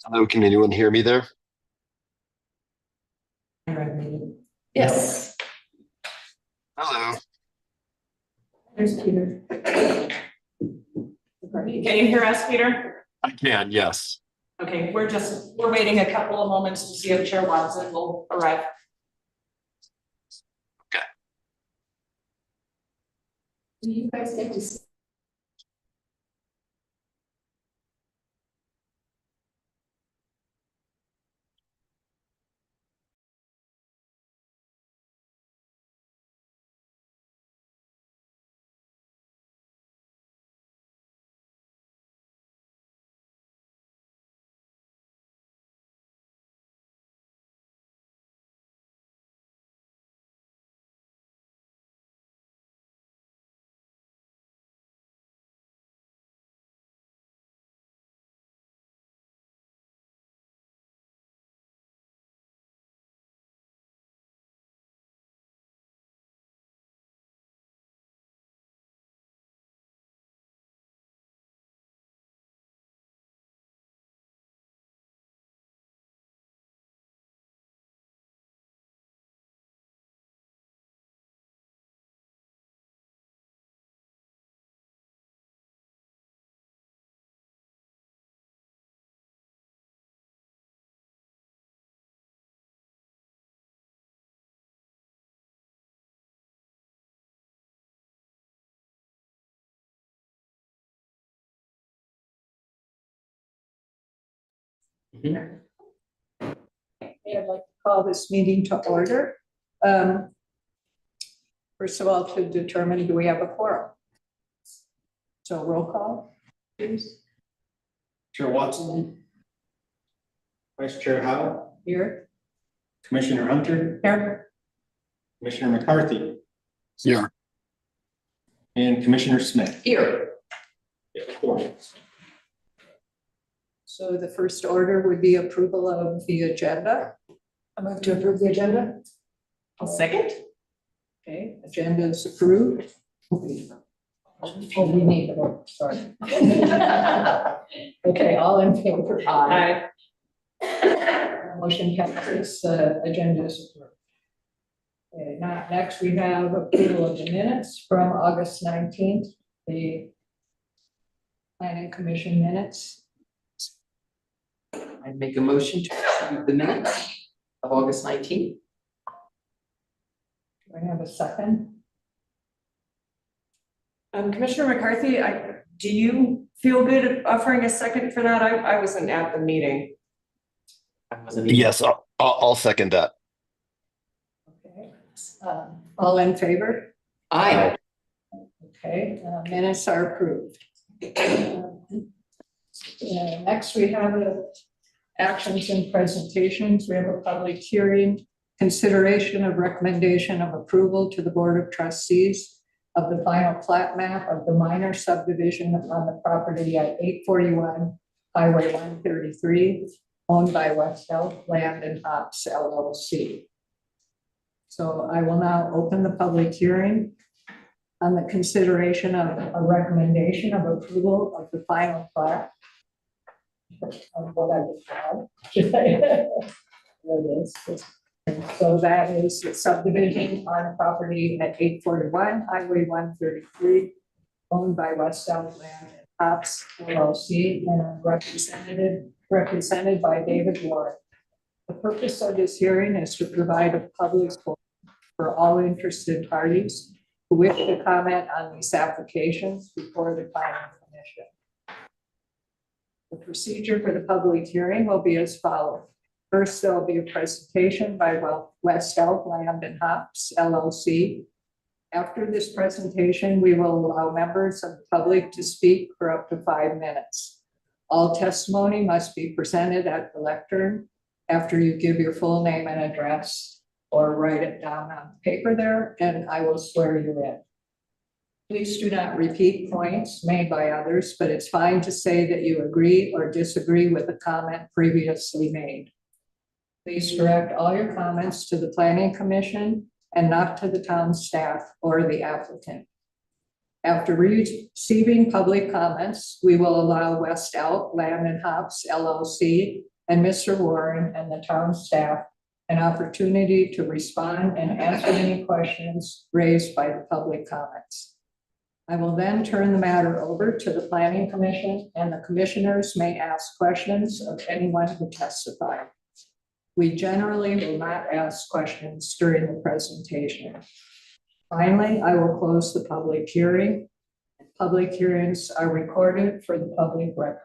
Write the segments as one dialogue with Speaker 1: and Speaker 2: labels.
Speaker 1: Hello, can anyone hear me there?
Speaker 2: Yes.
Speaker 1: Hello.
Speaker 2: There's Peter.
Speaker 3: Can you hear us, Peter?
Speaker 1: I can, yes.
Speaker 3: Okay, we're waiting a couple of moments to see if Chair Watson will arrive.
Speaker 1: Okay.
Speaker 2: Do you guys get to see? I'd like to call this meeting to order. First of all, to determine, do we have a quorum? So roll call, please.
Speaker 4: Chair Watson. Vice Chair Howe,
Speaker 2: Here.
Speaker 4: Commissioner Hunter,
Speaker 2: Here.
Speaker 4: Commissioner McCarthy,
Speaker 1: Yeah.
Speaker 4: and Commissioner Smith.
Speaker 2: Here. So the first order would be approval of the agenda. I move to approve the agenda.
Speaker 3: I'll second.
Speaker 2: Okay, agenda is approved. Oh, we need to vote, sorry. Okay, all in favor?
Speaker 3: Aye.
Speaker 2: Motion passes, agenda is approved. Okay, now, next we have approval of the minutes from August 19th, the planning commission minutes.
Speaker 5: I'd make a motion to approve the minutes of August 19th.
Speaker 2: Do I have a second?
Speaker 3: Commissioner McCarthy, do you feel good offering a second for that? I wasn't at the meeting.
Speaker 5: I wasn't even-
Speaker 1: Yes, I'll second that.
Speaker 2: Okay, all in favor?
Speaker 5: Aye.
Speaker 2: Okay, minutes are approved. Next, we have actions and presentations. We have a public hearing, consideration of recommendation of approval to the Board of Trustees of the final plat map of the minor subdivision on the property at 841 Highway 133, owned by West Elk Land and Hops LLC. So I will now open the public hearing on the consideration of a recommendation of approval of the final plat. Of what I described. There it is. So that is the subdivision on property at 841 Highway 133, owned by West Elk Land and Hops LLC, and represented by David Warren. The purpose of this hearing is to provide a public forum for all interested parties who wish to comment on these applications before the planning commission. The procedure for the public hearing will be as follows. First, there will be a presentation by West Elk Land and Hops LLC. After this presentation, we will allow members of the public to speak for up to 5 minutes. All testimony must be presented at the lectern after you give your full name and address, or write it down on paper there, and I will swear you in. Please do not repeat points made by others, but it's fine to say that you agree or disagree with a comment previously made. Please direct all your comments to the planning commission and not to the town staff or the applicant. After receiving public comments, we will allow West Elk Land and Hops LLC and Mr. Warren and the town staff an opportunity to respond and answer any questions raised by the public comments. I will then turn the matter over to the planning commission, and the commissioners may ask questions of anyone who testified. We generally will not ask questions during the presentation. Finally, I will close the public hearing. Public hearings are recorded for the public record.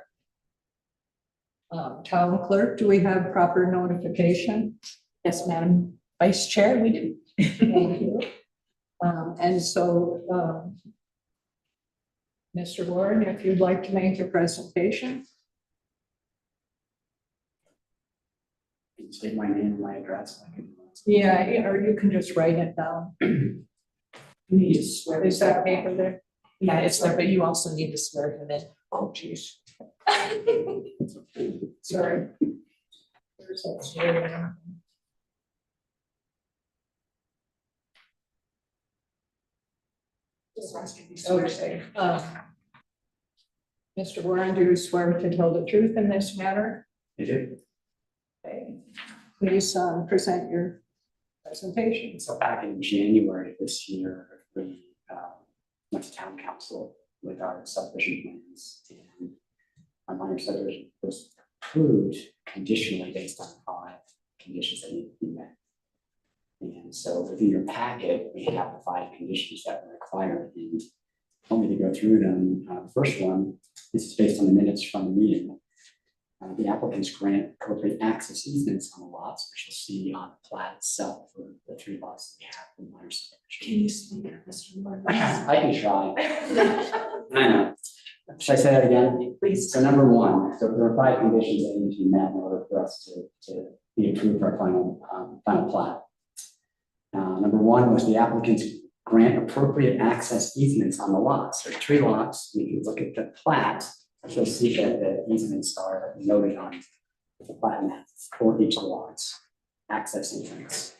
Speaker 2: Town clerk, do we have proper notification?
Speaker 6: Yes, Madam Vice Chair, we do.
Speaker 2: Thank you. And so, Mr. Warren, if you'd like to make your presentation.
Speaker 5: Can you state my name and my address?
Speaker 2: Yeah, or you can just write it down. Is that paper there?
Speaker 6: Yeah, it's there, but you also need to swear him in.
Speaker 2: Oh, geez. Sorry. Where's that swearing? Okay. Mr. Warren, do you swear to tell the truth in this matter?
Speaker 5: You do?
Speaker 2: Okay. Please present your presentation.
Speaker 5: So back in January of this year, we went to town council with our subdivision plans, and our minor subdivision was approved conditionally based on 5 conditions that need to be met. And so within your packet, we have the 5 conditions that were required, and want me to go through them. The first one, this is based on the minutes from the meeting. The applicants grant appropriate access easements on the lots, which you'll see on the plat itself for the 3 lots that we have in minor subdivision.
Speaker 6: Can you speak up, Mr. Warren?
Speaker 5: I can try. I know. Should I say that again?
Speaker 6: Please.
Speaker 5: So number 1, so there are 5 conditions that need to be met in order for us to be approved for our final plat. Number 1 was the applicants grant appropriate access easements on the lots. There's 3 lots. If you look at the plat, you'll see that the easements are noted on the plat map for each of the lots, access easements.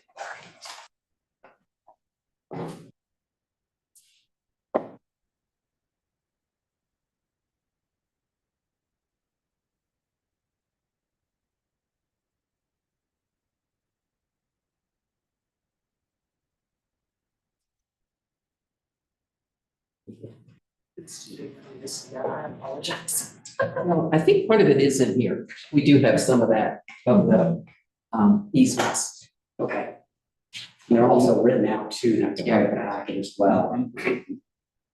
Speaker 6: I apologize. No, I think part of it is in here. We do have some of that, of the easements.
Speaker 5: Okay. They're also written out too, not to
Speaker 6: Yeah.
Speaker 5: the packet as well.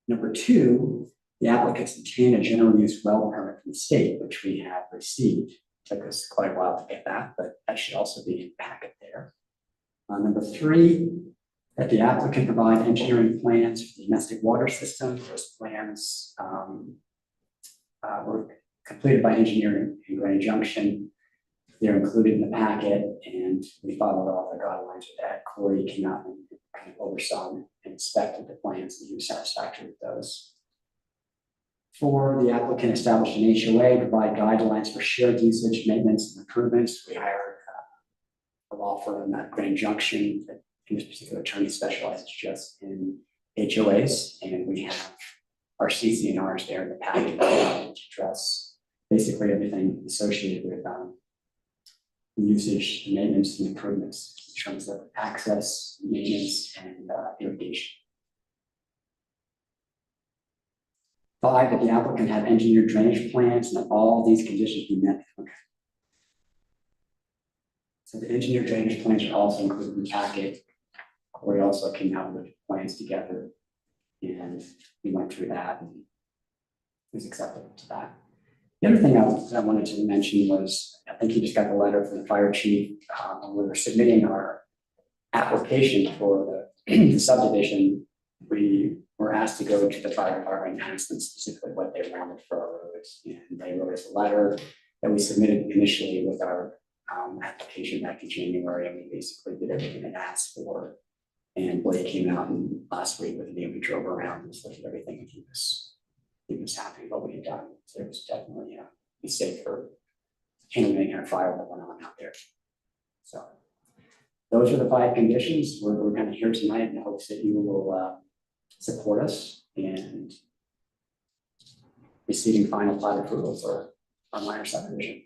Speaker 5: Number 2, the applicants obtain a general use well permit from the state, which we have received. Took us quite a while to get that, but that should also be in the packet there. Number 3, that the applicant provide engineering plans for the domestic water system. Those plans were completed by engineering in Grand Junction. They're included in the packet, and we followed all the guidelines with that. Corey came out and kind of oversaw and inspected the plans, and he was satisfactory with those. 4, the applicant established an HOA, provide guidelines for shared usage, maintenance, and improvements. We hired a law firm at Grand Junction that in this particular attorney specializes just in HOAs, and we have our CC&Rs there in the packet to address basically everything associated with usage, maintenance, and improvements in terms of access, maintenance, and irrigation. 5, that the applicant have engineered drainage plans and that all these conditions be met. Okay. So the engineered drainage plans are also included in the packet. Corey also came out with plans together, and we went through that and it was acceptable to that. The other thing I wanted to mention was, I think you just got the letter from the fire chief. When we were submitting our application for the subdivision, we were asked to go to the fire department and ask them specifically what they wanted for our roads. And they wrote us a letter that we submitted initially with our application back in January, and we basically did everything they asked for. And Blake came out last week with me, and we drove around and looked at everything, and he was happy with what we had done. So it was definitely be safe for handling our fire that went on out there. So those are the 5 conditions. We're kind of here tonight in hopes that you will support us in receiving final plat approval for our minor subdivision.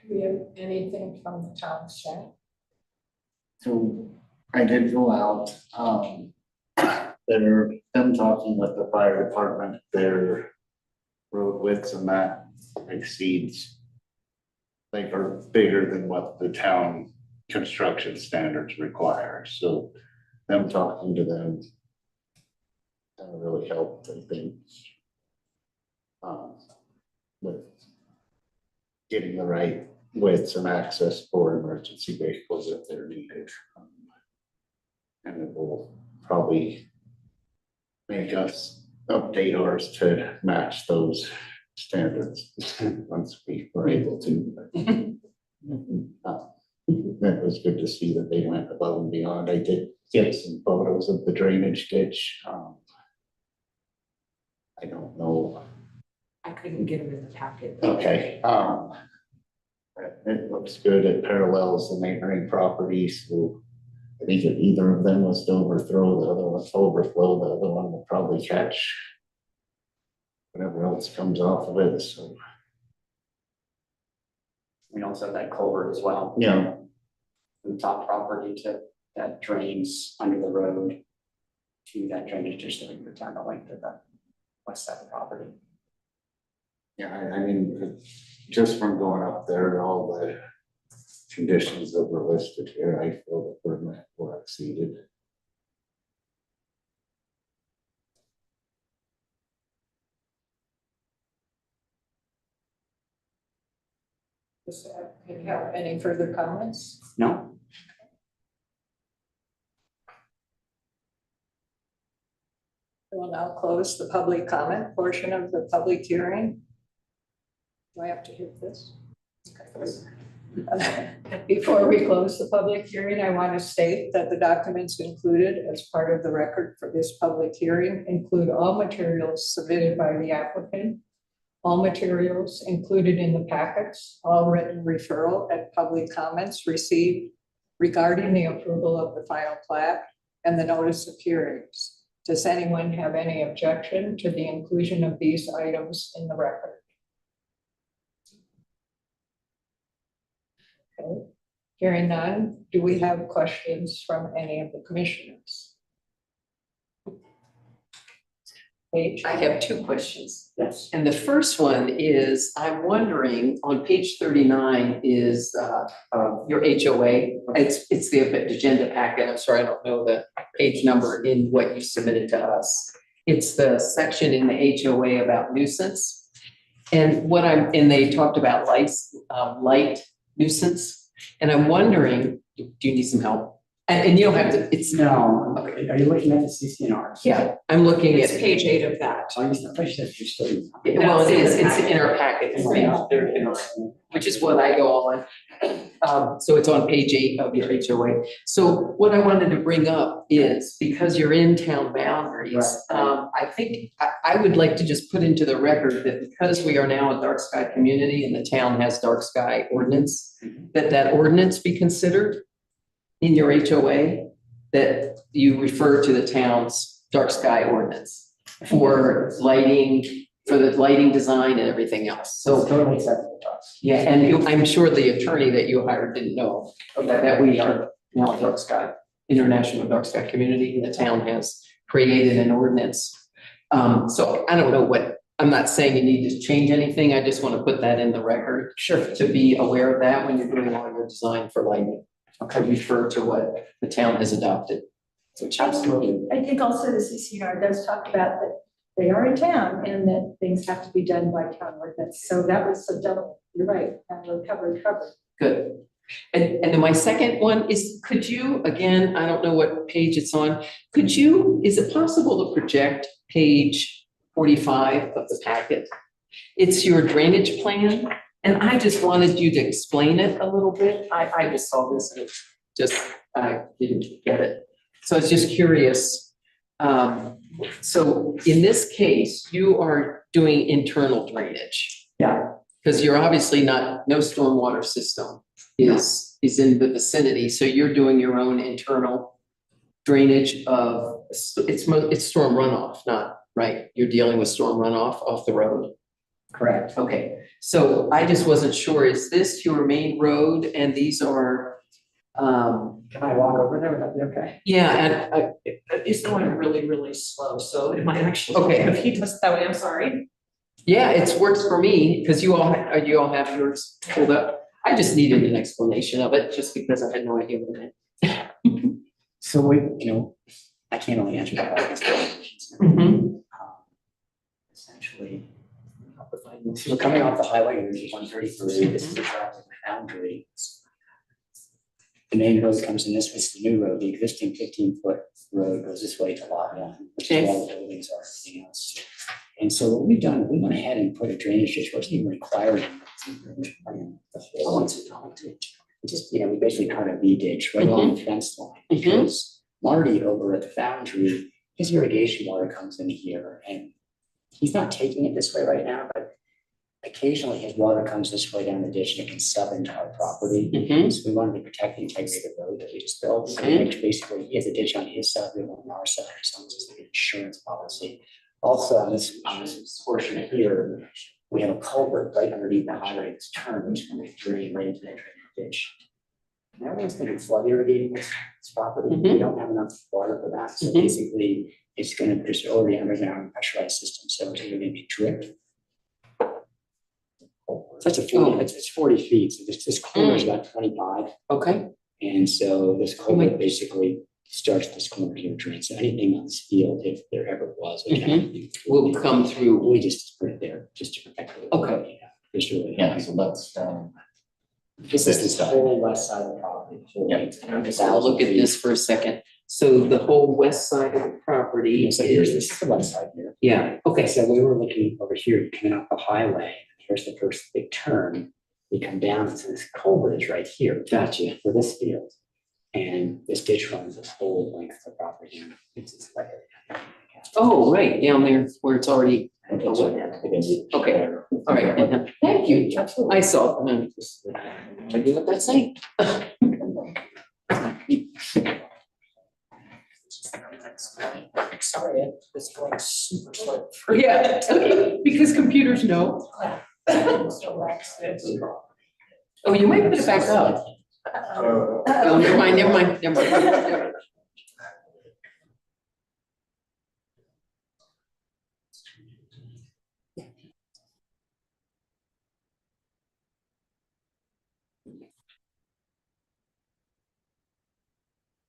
Speaker 2: Do we have anything from the town staff?
Speaker 7: So I did go out, there, them talking with the fire department, their road widths and that exceeds. Like are bigger than what the town construction standards require, so them talking to them. That really helped, I think. With getting the right widths and access for emergency vehicles if they're needed. And it will probably make us update ours to match those standards once we were able to. That was good to see that they went above and beyond. I did get some photos of the drainage ditch. I don't know.
Speaker 3: I couldn't get them in the packet.
Speaker 7: Okay, it looks good. It parallels the neighboring property, so I think if either of them was to overthrow, the other one overflow, the other one will probably catch whatever else comes off of it, so,
Speaker 5: We also have that culvert as well.
Speaker 7: yeah.
Speaker 5: From the top property to that drains under the road to that drainage ditch that we put down the length of the west side of the property.
Speaker 7: Yeah, I mean, just from going up there, all the conditions that were listed here, I feel that we're met or exceeded.
Speaker 2: Does you have any further comments?
Speaker 5: No?
Speaker 2: I will now close the public comment portion of the public hearing. Do I have to hit this? Before we close the public hearing, I want to state that the documents included as part of the record for this public hearing include all materials submitted by the applicant, all materials included in the packets, all written referral and public comments received regarding the approval of the final plat and the notice of hearings. Does anyone have any objection to the inclusion of these items in the record? Okay, hearing none, do we have questions from any of the commissioners? Paige?
Speaker 6: I have two questions.
Speaker 5: Yes.
Speaker 6: And the first one is, I'm wondering, on page 39 is your HOA. It's the agenda packet. I'm sorry, I don't know the page number in what you submitted to us. It's the section in the HOA about nuisance. And they talked about light nuisance. And I'm wondering, do you need some help? And you don't have to, it's.
Speaker 5: No,
Speaker 6: Okay.
Speaker 5: are you looking at the CCNR?
Speaker 6: Yeah, I'm looking
Speaker 3: It's
Speaker 6: at.
Speaker 3: page 8 of that.
Speaker 5: Oh, you said, I thought you said you're still.
Speaker 6: Well, it is, it's in our packet, which is what I go on. So it's on page 8 of your HOA. So what I wanted to bring up is, because you're in town boundaries, I think I would like to just put into the record that because we are now a dark sky community and the town has dark sky ordinance, that ordinance be considered in your HOA, that you refer to the town's dark sky ordinance for lighting, for the lighting design and everything else.
Speaker 5: So
Speaker 6: So,
Speaker 5: totally acceptable to us.
Speaker 6: yeah, and I'm sure the attorney that you hired didn't know that we are now a dark sky, international dark sky community, and the town has created an ordinance. So I don't know I'm not saying you need to change anything. I just want to put that in the record. Sure. To be aware of that when you're doing all your design for lighting. Okay, refer to what the town has adopted.
Speaker 5: Absolutely.
Speaker 8: I think also the CCNR does talk about that they are in town and that things have to be done by town ordinance. So that was so double, you're right, we're covered.
Speaker 6: Good. And then my second one is, could you, again, I don't know what page it's on, is it possible to project page 45 of the packet? It's your drainage plan, and I just wanted you to explain it a little bit. I just saw this and I didn't get it. So I was just curious. So in this case, you are doing internal drainage.
Speaker 5: Yeah.
Speaker 6: Because you're obviously no stormwater system is in the vicinity, so you're doing your own internal drainage of, it's storm runoff, not, right? You're dealing with storm runoff off the road.
Speaker 5: Correct.
Speaker 6: Okay, so I just wasn't sure, is this your main road and these are,
Speaker 5: Can I walk over there? Would that be okay?
Speaker 6: yeah, and
Speaker 3: It's going really, really slow, so it might actually.
Speaker 6: Okay.
Speaker 3: If he does it that way, I'm sorry.
Speaker 6: yeah, it works for me, because you all have yours pulled up. I just needed an explanation of it, just because I had no idea what it meant.
Speaker 5: So I can't only answer that. Essentially, so we're coming off the highway, Route 133, this is the traffic boundary. The main road comes in this, it's the new road, the existing 15-foot road goes this way to lot 1, which is where all the buildings are, everything else. And so what we've done, we went ahead and put a drainage ditch, wasn't even required. We basically cut a V ditch right along the fence line, because Marty over at the foundry, his irrigation water comes in here, and he's not taking it this way right now, but occasionally his water comes this way down the ditch and it can sub into our property. So we wanted to protect the integrity of the road that we just built. So basically, he has a ditch on his side, we have one on our side, so it's just an insurance policy. Also, on this portion here, we have a culvert right underneath the highway that's turned, which can be drained right into that drainage ditch. And everyone's thinking flood irrigating this property. We don't have enough water for that. So basically, it's there's already underground pressurized system, so it's either gonna be drip. That's it's 40 feet, so this corner is about 25.
Speaker 6: Okay,
Speaker 5: And so this culvert basically starts this corner here drain. So anything on this field, if there ever was,
Speaker 6: will come through.
Speaker 5: we just put it there just to protect it.
Speaker 6: Okay.
Speaker 5: Just really.
Speaker 7: So that's,
Speaker 5: This is the whole west side of the property.
Speaker 6: So I'll look at this for a second. So the whole west side of the property
Speaker 5: So this
Speaker 6: is,
Speaker 5: is the west side here.
Speaker 6: yeah,
Speaker 5: Okay, so we were looking over here, coming off the highway. Here's the first big turn. We come down, and so this culvert is right here.
Speaker 6: Gotcha.
Speaker 5: For this field. And this ditch runs this whole length of the property. It's just like.
Speaker 6: Oh, right, down there where it's already, okay, all right, thank you. I saw, I knew what that's saying.
Speaker 5: Sorry, it's going super slow.
Speaker 6: Yeah, because computers know. Oh, you might put it back up. Oh, never mind.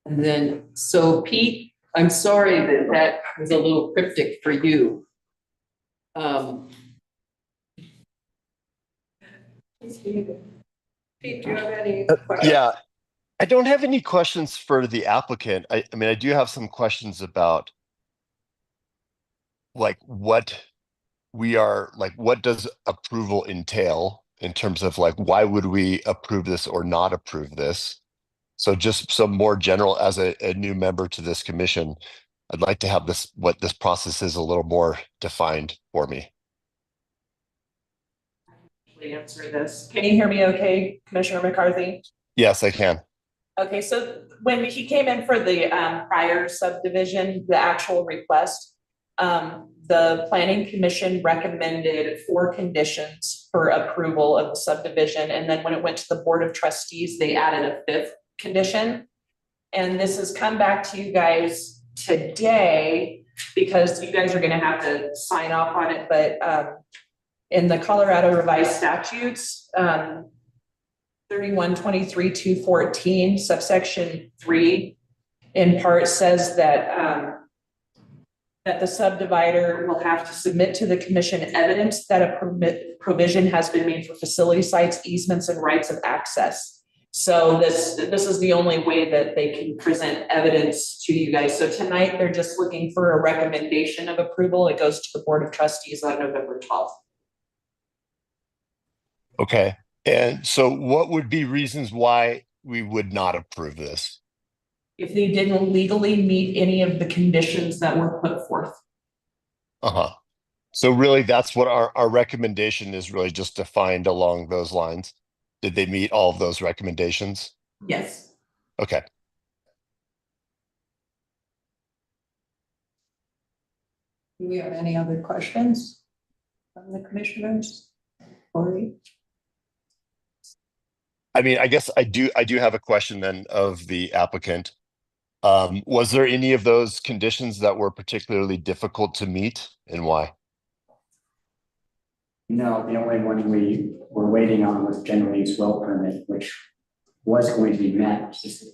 Speaker 6: And then, so Pete, I'm sorry that was a little cryptic for you.
Speaker 2: Pete, do you have any questions?
Speaker 1: Yeah, I don't have any questions for the applicant. I mean, I do have some questions about like what does approval entail in terms of like, why would we approve this or not approve this? So just some more general, as a new member to this commission, I'd like to have what this process is a little more defined for me.
Speaker 3: Answer this. Can you hear me okay, Commissioner McCarthy?
Speaker 1: Yes, I can.
Speaker 3: Okay, so when he came in for the prior subdivision, the actual request, the planning commission recommended 4 conditions for approval of the subdivision. And then when it went to the board of trustees, they added a 5th condition. And this has come back to you guys today because you guys are gonna have to sign off on it, but in the Colorado revised statutes, 3123-214 subsection 3 in part says that that the subdivider will have to submit to the commission evidence that a provision has been made for facility sites, easements, and rights of access. So this is the only way that they can present evidence to you guys. So tonight, they're just looking for a recommendation of approval. It goes to the board of trustees on November 12th.
Speaker 1: Okay. And so what would be reasons why we would not approve this?
Speaker 3: If they didn't legally meet any of the conditions that were put forth.
Speaker 1: Uh-huh. So really that's what our recommendation is, really just defined along those lines. Did they meet all of those recommendations?
Speaker 3: Yes.
Speaker 1: Okay.
Speaker 2: Do we have any other questions? from the commissioners? Cory?
Speaker 1: I mean, I guess I do have a question then of the applicant. Was there any of those conditions that were particularly difficult to meet, and why?
Speaker 5: No, the only one we were waiting on was general use well permit, which was going to be met. It's just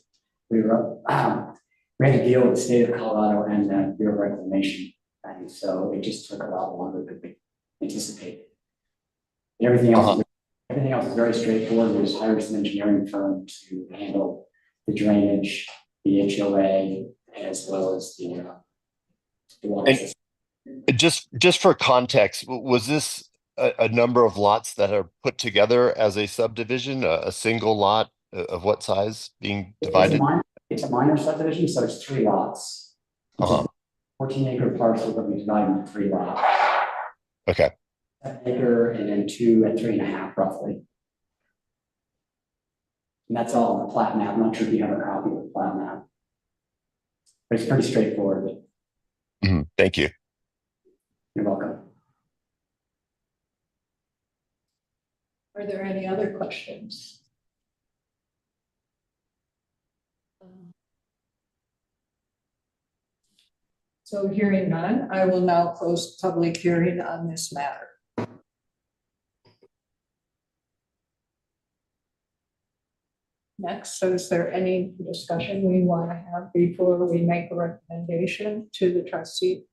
Speaker 5: that we had to deal with the state of Colorado and the Bureau of Reclamation. And so it just took a lot longer than we anticipated. Everything else is very straightforward. We just hired some engineering firm to handle the drainage, the HOA, as well as the water
Speaker 1: And-
Speaker 5: system.
Speaker 1: Just for context, was this a number of lots that are put together as a subdivision, a single lot of what size being divided?
Speaker 5: It's a minor subdivision, so it's 3 lots. It's
Speaker 1: Uh-huh.
Speaker 5: a 14-acre parcel that we divide into 3 lots.
Speaker 1: Okay.
Speaker 5: An acre and then 2 and 3.5 roughly. And that's all on the plat map. I'm not sure if you have a copy of the plat map. But it's pretty straightforward.
Speaker 1: Mhm. Thank you.
Speaker 5: You're welcome.
Speaker 2: Are there any other questions? So hearing none, I will now close the public hearing on this matter. Next, so is there any discussion we want to have before we make a recommendation to the trustees?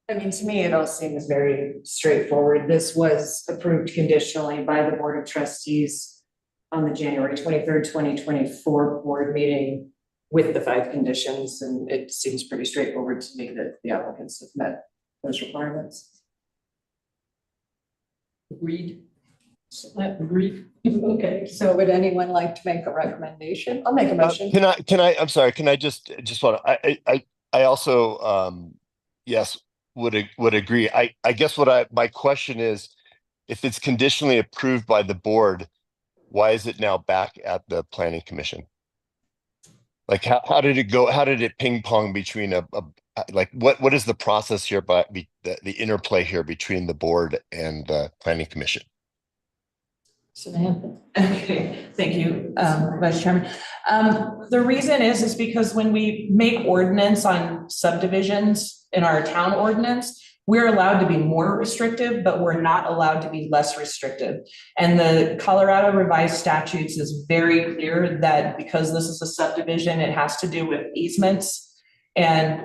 Speaker 9: I mean, to me, it all seems very straightforward. This was approved conditionally by the Board of Trustees on the January 23rd, 2024 board meeting with the 5 conditions, and it seems pretty straightforward to me that the applicants have met those requirements.
Speaker 6: Agreed.
Speaker 2: Agreed. Okay, so would anyone like to make a recommendation? I'll make a motion.
Speaker 1: I'm sorry, can I just want to, I also, yes, would agree. I guess my question is, if it's conditionally approved by the board, why is it now back at the planning commission? Like, how did it go? How did it ping pong between like, what is the process here, but the interplay here between the board and the planning commission?
Speaker 2: Samantha.
Speaker 3: Okay, thank you, Vice Chairman. The reason is because when we make ordinance on subdivisions in our town ordinance, we're allowed to be more restrictive, but we're not allowed to be less restrictive. And the Colorado revised statutes is very clear that because this is a subdivision, it has to do with easements and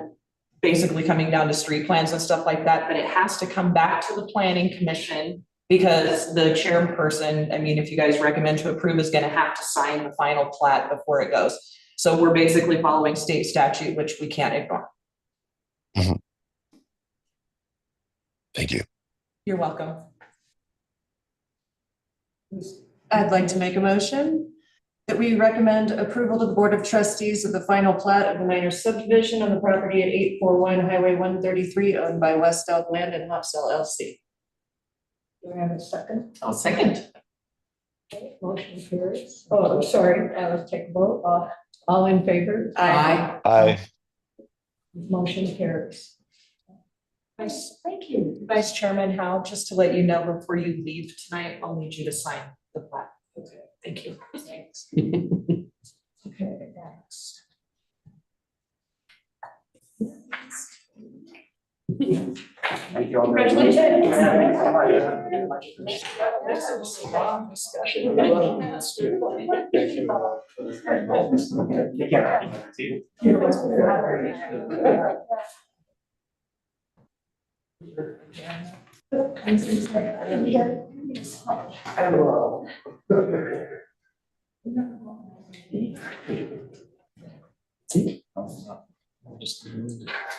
Speaker 3: basically coming down to street plans and stuff like that, but it has to come back to the planning commission because the chairperson, I mean, if you guys recommend to approve, is going to have to sign the final plat before it goes. So we're basically following state statute, which we can't ignore.
Speaker 1: Mhm. Thank you.
Speaker 3: You're welcome.
Speaker 9: I'd like to make a motion that we recommend approval to the Board of Trustees of the final plat of the minor subdivision on the property at 841 Highway 133 owned by West Elk Land and Hops LLC.
Speaker 2: Do I have a second?
Speaker 6: I'll second.
Speaker 2: Okay, motion carries. Oh, I'm sorry, let's take a vote. All in favor?
Speaker 1: I
Speaker 2: Motion carries.
Speaker 3: Thank you. Vice Chairman Howe, just to let you know, before you leave tonight, I'll need you to sign the plat. Okay, thank you.
Speaker 2: Thanks. Okay, next.
Speaker 5: Thank you all. very much.
Speaker 2: This is a long discussion.
Speaker 5: Take care.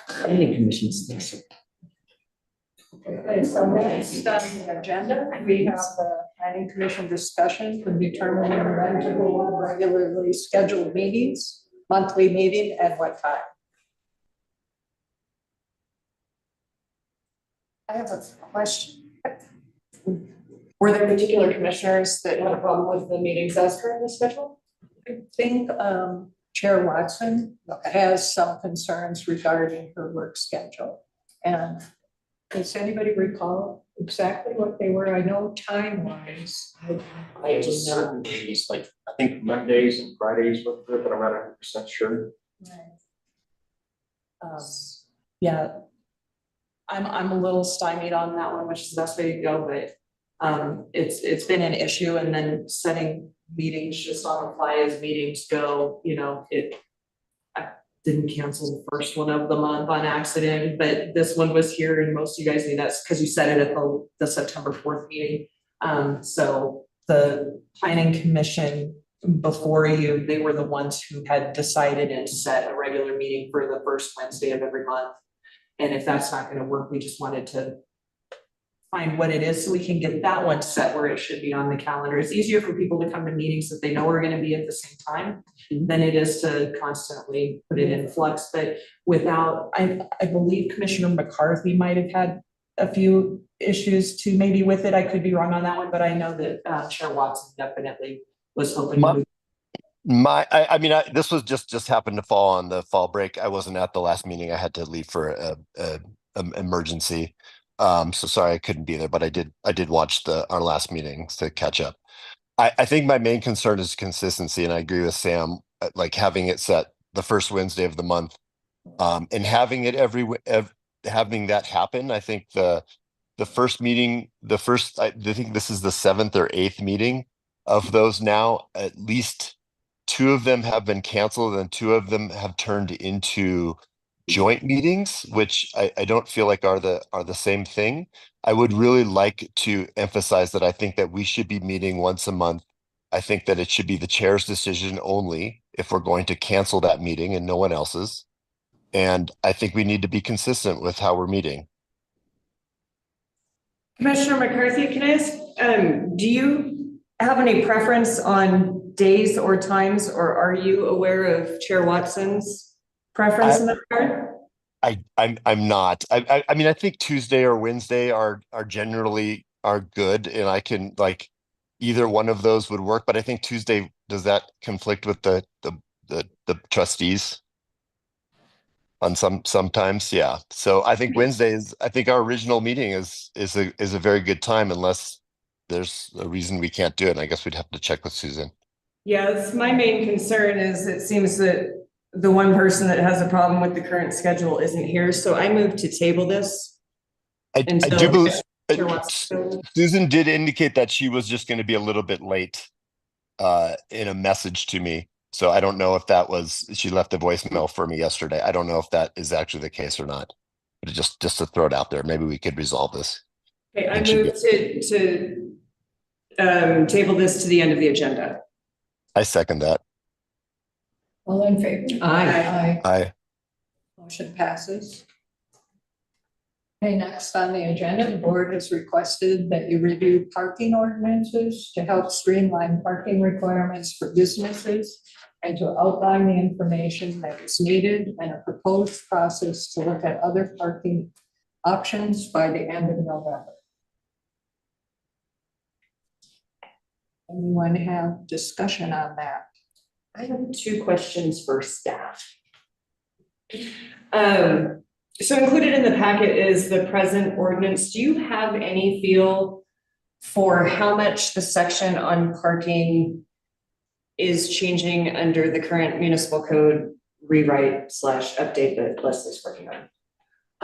Speaker 6: Planning commissions.
Speaker 2: Okay, so next on the agenda, we have the planning commission discussion for determining when to hold regularly scheduled meetings, monthly meeting, and what time.
Speaker 9: I have a question. Were there particular commissioners that had a problem with the meetings as currently scheduled?
Speaker 2: I think Chair Watson has some concerns regarding her work schedule. And does anybody recall exactly what they were. I know time-wise.
Speaker 4: It was certain days, like, I think Mondays and Fridays were good, but I'm not 100% sure.
Speaker 3: Um, yeah. I'm a little stymied on that one, which is the best way to go, but it's been an issue, and then setting meetings just on the fly as meetings go, you know, I didn't cancel the first one of the month on accident, but this one was here, and most of you guys knew that's because you said it at the September 4th meeting. So the planning commission before you, they were the ones who had decided and set a regular meeting for the first Wednesday of every month. And if that's not gonna work, we just wanted to find what it is so we can get that one set where it should be on the calendar. It's easier for people to come to meetings that they know are gonna be at the same time than it is to constantly put it in flux. But without, I believe Commissioner McCarthy might have had a few issues too, maybe with it. I could be wrong on that one, but I know that Chair Watson definitely was hoping to move.
Speaker 1: I mean, this was just happened to fall on the fall break. I wasn't at the last meeting. I had to leave for a emergency. So sorry I couldn't be there, but I did watch our last meeting to catch up. I think my main concern is consistency, and I agree with Sam, like having it set the first Wednesday of the month, and having it having that happen. I think the first meeting, I think this is the 7th or 8th meeting of those now. At least 2 of them have been canceled, and 2 of them have turned into joint meetings, which I don't feel like are the same thing. I would really like to emphasize that I think that we should be meeting once a month. I think that it should be the chair's decision only if we're going to cancel that meeting and no one else's. And I think we need to be consistent with how we're meeting.
Speaker 9: Commissioner McCarthy, can I ask, do you have any preference on days or times, or are you aware of Chair Watson's preference in that regard?
Speaker 1: I'm not. I mean, I think Tuesday or Wednesday are generally good, and I can like either one of those would work. But I think Tuesday, does that conflict with the trustees? On sometimes, yeah. So I think I think our original meeting is a very good time, unless there's a reason we can't do it. And I guess we'd have to check with Susan.
Speaker 9: Yeah, that's my main concern. Is it seems that the one person that has a problem with the current schedule isn't here, so I moved to table this.
Speaker 1: I
Speaker 9: until
Speaker 1: do believe
Speaker 9: Chair Watson-
Speaker 1: Susan did indicate that she was just going to be a little bit late in a message to me. So I don't know if she left a voicemail for me yesterday. I don't know if that is actually the case or not. But just to throw it out there, maybe we could resolve this.
Speaker 9: Okay, I moved to table this to the end of the agenda.
Speaker 1: I second that.
Speaker 2: All in favor?
Speaker 6: Aye.
Speaker 1: Aye.
Speaker 2: Motion passes. Okay, next on the agenda, the board has requested that you review parking ordinances to help streamline parking requirements for businesses and to outline the information that is needed and a proposed process to look at other parking options by the end of November. Anyone have discussion on that?
Speaker 9: I have 2 questions for staff. So included in the packet is the present ordinance. Do you have any feel for how much the section on parking is changing under the current municipal code rewrite / update that Leslie's working on?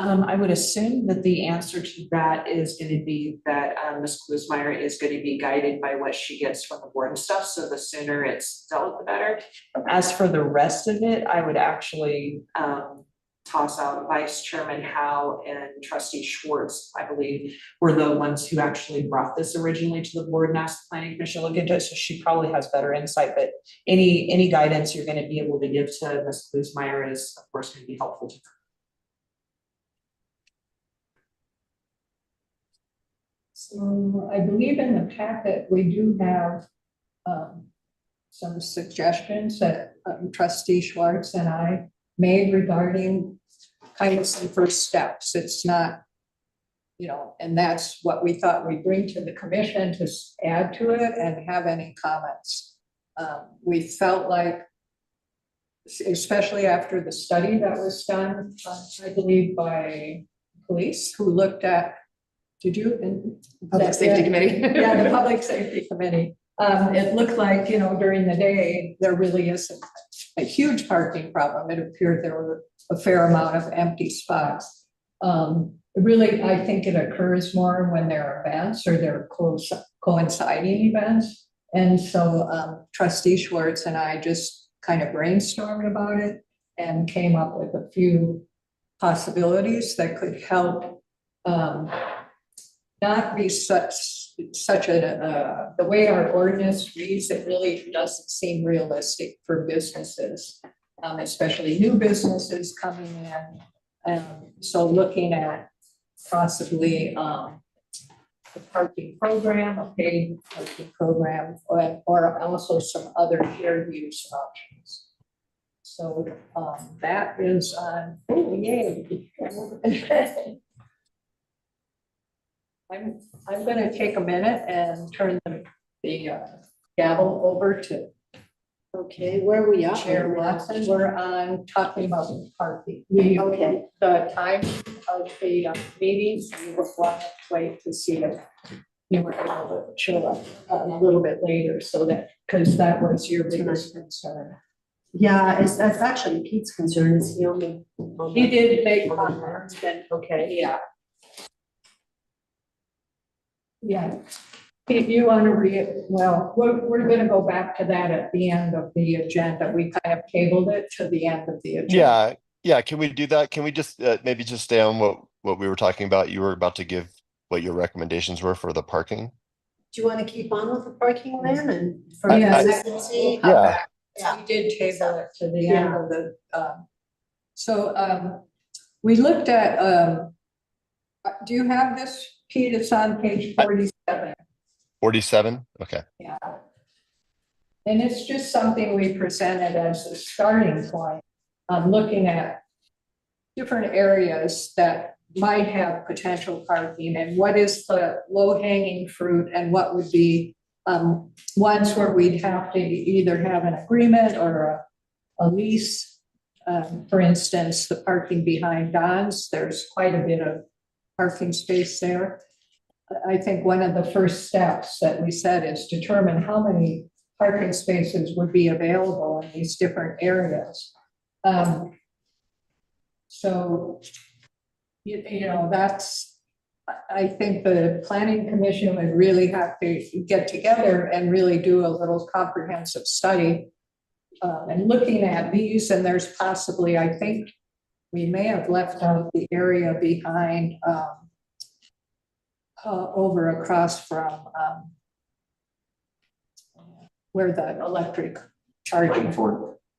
Speaker 3: I would assume that the answer to that is going to be that Ms. Klusmeyer is going to be guided by what she gets from the board and stuff. So the sooner it's dealt with, the better. As for the rest of it, I would actually toss out Vice Chairman Howe and Trustee Schwartz, I believe, were the ones who actually brought this originally to the board and asked the Planning Commission to look into it. So she probably has better insight, but any guidance you're going to be able to give to Ms. Klusmeyer is, of course, going to be helpful to her.
Speaker 2: So I believe in the packet, we do have some suggestions that Trustee Schwartz and I made regarding kind of some first steps. It's not, and that's what we thought we'd bring to the commission to add to it and have any comments. We felt like, especially after the study that was done, I believe by police who looked at Did you?
Speaker 6: Public Safety Committee.
Speaker 2: Yeah, the Public Safety Committee. It looked like, during the day, there really isn't a huge parking problem. It appeared there were a fair amount of empty spots. Really, I think it occurs more when there are events or there are close coinciding events. And so trustee Schwartz and I just kind of brainstormed about it and came up with a few possibilities that could help not be such the way our ordinance reads, it really doesn't seem realistic for businesses, especially new businesses coming in. So looking at possibly the parking program, a paid parking program, or also some other shared use options. So that is on, oh, yay. I'm gonna take a minute and turn the gavel over to
Speaker 8: Okay, where are we at?
Speaker 2: Chair Watson. We're on talking about parking. We,
Speaker 8: Okay.
Speaker 2: the time of the meetings, we were want to wait to see if you were able to show up a little bit later, so that, because that was your biggest concern.
Speaker 8: Yeah, that's actually Pete's concern, is he only.
Speaker 2: He did make comments, and,
Speaker 8: Okay.
Speaker 2: yeah. Yeah. If you want to read, well, we're gonna go back to that at the end of the agenda. We kind of tabled it to the end of the agenda.
Speaker 1: Yeah, can we do that? Can we just maybe just stay on what we were talking about? You were about to give what your recommendations were for the parking.
Speaker 8: Do you want to keep on with the parking then and for
Speaker 2: Yeah,
Speaker 8: consistency?
Speaker 1: Yeah.
Speaker 2: We did table it to the end of the, we looked at, do you have this, Pete? It's on page 47.
Speaker 1: 47? Okay.
Speaker 2: Yeah. And it's just something we presented as a starting point on looking at different areas that might have potential parking and what is the low hanging fruit and what would be ones where we'd have to either have an agreement or a lease. For instance, the parking behind Don's, there's quite a bit of parking space there. I think one of the first steps that we said is determine how many parking spaces would be available in these different areas. So, you know, that's, I think the planning commission would really have to get together and really do a little comprehensive study. And looking at these, and there's possibly, I think we may have left out the area behind over across from where the electric charging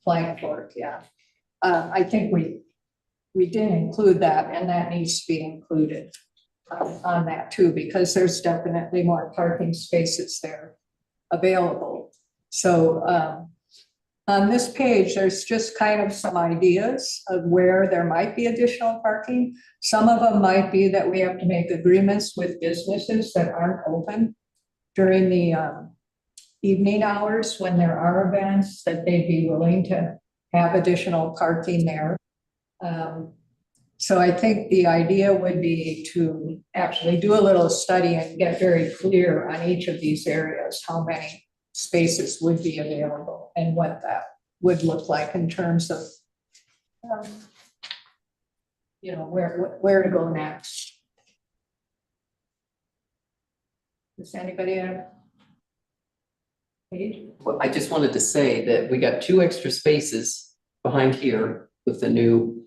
Speaker 2: Flying Fork, yeah. I think we did include that, and that needs to be included on that too, because there's definitely more parking spaces there available. So on this page, there's just kind of some ideas of where there might be additional parking. Some of them might be that we have to make agreements with businesses that aren't open during the evening hours when there are events, that they'd be willing to have additional parking there. So I think the idea would be to actually do a little study and get very clear on each of these areas, how many spaces would be available and what that would look like in terms of, you know, where to go next. Does anybody have?
Speaker 6: Well, I just wanted to say that we got 2 extra spaces behind here with the new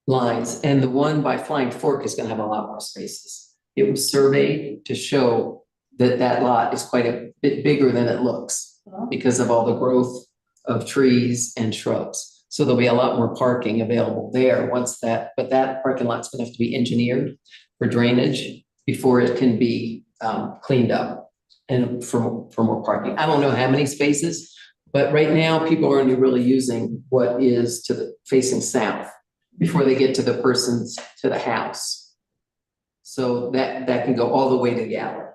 Speaker 6: lines, and the one by Flying Fork is gonna have a lot more spaces. It was surveyed to show that that lot is quite a bit bigger than it looks because of all the growth of trees and shrubs. So there'll be a lot more parking available there once that, but that parking lot's gonna have to be engineered for drainage before it can be cleaned up and for more parking. I don't know how many spaces, but right now people are only really using what is to the facing south before they get to the person's, to the house. So that can go all the way to the alley.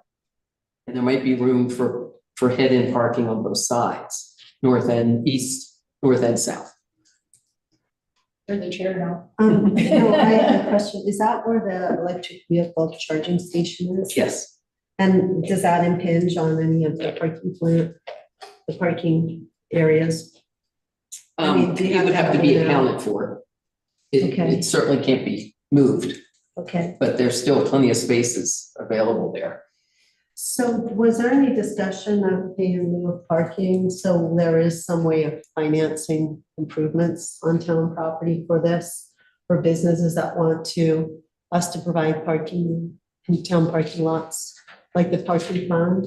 Speaker 6: And there might be room for head-in parking on both sides, north and east, north and south.
Speaker 2: You're the chair now.
Speaker 10: No, I have a question. Is that where the electric vehicle charging station is?
Speaker 6: Yes,
Speaker 10: And does that impinge on any of the parking areas? I mean, do you
Speaker 6: it would have to
Speaker 10: have
Speaker 6: be
Speaker 10: to-
Speaker 6: accounted for. It,
Speaker 10: Okay.
Speaker 6: it certainly can't be moved,
Speaker 10: Okay,
Speaker 6: but there's still plenty of spaces available there.
Speaker 10: so was there any discussion of pay in lieu of parking? So there is some way of financing improvements on town property for this, for businesses that want us to provide parking in town parking lots, like the parking fund?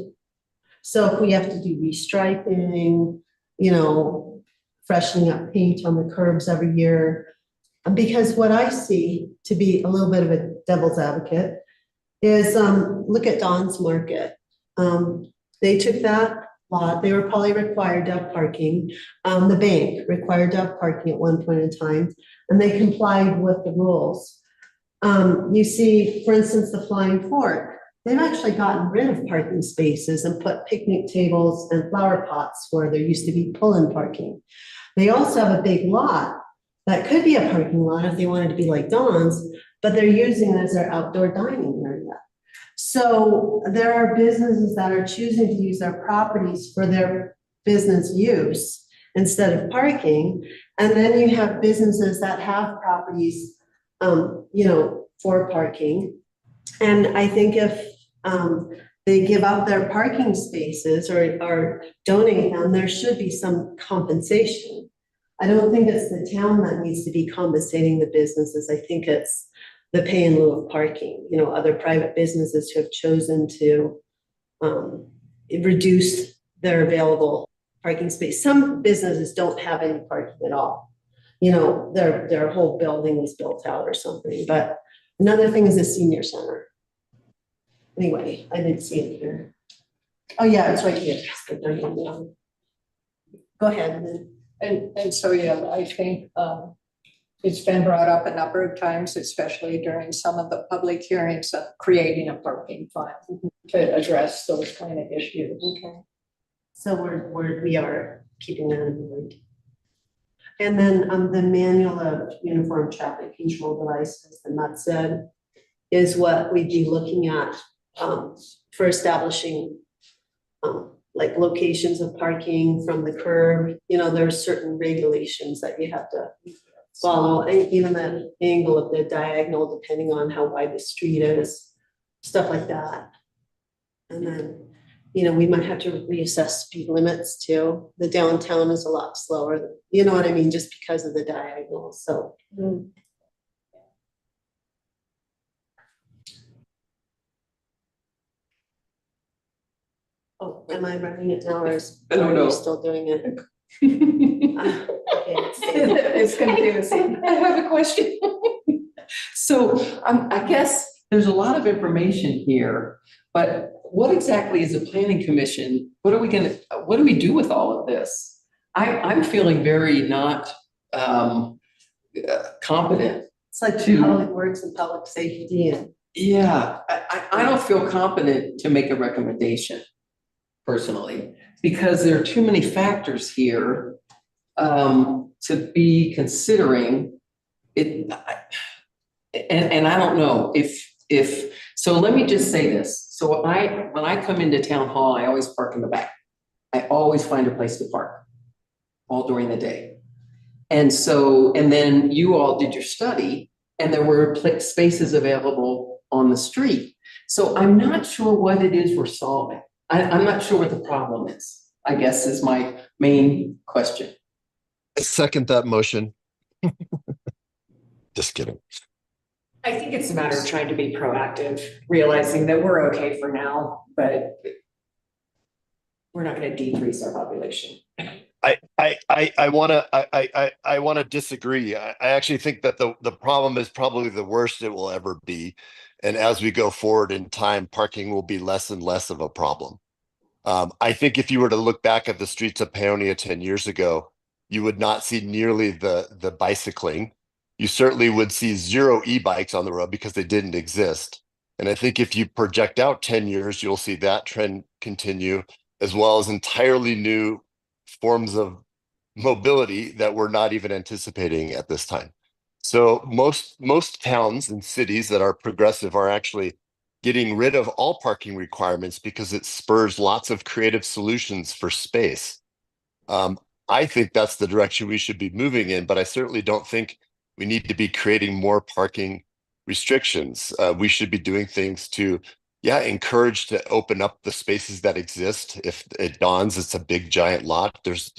Speaker 10: So if we have to do restriping, freshening up paint on the curbs every year. Because what I see, to be a little bit of a devil's advocate, is, look at Don's Market. They took that lot, they were probably required to have parking. The bank required to have parking at one point in time, and they complied with the rules. You see, for instance, the Flying Fork, they've actually gotten rid of parking spaces and put picnic tables and flower pots where there used to be pull-in parking. They also have a big lot that could be a parking lot if they wanted to be like Don's, but they're using it as their outdoor dining area. So there are businesses that are choosing to use their properties for their business use instead of parking. And then you have businesses that have properties, for parking. And I think if they give up their parking spaces or donate them, there should be some compensation. I don't think it's the town that needs to be compensating the businesses. I think it's the pay in lieu of parking, other private businesses who have chosen to reduce their available parking space. Some businesses don't have any parking at all. Their whole building is built out or something. But another thing is the senior center. Anyway, I didn't see it here. Oh, yeah, it's right here. Go ahead.
Speaker 2: And so, yeah, I think it's been brought up a number of times, especially during some of the public hearings of creating a parking fund to address those kind of issues.
Speaker 10: Okay. So we are keeping that in mind. And then the manual of uniform traffic control devices, the MUTSED, is what we'd be looking at for establishing like locations of parking from the curb. There's certain regulations that you have to follow, and even the angle of the diagonal, depending on how wide the street is, stuff like that. And then, we might have to reassess speed limits too. The downtown is a lot slower, you know what I mean, just because of the diagonal, so. Oh, am I running it now, or are you still doing it? Okay,
Speaker 6: It's confusing. I have a question. So, I guess there's a lot of information here, but what exactly is a planning commission? What do we do with all of this? I'm feeling very not competent.
Speaker 10: It's like public works and public safety and.
Speaker 6: Yeah, I don't feel competent to make a recommendation personally, because there are too many factors here to be considering it. And I don't know if, so let me just say this. So when I come into town hall, I always park in the back. I always find a place to park all during the day. And then you all did your study and there were spaces available on the street. So I'm not sure what it is we're solving. I'm not sure what the problem is, I guess, is my main question.
Speaker 1: I second that motion. Just kidding.
Speaker 9: I think it's a matter of trying to be proactive, realizing that we're okay for now, but we're not gonna decrease our population.
Speaker 1: I wanna disagree. I actually think that the problem is probably the worst it will ever be. And as we go forward in time, parking will be less and less of a problem. I think if you were to look back at the streets of Paonia 10 years ago, you would not see nearly the bicycling. You certainly would see zero e-bikes on the road because they didn't exist. And I think if you project out 10 years, you'll see that trend continue, as well as entirely new forms of mobility that we're not even anticipating at this time. So most towns and cities that are progressive are actually getting rid of all parking requirements because it spurs lots of creative solutions for space. I think that's the direction we should be moving in, but I certainly don't think we need to be creating more parking restrictions. We should be doing things to, yeah, encourage to open up the spaces that exist. If it dawns, it's a big giant lot. There's,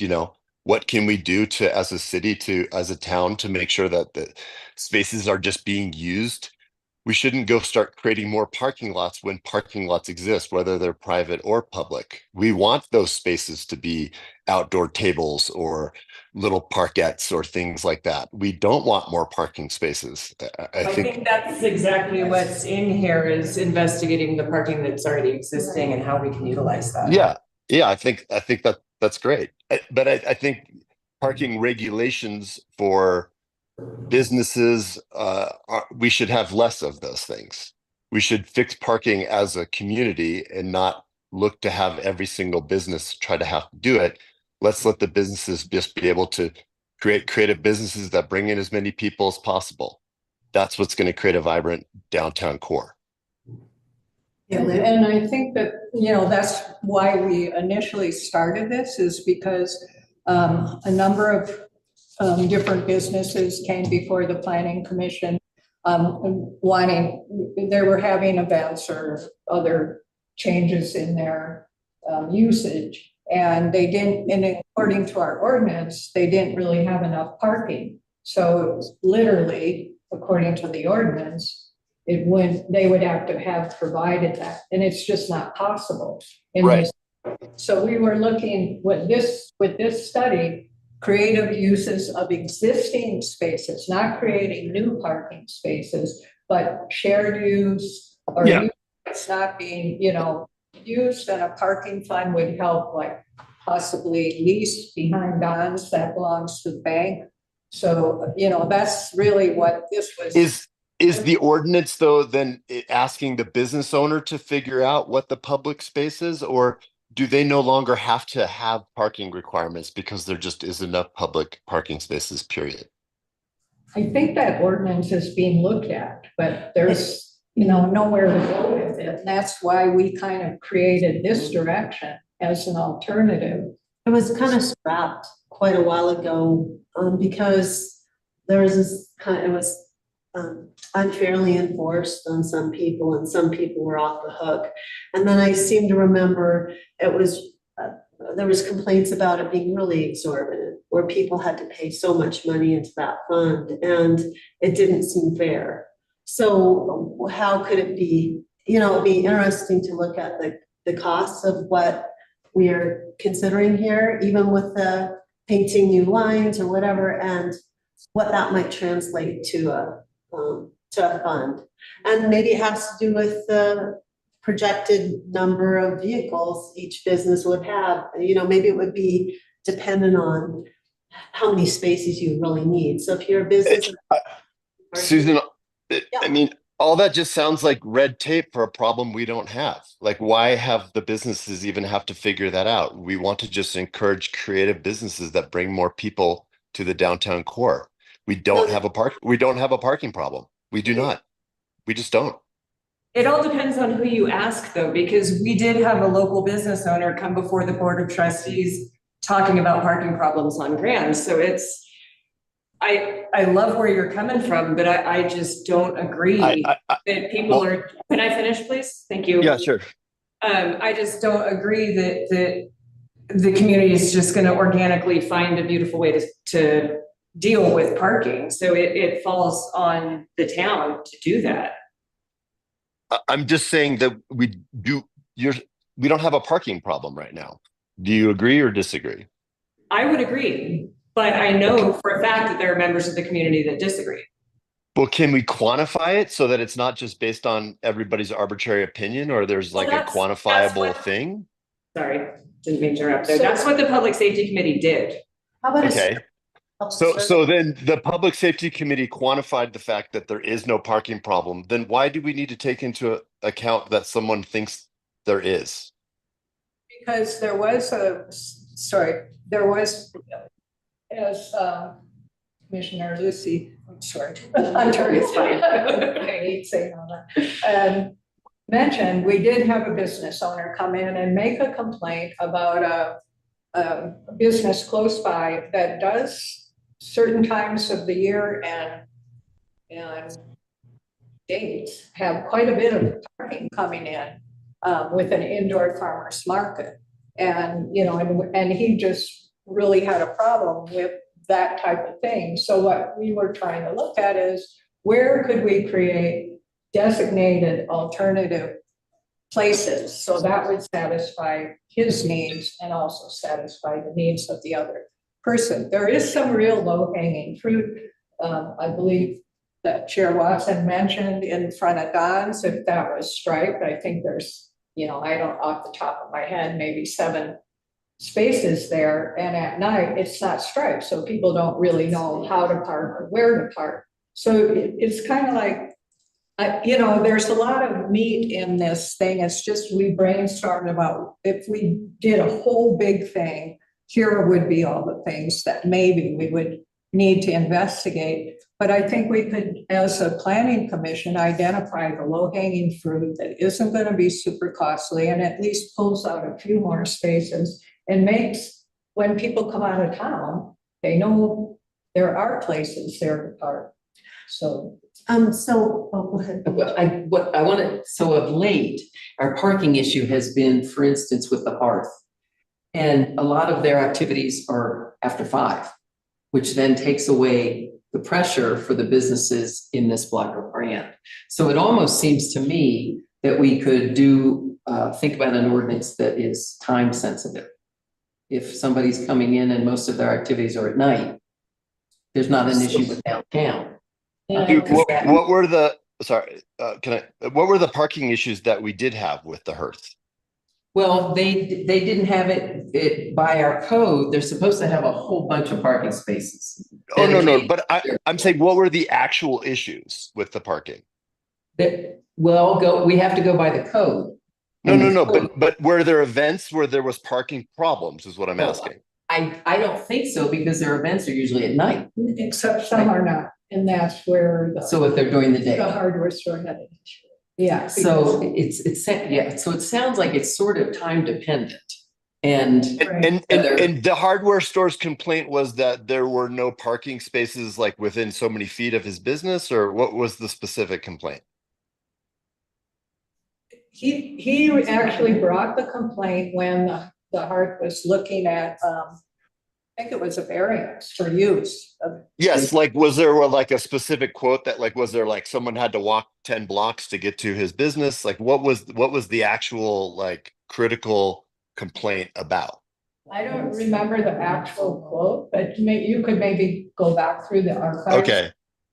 Speaker 1: what can we do to, as a city, as a town, to make sure that the spaces are just being used? We shouldn't go start creating more parking lots when parking lots exist, whether they're private or public. We want those spaces to be outdoor tables or little parkettes or things like that. We don't want more parking spaces. I
Speaker 9: I
Speaker 1: think,
Speaker 9: think that's exactly what's in here is investigating the parking that's already existing and how we can utilize that.
Speaker 1: yeah, I think that's great. But I think parking regulations for businesses, we should have less of those things. We should fix parking as a community and not look to have every single business try to have to do it. Let's let the businesses just be able to create creative businesses that bring in as many people as possible. That's what's going to create a vibrant downtown core.
Speaker 2: And I think that, that's why we initially started this, is because a number of different businesses came before the planning commission they were having events or other changes in their usage. And they didn't, and according to our ordinance, they didn't really have enough parking. So literally, according to the ordinance, they would have to have provided that, and it's just not possible.
Speaker 1: Right.
Speaker 2: So we were looking with this study, creative uses of existing spaces, not creating new parking spaces, but shared use or
Speaker 1: Yeah.
Speaker 2: use that's not being, used, and a parking fund would help, like possibly lease behind Don's that belongs to the bank. So, that's really what this was.
Speaker 1: Is the ordinance, though, then asking the business owner to figure out what the public space is, or do they no longer have to have parking requirements because there just is enough public parking spaces, period?
Speaker 2: I think that ordinance is being looked at, but there's, nowhere to go with it. And that's why we kind of created this direction as an alternative.
Speaker 10: It was kind of scrapped quite a while ago, because there was it was unfairly enforced on some people, and some people were off the hook. And then I seem to remember there was complaints about it being really exorbitant, where people had to pay so much money into that fund, and it didn't seem fair. So how could it be, it'd be interesting to look at the costs of what we are considering here, even with the painting new lines or whatever, and what that might translate to a fund. And maybe it has to do with the projected number of vehicles each business would have. Maybe it would be dependent on how many spaces you really need. So if you're a business.
Speaker 1: Susan,
Speaker 10: Yeah.
Speaker 1: I mean, all that just sounds like red tape for a problem we don't have. Like, why have the businesses even have to figure that out? We want to just encourage creative businesses that bring more people to the downtown core. We don't have a parking problem. We do not. We just don't.
Speaker 9: It all depends on who you ask, though, because we did have a local business owner come before the Board of Trustees talking about parking problems on Grand. So I love where you're coming from, but I just don't agree that people are. Can I finish, please? Thank you.
Speaker 1: Yeah, sure.
Speaker 9: I just don't agree that the community is just going to organically find a beautiful way to deal with parking. So it falls on the town to do that.
Speaker 1: I'm just saying that we don't have a parking problem right now. Do you agree or disagree?
Speaker 9: I would agree, but I know for a fact that there are members of the community that disagree.
Speaker 1: Well, can we quantify it so that it's not just based on everybody's arbitrary opinion, or there's like a quantifiable thing?
Speaker 9: Sorry, didn't mean to interrupt there. That's what the Public Safety Committee did.
Speaker 10: How about
Speaker 1: Okay. So then the Public Safety Committee quantified the fact that there is no parking problem. Then why do we need to take into account that someone thinks there is?
Speaker 2: Because there was, as Commissioner Lucy sorry, Ontario's fine. I hate saying all that. Mentioned, we did have a business owner come in and make a complaint about a business close by that does certain times of the year and dates have quite a bit of parking coming in with an indoor farmer's market. And, you know, and he just really had a problem with that type of thing. So what we were trying to look at is where could we create designated alternative places so that would satisfy his needs and also satisfy the needs of the other person. There is some real low-hanging fruit. I believe that Chair Watson mentioned in front of Don's, if that was striped, I think there's, you know, I don't off the top of my head, maybe 7 spaces there. And at night, it's not striped, so people don't really know how to park or where to park. So it's kind of like, you know, there's a lot of meat in this thing. It's just we brainstormed about if we did a whole big thing, here would be all the things that maybe we would need to investigate. But I think we could, as a planning commission, identify the low-hanging fruit that isn't going to be super costly and at least pulls out a few more spaces and makes, when people come out of town, they know there are places there to park. So.
Speaker 10: Go ahead.
Speaker 6: What I wanted, so of late, our parking issue has been, for instance, with the Hearth. And a lot of their activities are after 5, which then takes away the pressure for the businesses in this block of grant. So it almost seems to me that we could think about an ordinance that is time sensitive. If somebody's coming in and most of their activities are at night, there's not an issue with downtown.
Speaker 1: What were the what were the parking issues that we did have with the Hearth?
Speaker 6: Well, they didn't have it by our code. They're supposed to have a whole bunch of parking spaces.
Speaker 1: Oh, no, but I'm saying, what were the actual issues with the parking?
Speaker 6: We have to go by the code.
Speaker 1: No, but were there events where there was parking problems is what I'm asking.
Speaker 6: I don't think so, because their events are usually at night.
Speaker 2: Except some are not, and that's where
Speaker 6: So if they're during the day.
Speaker 2: the hardware store had an issue. Yeah.
Speaker 6: So so it sounds like it's sort of time dependent. And
Speaker 1: And the hardware store's complaint was that there were no parking spaces like within so many feet of his business, or what was the specific complaint?
Speaker 2: He actually brought the complaint when the Hearth was looking at, I think it was a variance for use of.
Speaker 1: Yes, like was there like a specific quote that like was there like someone had to walk 10 blocks to get to his business? Like what was the actual like critical complaint about?
Speaker 2: I don't remember the actual quote, but you could maybe go back through the archives.
Speaker 1: Okay.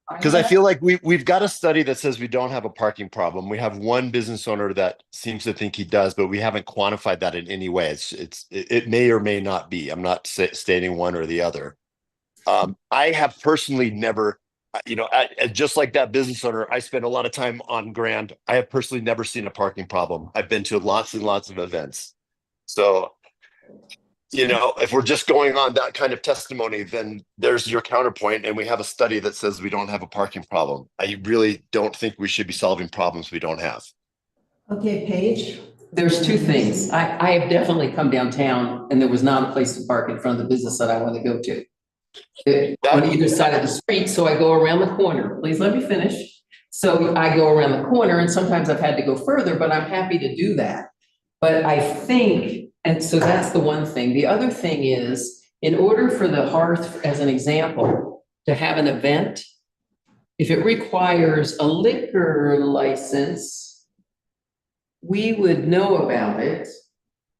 Speaker 1: Because I feel like we've got a study that says we don't have a parking problem. We have one business owner that seems to think he does, but we haven't quantified that in any way. It may or may not be. I'm not stating one or the other. I have personally never, just like that business owner, I spend a lot of time on Grand. I have personally never seen a parking problem. I've been to lots and lots of events. So, if we're just going on that kind of testimony, then there's your counterpoint. And we have a study that says we don't have a parking problem. I really don't think we should be solving problems we don't have.
Speaker 10: Okay, Paige.
Speaker 6: There's 2 things. I have definitely come downtown and there was not a place to park in front of the business that I want to go to. On either side of the street, so I go around the corner. Please let me finish. So I go around the corner and sometimes I've had to go further, but I'm happy to do that. But I think, and so that's the one thing. The other thing is, in order for the Hearth, as an example, to have an event, if it requires a liquor license, we would know about it.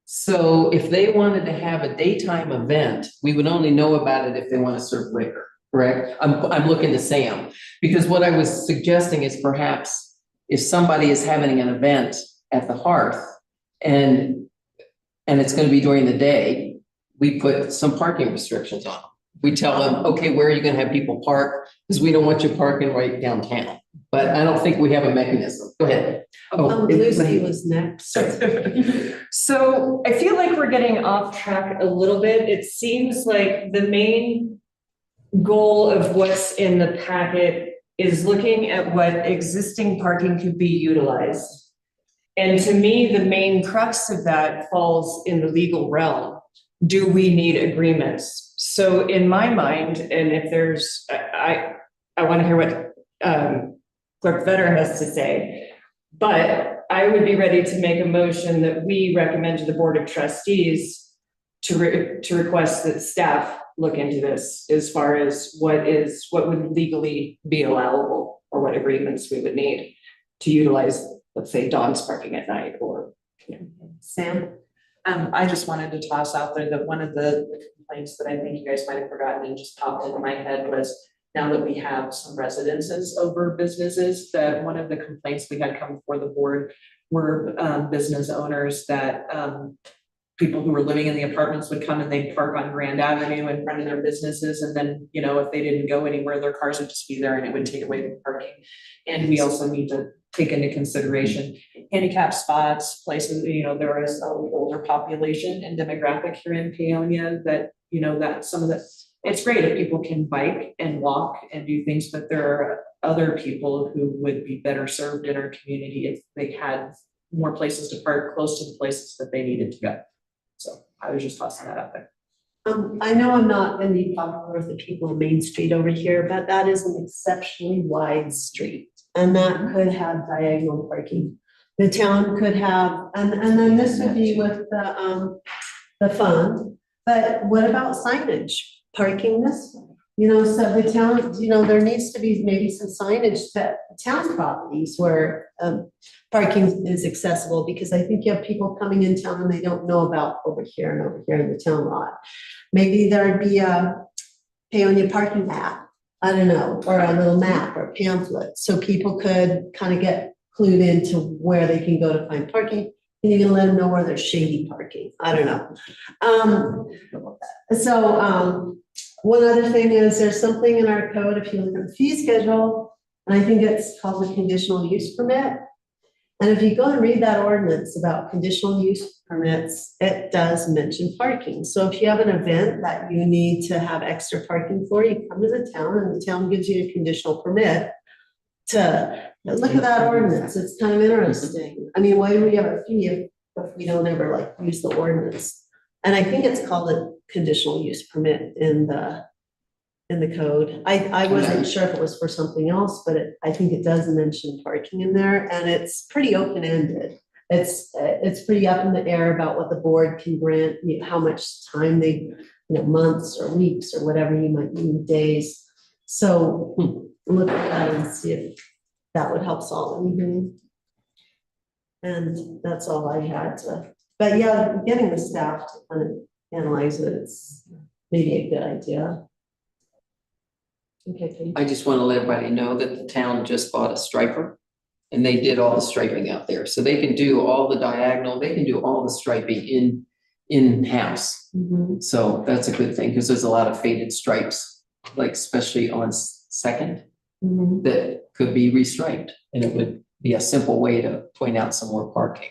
Speaker 6: So if they wanted to have a daytime event, we would only know about it if they want to serve liquor, correct? I'm looking to Sam, because what I was suggesting is perhaps if somebody is having an event at the Hearth and it's going to be during the day, we put some parking restrictions on them. We tell them, okay, where are you going to have people park? Because we don't want you parking right downtown. But I don't think we have a mechanism. Go ahead.
Speaker 10: Lucy was next.
Speaker 9: So I feel like we're getting off track a little bit. It seems like the main goal of what's in the packet is looking at what existing parking could be utilized. And to me, the main crux of that falls in the legal realm. Do we need agreements? So in my mind, and if there's, I want to hear what Clerk Vetter has to say, but I would be ready to make a motion that we recommend to the Board of Trustees to request that staff look into this as far as what would legally be allowable or what agreements we would need to utilize, let's say, Dawn's parking at night or,
Speaker 10: Sam?
Speaker 3: I just wanted to toss out there that one of the complaints that I think you guys might have forgotten and just popped into my head was now that we have some residences over businesses, that one of the complaints we had come before the board were business owners that people who were living in the apartments would come and they'd park on Grand Avenue in front of their businesses. And then, you know, if they didn't go anywhere, their cars would just be there and it would take away the parking. And we also need to take into consideration handicap spots, places, you know, there is an older population and demographic here in Paonia that, you know, that some of the, it's great if people can bike and walk and do things, but there are other people who would be better served in our community if they had more places to park close to the places that they needed to go. So I was just tossing that out there.
Speaker 10: I know I'm not gonna be popular with the people on Main Street over here, but that is an exceptionally wide street. And that could have diagonal parking. The town could have, and then this would be with the fund, but what about signage? Parking this way? You know, so the town, you know, there needs to be maybe some signage that town properties where parking is accessible, because I think you have people coming in town and they don't know about over here and over here in the town lot. Maybe there'd be a Paonia parking app, I don't know, or a little map or pamphlet, so people could kind of get clued into where they can go to find parking. And you can let them know where there's shady parking, I don't know. One other thing is there's something in our code, if you look at the fee schedule, and I think it's called the conditional use permit. And if you go and read that ordinance about conditional use permits, it does mention parking. So if you have an event that you need to have extra parking for, you come to the town and the town gives you a conditional permit to look at that ordinance. It's kind of interesting. I mean, why do we have a fee if we don't ever like use the ordinance? And I think it's called a conditional use permit in the code. I wasn't sure if it was for something else, but I think it does mention parking in there, and it's pretty open-ended. It's pretty up in the air about what the board can grant, how much time they, months or weeks or whatever you might need, days. So look at that and see if that would help solve anything. And that's all I had to, but yeah, getting the staff to kind of analyze it, it's maybe a good idea. Okay, Paige.
Speaker 6: I just want to let everybody know that the town just bought a striper and they did all the striping out there. So they can do all the diagonal, they can do all the striping in-house.
Speaker 10: Mhm.
Speaker 6: So that's a good thing because there's a lot of faded stripes, like especially on Second,
Speaker 10: Mhm.
Speaker 6: that could be restriped. And it would be a simple way to point out some more parking.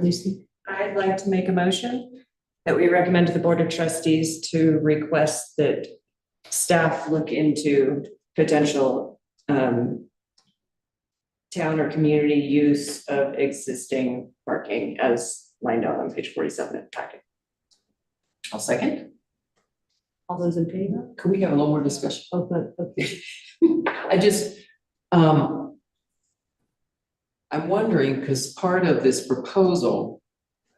Speaker 10: Lucy.
Speaker 9: I'd like to make a motion that we recommend to the Board of Trustees to request that staff look into potential town or community use of existing parking as lined out on page 47 of the packet.
Speaker 6: I'll second.
Speaker 10: All those in favor?
Speaker 6: Could we have a little more discussion?
Speaker 10: Oh, good, okay.
Speaker 6: I just, I'm wondering, because part of this proposal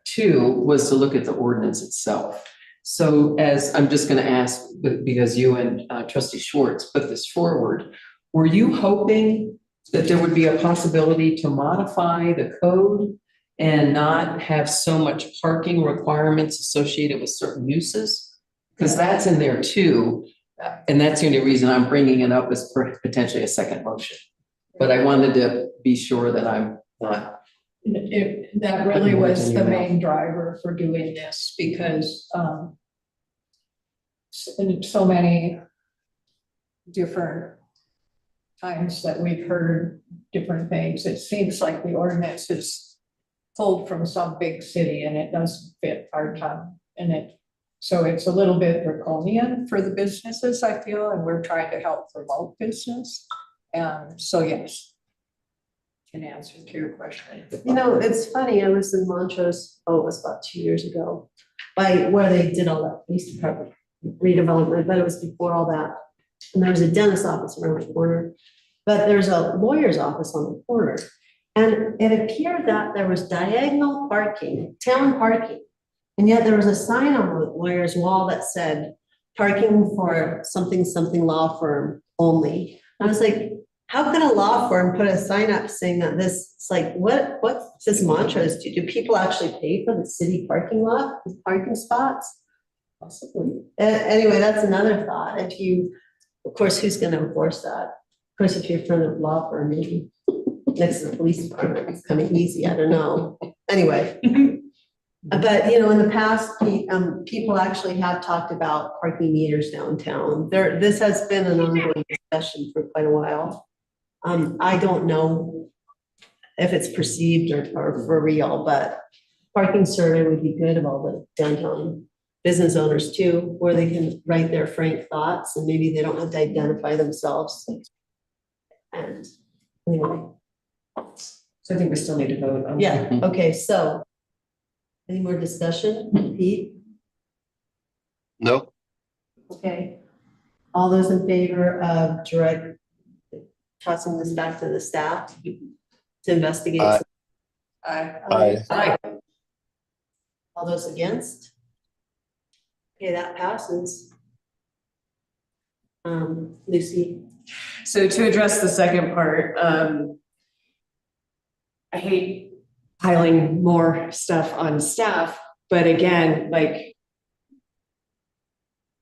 Speaker 6: too was to look at the ordinance itself. So as I'm just gonna ask, because you and trustee Schwartz put this forward, were you hoping that there would be a possibility to modify the code and not have so much parking requirements associated with certain uses? Because that's in there too. And that's the only reason I'm bringing it up as potentially a second motion. But I wanted to be sure that I'm not.
Speaker 2: That really was the main driver for doing this, because in so many different times that we've heard different things, it seems like the ordinance is pulled from some big city and it doesn't fit our town. And it So it's a little bit draconian for the businesses, I feel, and we're trying to help promote business. And so, yes. In answer to your question.
Speaker 10: You know, it's funny, I was in Montrose, it was about 2 years ago, by where they did all that police department redevelopment, but it was before all that. And there was a dentist office around the corner, but there's a lawyer's office on the corner. And it appeared that there was diagonal parking, town parking. And yet there was a sign on the lawyer's wall that said, parking for something, something law firm only. I was like, how could a law firm put a sign up saying that this, it's like, what's this mantra? Do people actually pay for the city parking lot, the parking spots? Possibly. Anyway, that's another thought. If you, of course, who's gonna enforce that? Of course, if you're from a law firm, maybe next to the police department, it's kind of easy, I don't know. Anyway. But, you know, in the past, people actually have talked about parking meters downtown. This has been an ongoing discussion for quite a while. I don't know if it's perceived or for real, but parking survey would be good of all the downtown business owners too, where they can write their frank thoughts and maybe they don't have to identify themselves. And anyway.
Speaker 9: So I think we still need to vote on.
Speaker 10: Yeah, okay, so any more discussion, Pete?
Speaker 1: Nope.
Speaker 10: Okay. All those in favor of tossing this back to the staff to investigate?
Speaker 1: Aye.
Speaker 10: All those against? Okay, that passes. Lucy?
Speaker 9: So to address the second part, I hate piling more stuff on staff, but again, like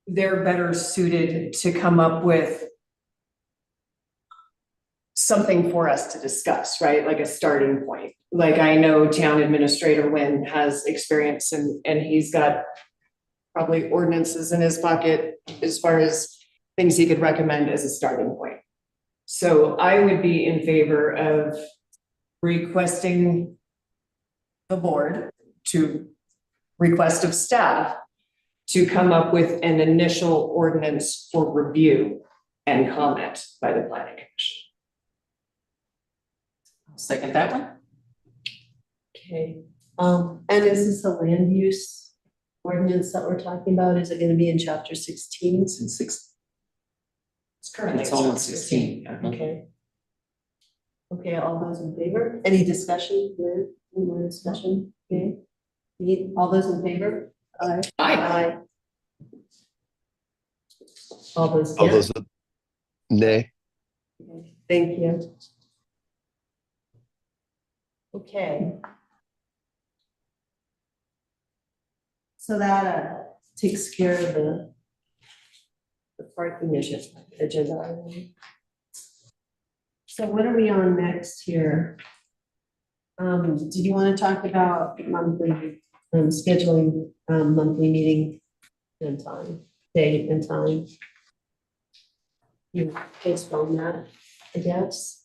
Speaker 9: they're better suited to come up with something for us to discuss, right? Like a starting point. Like I know Town Administrator Wynn has experience and he's got probably ordinances in his pocket as far as things he could recommend as a starting point. So I would be in favor of requesting the board to request of staff to come up with an initial ordinance for review and comment by the planning commission.
Speaker 6: I'll second that one.
Speaker 10: Okay, and is this a land use ordinance that we're talking about? Is it gonna be in chapter 16?
Speaker 6: It's in six,
Speaker 9: It's currently.
Speaker 6: it's all in 16. yeah.
Speaker 10: Okay. Okay, all those in favor? Any discussion? Lynn? Any more discussion? Okay. Pete, all those in favor? Aye.
Speaker 6: Aye.
Speaker 10: All those
Speaker 1: All
Speaker 10: against?
Speaker 1: those, nay.
Speaker 10: Okay, thank you. Okay. So that takes care of the parking agenda. item. So what are we on next here? Did you want to talk about monthly, scheduling, monthly meeting and time, date and time? You postpone that, I guess.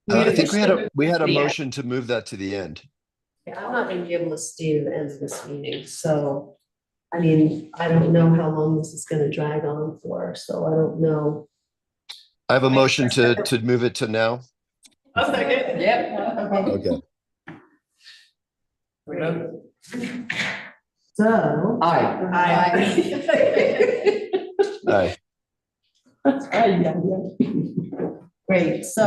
Speaker 1: I think we had a
Speaker 6: Yeah.
Speaker 1: motion to move that to the end.
Speaker 10: Yeah, I'm not gonna be able to stay to the end of this meeting, so, I mean, I don't know how long this is gonna drag on for, so I don't know.
Speaker 1: I have a motion to move it to now.
Speaker 9: I'll second.
Speaker 6: Yep.
Speaker 10: Okay,
Speaker 1: Okay.
Speaker 10: so.
Speaker 6: Aye.
Speaker 1: Aye.
Speaker 10: Great, so,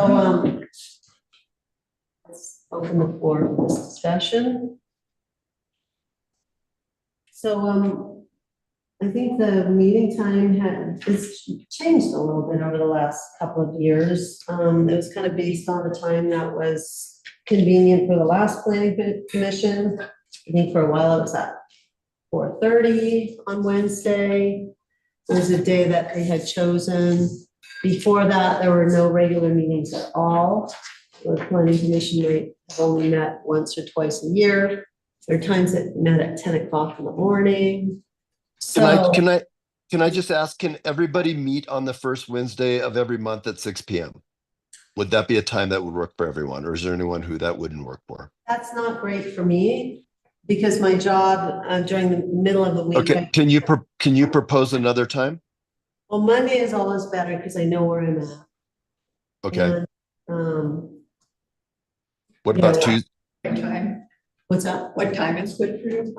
Speaker 10: let's open the floor for this discussion. So, I think the meeting time has changed a little bit over the last couple of years. It was kind of based on the time that was convenient for the last planning commission. I think for a while it was at 4:30 on Wednesday. It was a day that they had chosen. Before that, there were no regular meetings at all. The planning commission might have only met once or twice a year. There are times that met at 10 o'clock in the morning. So,
Speaker 1: Can I just ask, can everybody meet on the first Wednesday of every month at 6 p.m.? Would that be a time that would work for everyone, or is there anyone who that wouldn't work for?
Speaker 10: that's not great for me. because my job during the middle of the week.
Speaker 1: Okay, can you propose another time?
Speaker 10: Well, Monday is always better because I know where I'm at.
Speaker 1: Okay,
Speaker 10: And,
Speaker 1: what
Speaker 10: yeah.
Speaker 1: about Tuesday?
Speaker 2: What time?
Speaker 10: what's up?
Speaker 2: What time is good for you?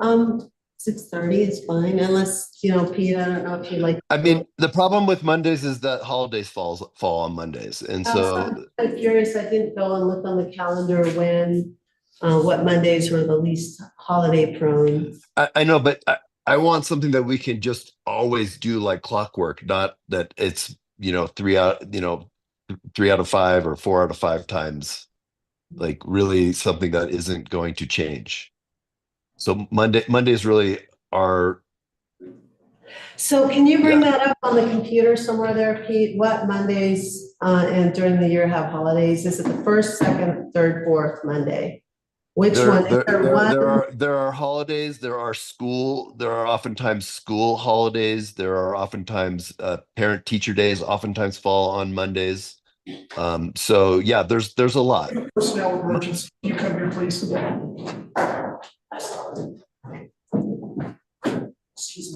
Speaker 10: 6:30 is fine, unless, Pete, I don't know if you like.
Speaker 1: I mean, the problem with Mondays is that holidays fall on Mondays, and so
Speaker 10: I'm curious, I didn't go and look on the calendar when, what Mondays were the least holiday prone.
Speaker 1: I know, but I want something that we can just always do like clockwork, not that it's, 3 out of 5 or 4 out of 5 times. Like really something that isn't going to change. So Mondays really are,
Speaker 10: So can you bring
Speaker 1: Yeah.
Speaker 10: that up on the computer somewhere there, Pete? What Mondays, and during the year have holidays? Is it the first, second, third, fourth Monday? Which
Speaker 1: there,
Speaker 10: one? Is
Speaker 1: there,
Speaker 10: there
Speaker 1: there,
Speaker 10: one?
Speaker 1: there are holidays, there are oftentimes school holidays, there are oftentimes parent teacher days, oftentimes fall on Mondays. So yeah, there's a lot.
Speaker 4: Personnel emergency, you come here, please.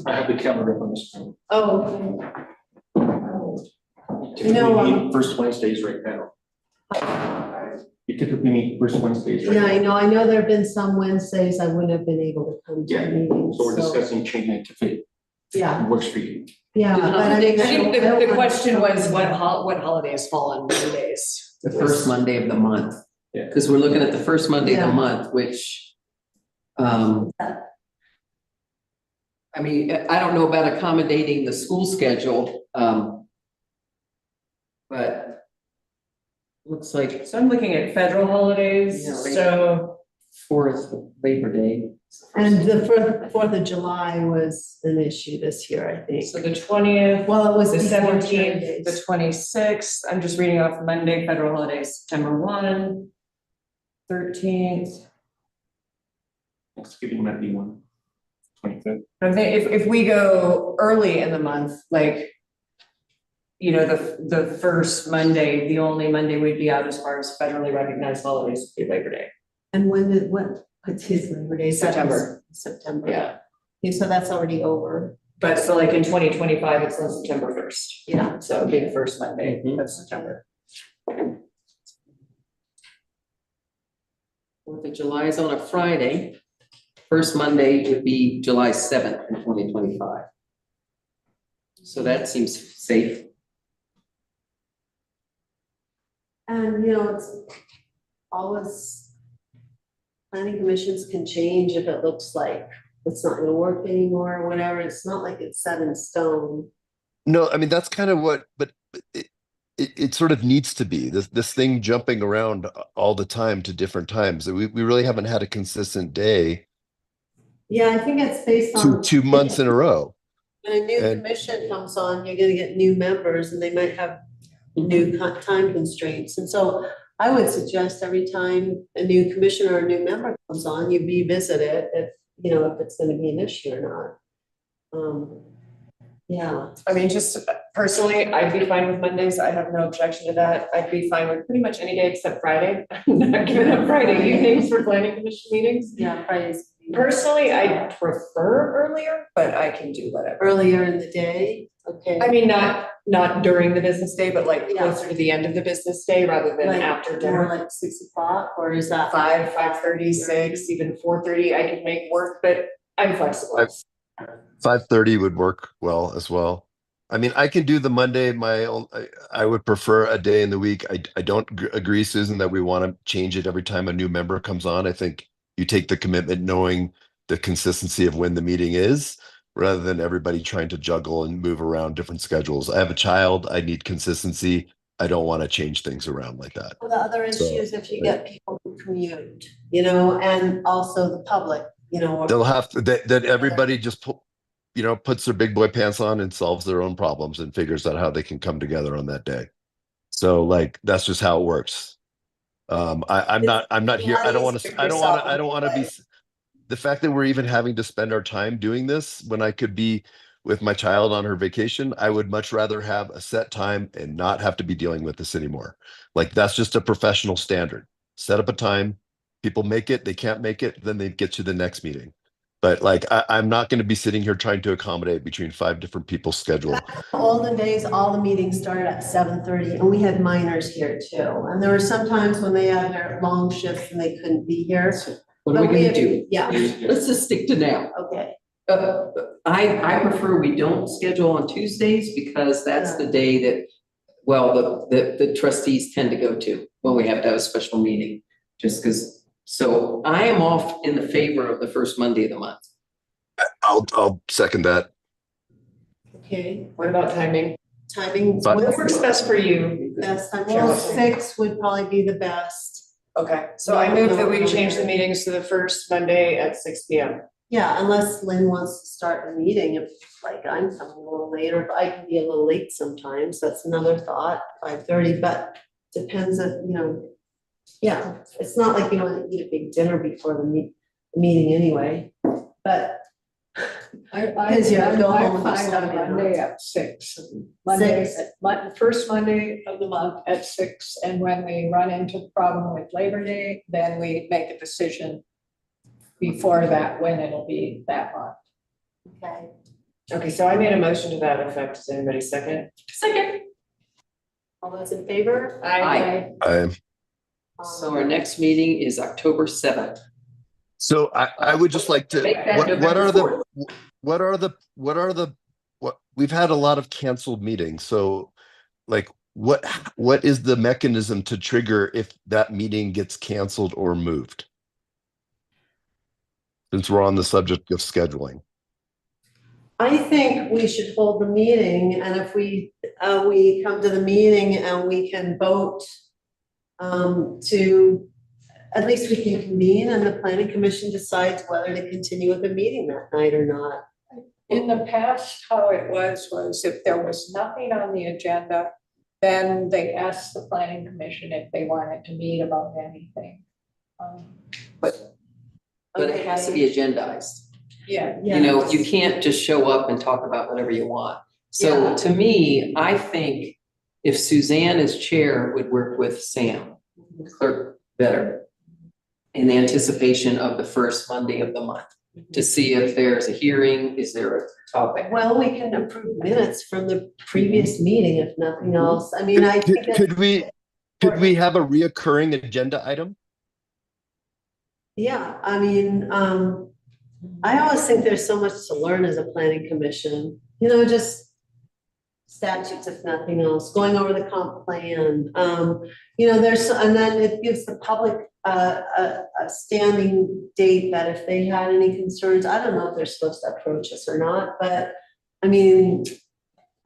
Speaker 4: I have the calendar on this.
Speaker 10: Oh,
Speaker 4: Typically meet first Wednesdays right now. You typically meet first Wednesdays right
Speaker 10: yeah,
Speaker 4: now.
Speaker 10: I know there've been some Wednesdays I wouldn't have been able to come to
Speaker 4: Yeah,
Speaker 10: the meetings,
Speaker 4: So we're
Speaker 10: so,
Speaker 4: discussing changing it to fit,
Speaker 10: yeah,
Speaker 4: works for you.
Speaker 10: yeah. but I mean,
Speaker 9: I think
Speaker 10: I don't
Speaker 9: the
Speaker 10: want-
Speaker 9: question was what holidays fall on Mondays?
Speaker 6: The first Monday of the month.
Speaker 4: Yeah.
Speaker 6: Because we're looking at the first Monday of
Speaker 10: Yeah.
Speaker 6: the month, which, I mean, I don't know about accommodating the school schedule, but looks like
Speaker 9: So I'm looking at federal holidays,
Speaker 6: Yeah, like-
Speaker 9: so
Speaker 6: 4th Labor Day.
Speaker 10: And the Fourth of July was an issue this year, I think.
Speaker 9: the 20th,
Speaker 10: Well, it was
Speaker 9: the
Speaker 10: before
Speaker 9: 17th,
Speaker 10: Mondays.
Speaker 9: the 26th, I'm just reading off Monday, federal holidays, September 1, 13th.
Speaker 4: Thanksgiving might be one. 25th.
Speaker 9: I think if we go early in the month, like, the first Monday, the only Monday we'd be out as far as federally recognized holidays would be Labor Day.
Speaker 10: And what's his Labor Day? Is that
Speaker 9: September.
Speaker 10: September.
Speaker 9: Yeah,
Speaker 10: Okay, so that's already over.
Speaker 9: but so like in 2025, it's on September 1st.
Speaker 10: Yeah.
Speaker 9: So it'd be the first Monday
Speaker 6: Mhm.
Speaker 9: of September.
Speaker 6: 4th of July is on a Friday. First Monday would be July 7th in 2025. So that seems safe.
Speaker 10: And, it's always, planning commissions can change if it looks like it's not gonna work anymore or whatever. It's not like it's set in stone.
Speaker 1: No, I mean, that's kind of but it sort of needs to be this thing jumping around all the time to different times. We really haven't had a consistent day
Speaker 10: Yeah, I think it's based on.
Speaker 1: 2 months in a row.
Speaker 10: When a new
Speaker 1: And-
Speaker 10: commission comes on, you're gonna get new members and they might have new time constraints. And so I would suggest every time a new commissioner or a new member comes on, you revisit it if it's gonna be an issue or not. Yeah,
Speaker 9: I mean, just personally, I'd be fine with Mondays. I have no objection to that. I'd be fine with pretty much any day except Friday. I'm not giving up Friday evenings for planning commission meetings.
Speaker 10: yeah, Fridays.
Speaker 9: Personally, I prefer earlier, but I can do whatever.
Speaker 10: Earlier in the day, okay.
Speaker 9: I mean, not during the business day, but like
Speaker 10: Yeah.
Speaker 9: closer to the end of the business day rather than
Speaker 10: Like,
Speaker 9: after
Speaker 10: More
Speaker 9: dinner.
Speaker 10: like 6 o'clock, or is that?
Speaker 9: 5:30, 6, even 4:30, I could make work, but I'm flexible.
Speaker 1: 5:30 would work well as well. I mean, I can do the Monday, I would prefer a day in the week. I don't agree, Susan, that we want to change it every time a new member comes on. I think you take the commitment knowing the consistency of when the meeting is, rather than everybody trying to juggle and move around different schedules. I have a child, I need consistency. I don't want to change things around like that.
Speaker 10: The other
Speaker 1: So,
Speaker 10: issue is if you get people who commute, and also the public,
Speaker 1: They'll have to, that everybody just puts their big boy pants on and solves their own problems and figures out how they can come together on that day. So like, that's just how it works. I'm not here. I don't want to be, the fact that we're even having to spend our time doing this when I could be with my child on her vacation, I would much rather have a set time and not have to be dealing with this anymore. Like, that's just a professional standard. Set up a time, people make it, they can't make it, then they get to the next meeting. But like, I'm not going to be sitting here trying to accommodate between 5 different people's schedule.
Speaker 10: Olden days, all the meetings started at 7:30 and we had minors here too. And there were some times when they had their long shifts and they couldn't be here.
Speaker 6: What are we
Speaker 10: But
Speaker 6: gonna do?
Speaker 10: Yeah,
Speaker 6: Let's just stick to now.
Speaker 10: okay.
Speaker 6: I prefer we don't schedule on Tuesdays because that's the day that, well, the trustees tend to go to when we have to have a special meeting. Just because, so I am off in the favor of the first Monday of the month.
Speaker 1: I'll second that.
Speaker 10: Okay,
Speaker 9: What about timing?
Speaker 10: timing.
Speaker 1: But-
Speaker 9: What works best for you?
Speaker 10: Best time, well, 6 would probably be the best.
Speaker 9: Okay, so I move that we change the meetings to the first Monday at 6 P.M.
Speaker 10: Yeah, unless Lynn wants to start the meeting, if like I'm coming a little later, but I can be a little late sometimes, that's another thought, 5:30, but depends if, yeah, it's not like you want to eat a big dinner before the meeting anyway, but Because you have to go home
Speaker 2: I'm
Speaker 10: with
Speaker 2: fine
Speaker 10: your
Speaker 2: on
Speaker 10: son,
Speaker 2: Monday at 6. Monday,
Speaker 10: 6.
Speaker 2: first Monday of the month at 6, and when we run into the problem with Labor Day, then we make a decision before that, when it'll be that month.
Speaker 10: Okay.
Speaker 9: Okay, so I made a motion to that effect. Does anybody second?
Speaker 3: Second.
Speaker 10: All those in favor?
Speaker 6: Aye. So our next meeting is October 7th.
Speaker 1: So I would just like to,
Speaker 6: Make that
Speaker 1: what are
Speaker 6: November
Speaker 1: the, we've had a lot of canceled meetings. So like, what is the mechanism to trigger if that meeting gets canceled or moved? Since we're on the subject of scheduling.
Speaker 10: I think we should hold the meeting, and if we come to the meeting and we can vote to, at least we can convene and the planning commission decides whether to continue with the meeting that night or not.
Speaker 2: In the past, how it was if there was nothing on the agenda, then they asked the planning commission if they wanted to meet about anything.
Speaker 6: But it has to be agendized.
Speaker 2: Yeah.
Speaker 6: You can't just show up and talk about whatever you want. So
Speaker 10: Yeah.
Speaker 6: to me, I think if Suzanne as chair would work with Sam, clerk better, in anticipation of the first Monday of the month, to see if there's a hearing, is there a topic?
Speaker 10: Well, we can approve minutes from the previous meeting if nothing else. I mean, I think that-
Speaker 1: Could we have a reoccurring agenda item?
Speaker 10: Yeah, I mean, I always think there's so much to learn as a planning commission, just statutes, if nothing else, going over the comp plan. And then it gives the public a standing date that if they had any concerns, I don't know if they're supposed to approach us or not, but I mean,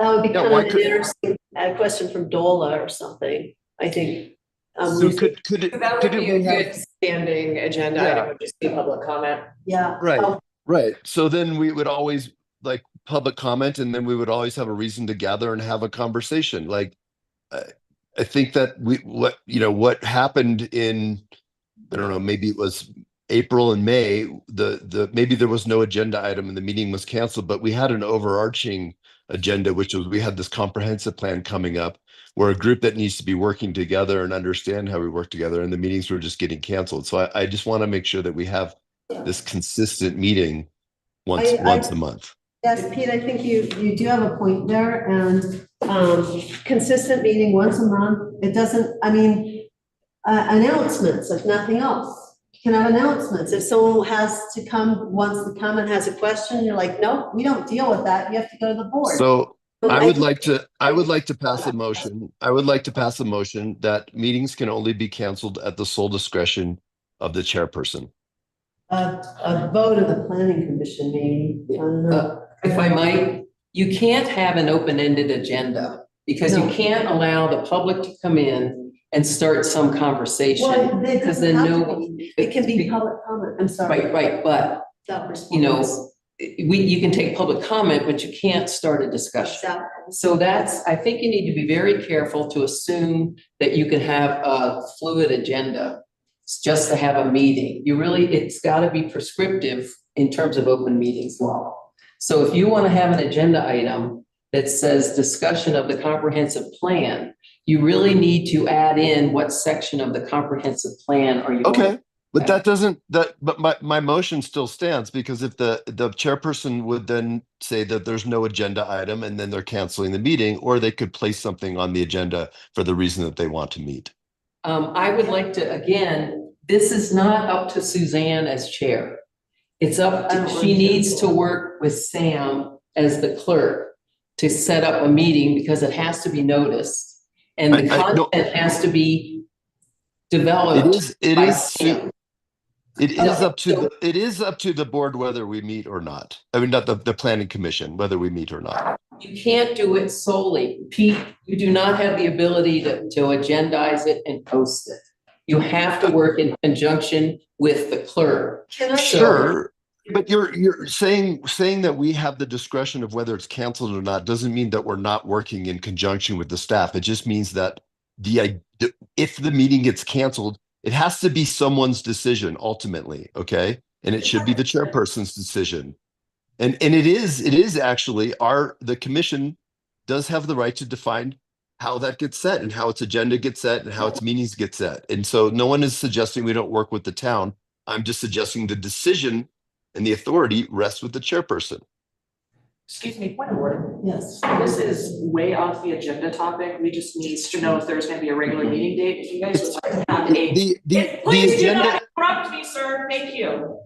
Speaker 10: that would be
Speaker 1: Yeah,
Speaker 10: kind
Speaker 1: why
Speaker 10: of an
Speaker 1: could-
Speaker 10: interesting question from DOLA or something, I think.
Speaker 1: So could
Speaker 9: That would be a
Speaker 1: we have-
Speaker 9: good standing agenda
Speaker 1: Yeah.
Speaker 9: item, would just be public comment.
Speaker 10: Yeah.
Speaker 1: Right.
Speaker 10: Oh,
Speaker 1: Right. So then we would always like public comment, and then we would always have a reason to gather and have a conversation. Like, I think that what happened in, I don't know, maybe it was April and May, maybe there was no agenda item and the meeting was canceled, but we had an overarching agenda, which was we had this comprehensive plan coming up. We're a group that needs to be working together and understand how we work together, and the meetings were just getting canceled. So I just want to make sure that we have this consistent meeting once a month.
Speaker 10: Yes, Pete, I think you do have a point there, and consistent meeting once a month, it doesn't, announcements, if nothing else. You can have announcements, if someone wants to come and has a question, you're like, no, we don't deal with that, you have to go to the board.
Speaker 1: So I would like to pass a
Speaker 10: Yeah.
Speaker 1: motion. I would like to pass a motion that meetings can only be canceled at the sole discretion of the chairperson.
Speaker 10: A vote of the planning commission, maybe, I don't know.
Speaker 6: If I might, you can't have an open-ended agenda because you
Speaker 10: No.
Speaker 6: can't allow the public to come in and start some conversation.
Speaker 10: Well, it
Speaker 6: Because
Speaker 10: doesn't
Speaker 6: then
Speaker 10: have
Speaker 6: no,
Speaker 10: to be. It can be public comment, I'm sorry.
Speaker 6: right, but
Speaker 10: Without
Speaker 6: you can take public comment, but you can't start a discussion.
Speaker 10: Exactly.
Speaker 6: So I think you need to be very careful to assume that you can have a fluid agenda just to have a meeting. It's gotta be prescriptive in terms of open meetings law. So if you want to have an agenda item that says discussion of the comprehensive plan, you really need to add in what section of the comprehensive plan are you.
Speaker 1: Okay. But that doesn't, but my motion still stands because if the chairperson would then say that there's no agenda item and then they're canceling the meeting, or they could place something on the agenda for the reason that they want to meet.
Speaker 6: I would like to, again, this is not up to Suzanne as chair. It's up to, she needs to work with Sam as the clerk to set up a meeting because it has to be noticed. And the content has to be developed.
Speaker 1: It
Speaker 6: by
Speaker 1: is
Speaker 6: Sam.
Speaker 1: It is up to the board whether we meet or not. I mean, not the planning commission, whether we meet or not.
Speaker 6: You can't do it solely. Pete, you do not have the ability to agendize it and post it. You have to work in conjunction with the clerk.
Speaker 10: Can I?
Speaker 1: Sure, but you're saying that we have the discretion of whether it's canceled or not doesn't mean that we're not working in conjunction with the staff. It just means that if the meeting gets canceled, it has to be someone's decision ultimately, okay? And it should be the chairperson's decision. And it is actually the commission does have the right to define how that gets set and how its agenda gets set and how its meetings get set. And so no one is suggesting we don't work with the town. I'm just suggesting the decision and the authority rests with the chairperson.
Speaker 3: Excuse me, point of order.
Speaker 10: Yes.
Speaker 3: This is way off the agenda topic. We just need to know if there's gonna be a regular meeting date. If you guys would like to have
Speaker 1: The
Speaker 3: Please do
Speaker 1: agenda.
Speaker 3: not interrupt me, sir. Thank you.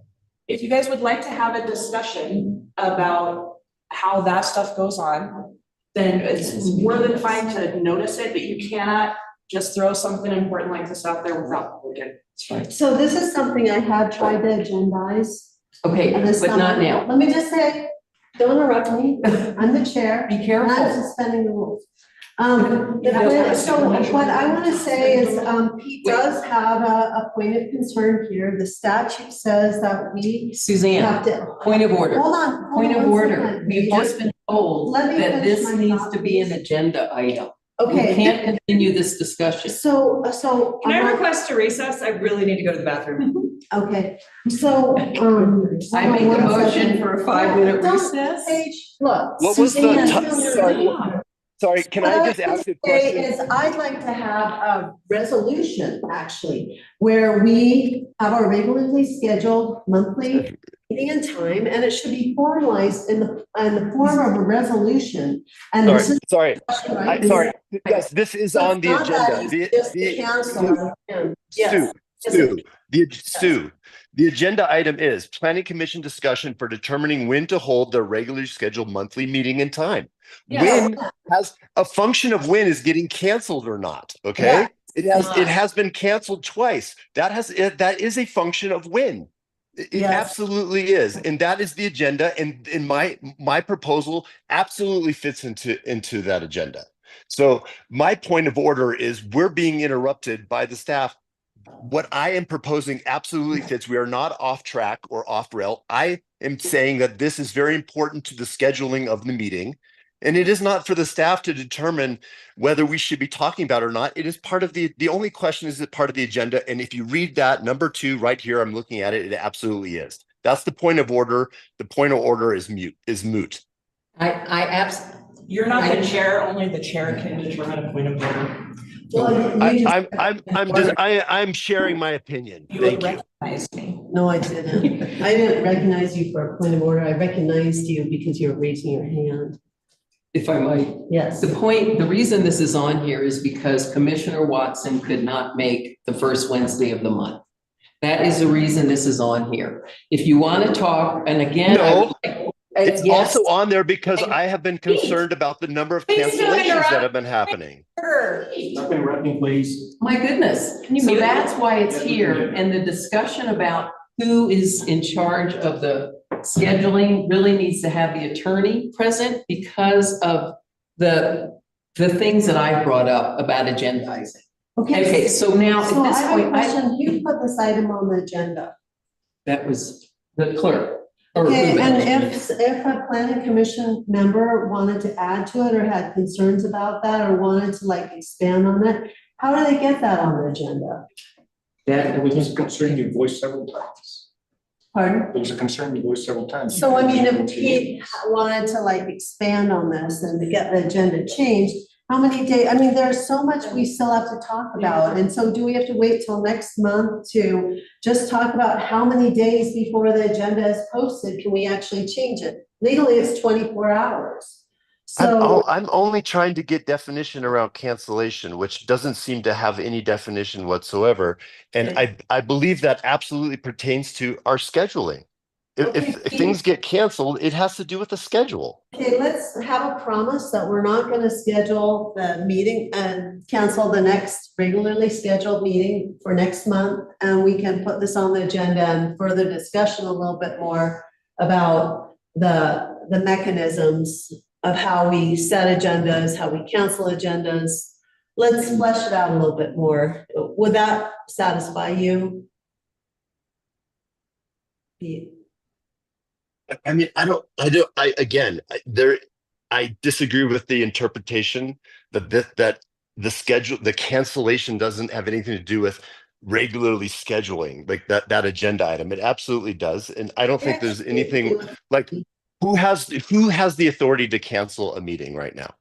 Speaker 3: If you guys would like to have a discussion about how that stuff goes on, then it's more than fine to notice it, but you cannot just throw something important like this out there without public. It's fine.
Speaker 10: So this is something I had tried to agendize.
Speaker 6: Okay,
Speaker 10: and this
Speaker 6: but not
Speaker 10: summer.
Speaker 6: now.
Speaker 10: Let me just say, don't interrupt me. I'm the chair.
Speaker 6: Be
Speaker 10: And
Speaker 6: careful.
Speaker 10: I'm suspending the rules. So what I want to say is, Pete does have a point of concern here. The statute says that we
Speaker 6: Suzanne,
Speaker 10: have to.
Speaker 6: point of order.
Speaker 10: Hold on.
Speaker 6: Point of
Speaker 10: one
Speaker 6: order.
Speaker 10: second.
Speaker 6: We've just been told
Speaker 10: Let me
Speaker 6: that
Speaker 10: finish
Speaker 6: this
Speaker 10: my
Speaker 6: needs
Speaker 10: thought,
Speaker 6: to be an
Speaker 10: please.
Speaker 6: agenda item. We
Speaker 10: Okay,
Speaker 6: can't continue this discussion.
Speaker 10: so.
Speaker 9: Can I request a recess? I really need to go to the bathroom.
Speaker 10: Okay, so,
Speaker 6: I make a motion for a 5-minute
Speaker 10: Don't-
Speaker 6: recess.
Speaker 10: Paige, look.
Speaker 1: What was the
Speaker 10: Suzanne,
Speaker 1: Sorry, can
Speaker 10: What
Speaker 1: I just ask a
Speaker 10: would say
Speaker 1: question?
Speaker 10: is I'd like to have a resolution, actually, where we have our regularly scheduled monthly meeting and time, and it should be formalized in the form of a resolution. And this is.
Speaker 1: Sorry,
Speaker 10: right?
Speaker 1: sorry, yes, this is on the
Speaker 10: It's not that
Speaker 1: agenda.
Speaker 10: it's just the council. Yes.
Speaker 1: Stu, the agenda item is planning commission discussion for determining when to hold their regularly scheduled monthly meeting and time. When has a function of when is getting canceled or not, okay?
Speaker 10: Yeah.
Speaker 1: It has been canceled twice. That is a function of when. It
Speaker 10: Yes.
Speaker 1: absolutely is. And that is the agenda. And in my proposal absolutely fits into that agenda. So my point of order is we're being interrupted by the staff. What I am proposing absolutely fits. We are not off track or off rail. I am saying that this is very important to the scheduling of the meeting. And it is not for the staff to determine whether we should be talking about it or not. It is part of the only question is it part of the agenda. And if you read that number 2 right here, I'm looking at it, it absolutely is. That's the point of order. The point of order is moot.
Speaker 3: You're not the chair, only the chair can determine a point of order.
Speaker 10: Well, you just.
Speaker 1: I'm sharing my opinion.
Speaker 3: You would
Speaker 1: Thank you.
Speaker 3: recognize me.
Speaker 10: No, I didn't. I didn't recognize you for a point of order. I recognized you because you were raising your hand.
Speaker 6: If I might.
Speaker 10: Yes.
Speaker 6: The reason this is on here is because Commissioner Watson could not make the first Wednesday of the month. That is the reason this is on here. If you want to talk, and again.
Speaker 1: No, it's
Speaker 6: yes.
Speaker 1: also on there because I have been concerned about the number of
Speaker 3: Please don't
Speaker 1: cancellations
Speaker 3: interrupt.
Speaker 1: that have been happening.
Speaker 4: Stop interrupting, please.
Speaker 6: My goodness.
Speaker 3: Can you
Speaker 6: So
Speaker 3: mute it?
Speaker 6: that's why it's here. And the discussion about who is in charge of the scheduling really needs to have the attorney present because of the things that I brought up about agendizing. Okay, so now at
Speaker 10: So I
Speaker 6: this
Speaker 10: have a
Speaker 6: point,
Speaker 10: question. Who put this item on the agenda?
Speaker 6: that was the clerk. or
Speaker 10: Okay,
Speaker 6: whomever.
Speaker 10: and if a planning commission member wanted to add to it or had concerns about that or wanted to like expand on it, how do they get that on the agenda?
Speaker 4: That was a concern you voiced several times.
Speaker 10: Pardon?
Speaker 4: There was a concern you voiced several times.
Speaker 10: So I mean, if Pete wanted to like expand on this and to get the agenda changed, how many days, I mean, there's so much we still have to talk about. And so do we have to wait till next month to just talk about how many days before the agenda is posted can we actually change it? Legally, it's 24 hours. So,
Speaker 1: I'm only trying to get definition around cancellation, which doesn't seem to have any definition whatsoever. And I believe that absolutely pertains to our scheduling. If
Speaker 10: Okay,
Speaker 1: things get canceled, it has to do with the schedule.
Speaker 10: okay, let's have a promise that we're not gonna schedule the meeting and cancel the next regularly scheduled meeting for next month. And we can put this on the agenda and further discussion a little bit more about the mechanisms of how we set agendas, how we cancel agendas. Let's flesh it out a little bit more. Would that satisfy you? Pete?
Speaker 1: I mean, I disagree with the interpretation that the schedule, the cancellation doesn't have anything to do with regularly scheduling, like that agenda item. It absolutely does. And I don't think there's anything like, who has the authority to cancel a meeting right now?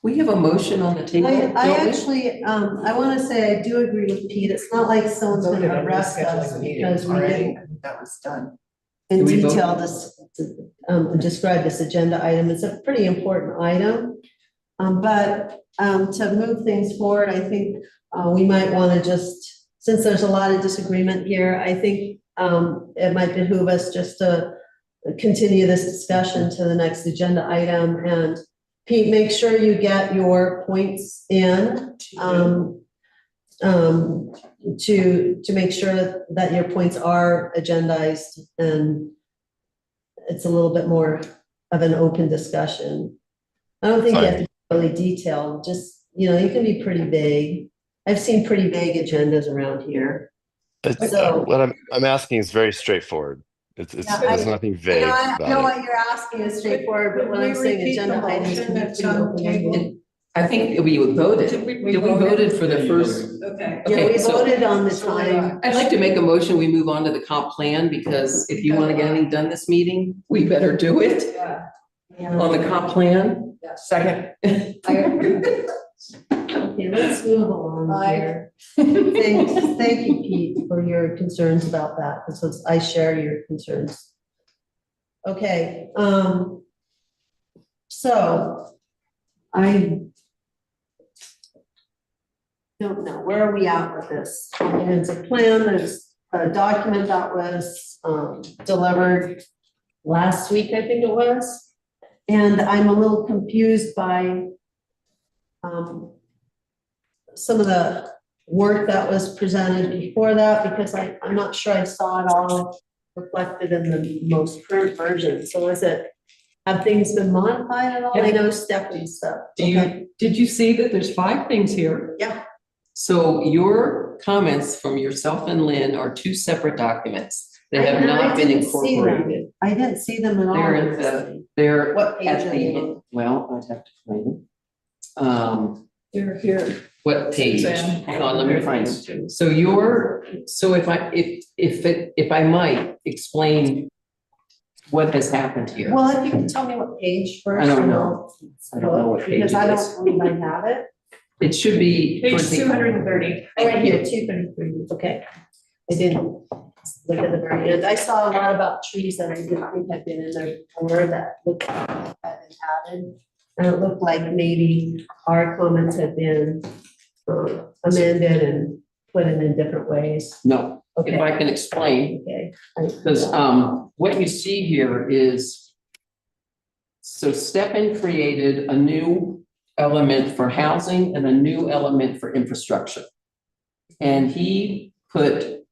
Speaker 6: We have a motion on the table,
Speaker 10: I
Speaker 6: don't we?
Speaker 10: actually, I want to say I do agree with Pete. It's not like someone's going to arrest us because we didn't
Speaker 9: That was done.
Speaker 10: in
Speaker 6: Do we vote?
Speaker 10: detail describe this agenda item. It's a pretty important item. But to move things forward, I think we might want to just, since there's a lot of disagreement here, I think it might behoove us just to continue this discussion to the next agenda item. And Pete, make sure you get your points in to make sure that your points are agendized and it's a little bit more of an open discussion. I don't think you have to be really detailed, just, you know, you can be pretty vague. I've seen pretty vague agendas around here. So-
Speaker 1: What I'm asking is very straightforward. There's nothing vague
Speaker 10: I know
Speaker 1: about
Speaker 10: what you're asking is straightforward, but when I'm saying agenda items can be pretty open-ended.
Speaker 6: I think we voted.
Speaker 2: Did we
Speaker 6: We
Speaker 2: vote?
Speaker 6: voted for the first.
Speaker 2: Okay.
Speaker 10: Yeah, we
Speaker 6: Okay, so
Speaker 10: voted on the time.
Speaker 6: I'd like to make a motion, we move on to the comp plan, because if you want to get anything done this meeting, we better do it on the comp plan.
Speaker 9: Second.
Speaker 10: Okay, let's move along here. Thank you, Pete, for your concerns about that, because I share your concerns. Okay, so I don't know, where are we at with this? There's a plan, there's a document that was delivered last week, I think it was. And I'm a little confused by some of the work that was presented before that, because I'm not sure I saw it all reflected in the most current version. So have things been modified at all? I know Stephanie stuff. Okay.
Speaker 6: Did you see that there's 5 things here?
Speaker 10: Yeah.
Speaker 6: So your comments from yourself and Lynn are 2 separate documents. They have
Speaker 10: And I
Speaker 6: not been
Speaker 10: didn't see them.
Speaker 6: incorporated.
Speaker 10: I didn't see them at all.
Speaker 6: They're
Speaker 10: in
Speaker 6: at
Speaker 10: this
Speaker 6: the,
Speaker 10: thing.
Speaker 6: they're
Speaker 10: What page
Speaker 6: at
Speaker 10: are they
Speaker 6: the,
Speaker 10: on?
Speaker 6: well, I'd have to find them.
Speaker 2: You're here.
Speaker 6: What page?
Speaker 2: Suzanne.
Speaker 6: Hang on, let me find it. So if I might explain what has happened here.
Speaker 10: Well, if you can tell me what page first.
Speaker 6: I don't
Speaker 10: and
Speaker 6: know.
Speaker 10: I'll
Speaker 6: I don't know what
Speaker 10: look,
Speaker 6: page
Speaker 10: because
Speaker 6: it
Speaker 10: I
Speaker 6: is.
Speaker 10: don't believe I have it.
Speaker 6: It should be.
Speaker 9: Page
Speaker 6: towards the-
Speaker 9: 230.
Speaker 10: Oh, right here, 233, okay. I didn't look at the very end. I saw a lot about trees that I didn't think had been in there before that looked like had been added. And it looked like maybe our comments had been amended and put in different ways.
Speaker 6: No,
Speaker 10: Okay.
Speaker 6: if I can explain.
Speaker 10: Okay.
Speaker 6: Because what you see here is, so Stepan created a new element for housing and a new element for infrastructure. And he put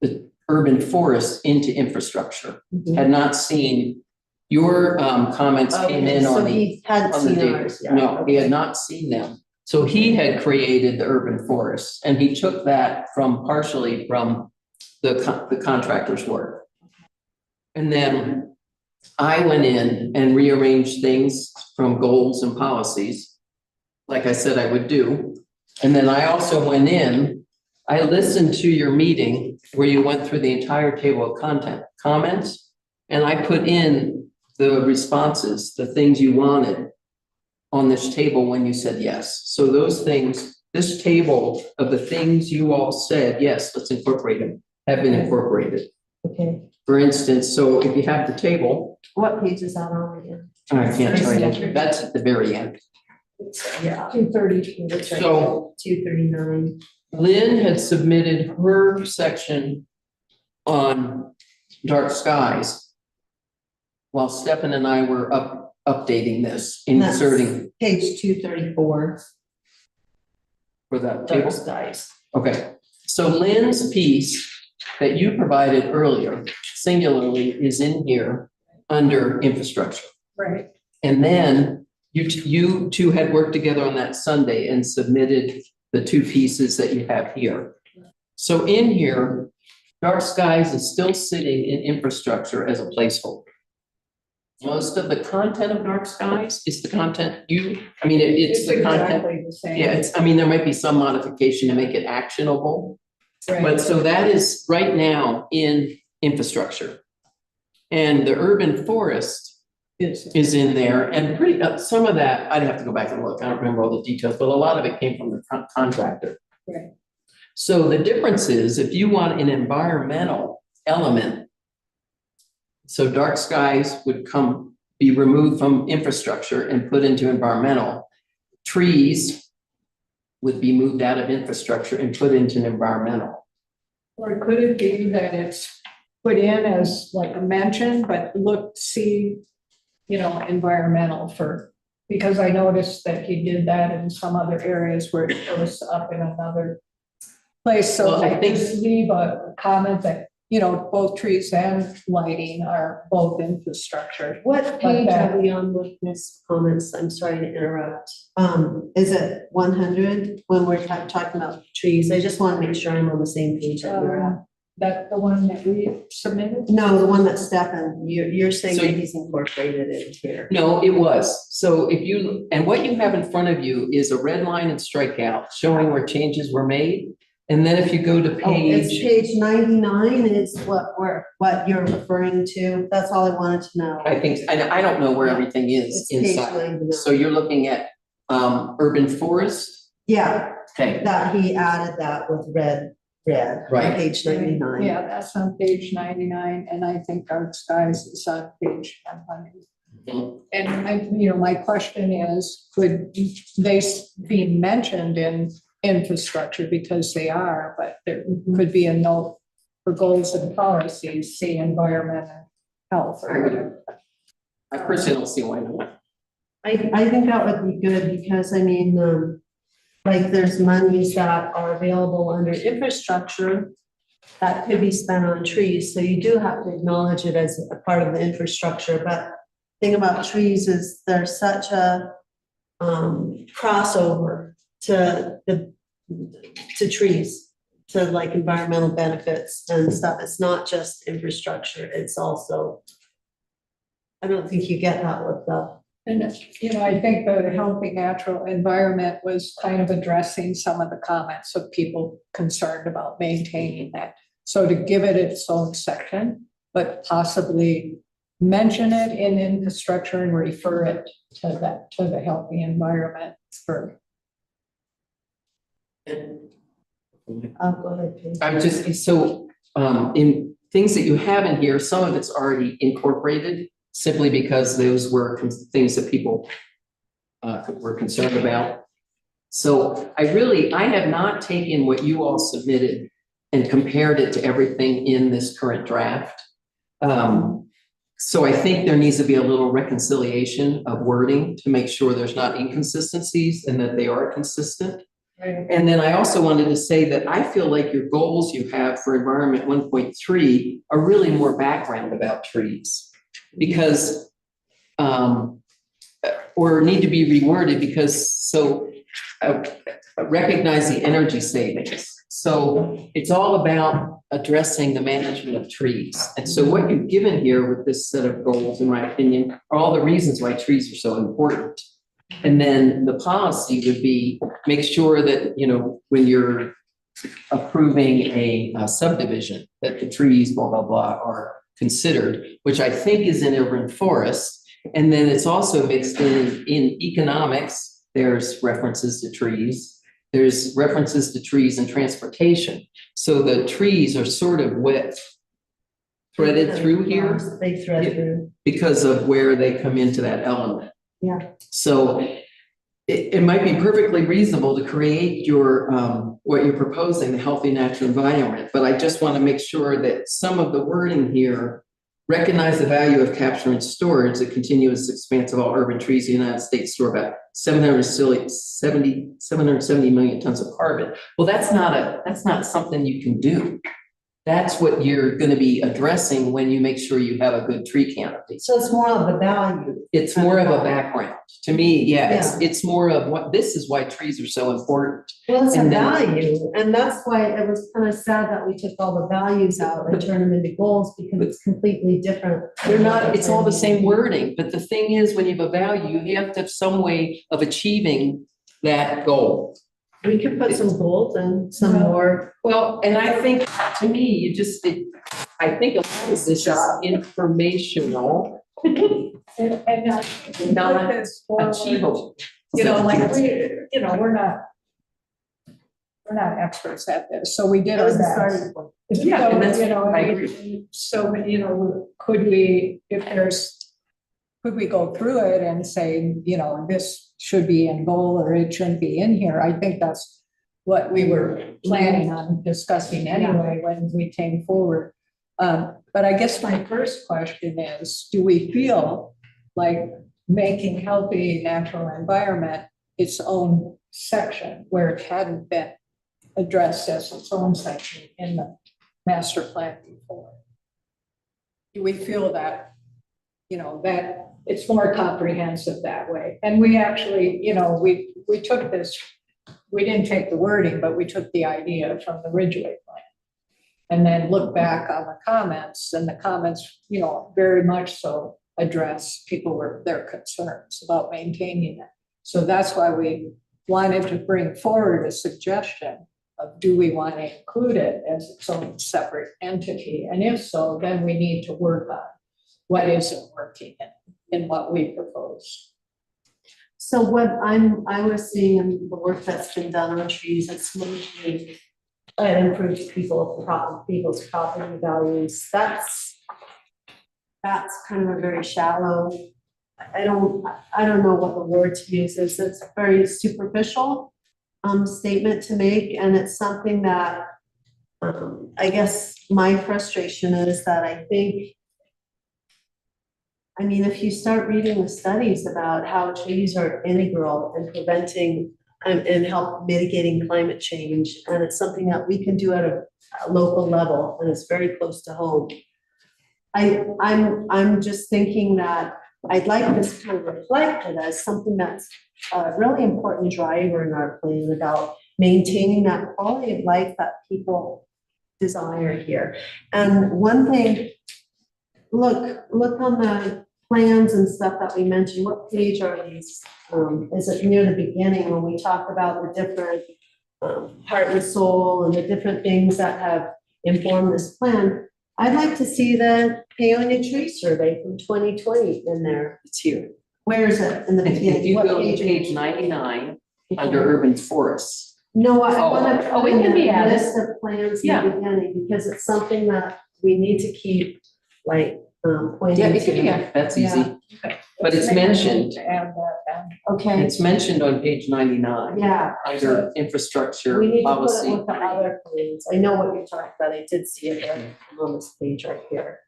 Speaker 6: the urban forest into infrastructure.
Speaker 10: Mhm.
Speaker 6: Had not seen, your comments came
Speaker 10: Okay,
Speaker 6: in
Speaker 10: so
Speaker 6: on the.
Speaker 10: he hadn't
Speaker 6: on the
Speaker 10: seen
Speaker 6: data.
Speaker 10: ours yet.
Speaker 6: No, he had
Speaker 10: Okay.
Speaker 6: not seen them. So he had created the urban forest, and he took that partially from the contractor's work. And then I went in and rearranged things from goals and policies, like I said I would do. And then I also went in, I listened to your meeting where you went through the entire table of comments, and I put in the responses, the things you wanted. on this table when you said yes. So those things, this table of the things you all said, yes, let's incorporate them, have been incorporated.
Speaker 10: Okay,
Speaker 6: For instance, so if you have the table,
Speaker 10: what page is that on again?
Speaker 6: I can't tell you, that's at the very end.
Speaker 10: Yeah.
Speaker 2: 232.
Speaker 6: So
Speaker 10: 239.
Speaker 6: Lynn had submitted her section on dark skies, while Stefan and I were updating this, inserting
Speaker 10: Page 234,
Speaker 6: for that
Speaker 10: dark
Speaker 6: table.
Speaker 10: skies.
Speaker 6: Okay, so Lynn's piece that you provided earlier, singularly, is in here under infrastructure.
Speaker 2: Right.
Speaker 6: And then you two had worked together on that Sunday and submitted the two pieces that you have here. So in here, dark skies is still sitting in infrastructure as a placeholder. Most of the content of dark skies is the content it's the content.
Speaker 2: Exactly the same.
Speaker 6: Yeah, I mean, there might be some modification to make it actionable.
Speaker 2: Right.
Speaker 6: But so that is right now in infrastructure. And the urban forest is in there, and some of that, I'd have to go back and look, I don't remember all the details, but a lot of it came from the contractor.
Speaker 2: Right.
Speaker 6: So the difference is, if you want an environmental element, so dark skies would be removed from infrastructure and put into environmental. Trees would be moved out of infrastructure and put into an environmental.
Speaker 2: Or could it be that it's put in as like a mention, but environmental because I noticed that he did that in some other areas where it was up in another place. So
Speaker 6: Well, I
Speaker 2: I
Speaker 6: think-
Speaker 2: just leave a comment that, both trees and lighting are both infrastructure.
Speaker 10: What page are we on with this comments? I'm sorry to interrupt. Is it 100 when we're talking about trees? I just want to make sure I'm on the same page that we're at.
Speaker 2: That the one that we submitted?
Speaker 10: No, the one that's Stefan, you're saying
Speaker 6: So
Speaker 10: that he's incorporated it here.
Speaker 6: No, it was. So and what you have in front of you is a red line and strikeout showing where changes were made. And then if you go to
Speaker 10: Oh, it's
Speaker 6: page,
Speaker 10: page 99 is what you're referring to. That's all I wanted to know.
Speaker 6: I think, I don't know where everything is
Speaker 10: It's page
Speaker 6: inside.
Speaker 10: 99.
Speaker 6: So you're looking at urban forest.
Speaker 10: Yeah,
Speaker 6: Okay,
Speaker 10: that he added that with red, on
Speaker 6: Right.
Speaker 10: page 99.
Speaker 2: Yeah, that's on page 99, and I think Dark Skies is on page 100.
Speaker 6: Mhm.
Speaker 2: And my question is, could they be mentioned in infrastructure, because they are, but there could be a note for goals and policies, see environment and health or whatever.
Speaker 6: I personally don't see why not.
Speaker 10: I think that would be good because like there's monies that are available under infrastructure that could be spent on trees. So you do have to acknowledge it as a part of the infrastructure. But the thing about trees is there's such a crossover to trees, to like environmental benefits and stuff. It's not just infrastructure. It's also, I don't think you get that with the.
Speaker 2: And, I think the healthy natural environment was kind of addressing some of the comments of people concerned about maintaining that. So to give it its own section, but possibly mention it in infrastructure and refer it to the healthy environment for.
Speaker 10: Go ahead, please.
Speaker 6: I'm just, so, in things that you have in here, some of it's already incorporated simply because those were things that people were concerned about. So I have not taken what you all submitted and compared it to everything in this current draft. So I think there needs to be a little reconciliation of wording to make sure there's not inconsistencies and that they are consistent. And then I also wanted to say that I feel like your goals you have for environment 1.3 are really more background about trees because, or need to be reworded because recognize the energy savings. So it's all about addressing the management of trees. And so what you've given here with this set of goals, in my opinion, are all the reasons why trees are so important. And then the policy would be make sure that, when you're approving a subdivision, that the trees, blah, blah, blah, are considered, which I think is in urban forest. And then it's also mixed in economics, there's references to trees. There's references to trees and transportation. So the trees are sort of threaded through here
Speaker 10: They thread through.
Speaker 6: because of where they come into that element.
Speaker 10: Yeah.
Speaker 6: So it might be perfectly reasonable to create your, what you're proposing, the healthy natural environment, but I just want to make sure that some of the wording here recognize the value of capture and storage, the continuous expanse of all urban trees in the United States store about 770 million tons of carbon. Well, that's not something you can do. That's what you're going to be addressing when you make sure you have a good tree canopy.
Speaker 10: So it's more of the value.
Speaker 6: It's more of a background. To me, yeah, it's more of what, this is why trees are so important.
Speaker 10: Well, it's a
Speaker 6: And then-
Speaker 10: value, and that's why it was kind of sad that we took all the values out and turned them into goals, because it's completely different.
Speaker 6: They're not, it's all the same wording, but the thing is, when you have a value, you have to have some way of achieving that goal.
Speaker 10: We could put some goals and some more.
Speaker 6: Well, and I think, to me, I think a lot of this is informational,
Speaker 2: And
Speaker 6: not
Speaker 2: this forward,
Speaker 6: achievable.
Speaker 2: you know, like we're not experts at this, so we did
Speaker 10: That
Speaker 2: our
Speaker 10: was the
Speaker 2: best.
Speaker 10: starting point.
Speaker 6: Yeah, and that's-
Speaker 2: So, you know,
Speaker 6: I agree.
Speaker 2: So, you know, could we go through it and say, you know, this should be in goal or it shouldn't be in here? I think that's what we were planning on discussing anyway when we came forward. But I guess my first question is, do we feel like making healthy natural environment its own section where it hadn't been addressed as its own section in the master plan before? Do we feel that, you know, that it's more comprehensive that way? And we actually, you know, we took this, we didn't take the wording, but we took the idea from the Ridgeway plan. And then look back on the comments, and the comments, you know, very much so address their concerns about maintaining it. So that's why we wanted to bring forward a suggestion of, do we want to include it as its own separate entity? And if so, then we need to work on what isn't working in what we propose.
Speaker 10: So what I was seeing in the work that's been done on trees, it's mostly it improves people's property values. That's kind of a very shallow, I don't know what the word to use is. It's a very superficial statement to make, and it's something that I guess my frustration is that I think, I mean, if you start reading the studies about how trees are integral in preventing and help mitigating climate change, and it's something that we can do at a local level, and it's very close to home. I'm just thinking that I'd like this kind of reflected as something that's a really important driver in our plan about maintaining that quality of life that people desire here. And one thing, look on the plans and stuff that we mentioned. What page are these? Is it near the beginning when we talk about the different heart and soul and the different things that have informed this plan? I'd like to see the Paonia Tree Survey from 2020 in there.
Speaker 6: It's here.
Speaker 10: Where is it in the
Speaker 6: If
Speaker 10: beginning?
Speaker 6: you
Speaker 10: What
Speaker 6: go to page 99, under urban forests.
Speaker 10: No, I
Speaker 6: Oh,
Speaker 10: want to
Speaker 6: oh,
Speaker 10: put
Speaker 6: it
Speaker 10: in
Speaker 6: can be
Speaker 10: the
Speaker 6: added.
Speaker 10: list of plans in
Speaker 6: Yeah.
Speaker 10: the beginning, because it's something that we need to keep like pointing
Speaker 6: Yeah, it can
Speaker 10: to.
Speaker 6: be, that's
Speaker 10: Yeah.
Speaker 6: easy. But it's mentioned,
Speaker 2: To add that,
Speaker 10: Okay,
Speaker 6: it's mentioned on page 99,
Speaker 10: yeah.
Speaker 6: under infrastructure
Speaker 10: We need to put it
Speaker 6: policy.
Speaker 10: with the other plans. I know what you're talking about. I did see it there on this page right here.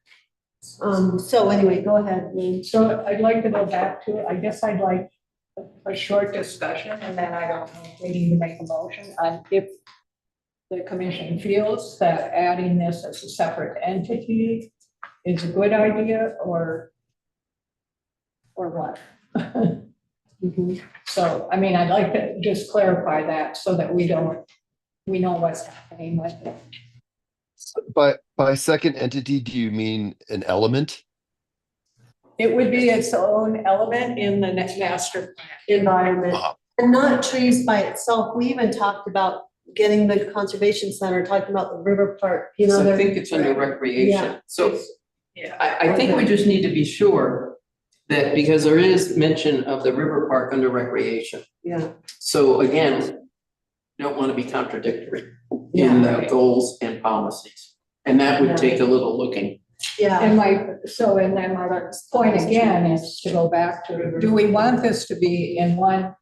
Speaker 10: So anyway, go ahead, Lynn.
Speaker 2: So I'd like to go back to, I guess I'd like a short discussion, and then I don't know if we need to make a motion on if the commission feels that adding this as a separate entity is a good idea or what. So, I mean, I'd like to just clarify that so that we know what's happening with it.
Speaker 1: By second entity, do you mean an element?
Speaker 2: It would be its own element in the next master plan.
Speaker 10: Environment.
Speaker 1: Ah.
Speaker 10: And not trees by itself. We even talked about getting the conservation center, talking about the river park, you know.
Speaker 6: So I
Speaker 10: they're-
Speaker 6: think it's under
Speaker 10: Yeah.
Speaker 6: recreation. So
Speaker 2: Yeah.
Speaker 6: I think we just need to be sure that because there is mention of the river park under recreation.
Speaker 10: Yeah,
Speaker 6: So again, don't want to be contradictory in the goals and policies. And that would take a little looking.
Speaker 10: yeah.
Speaker 2: And then my point again is to go back to, do we want this to be in one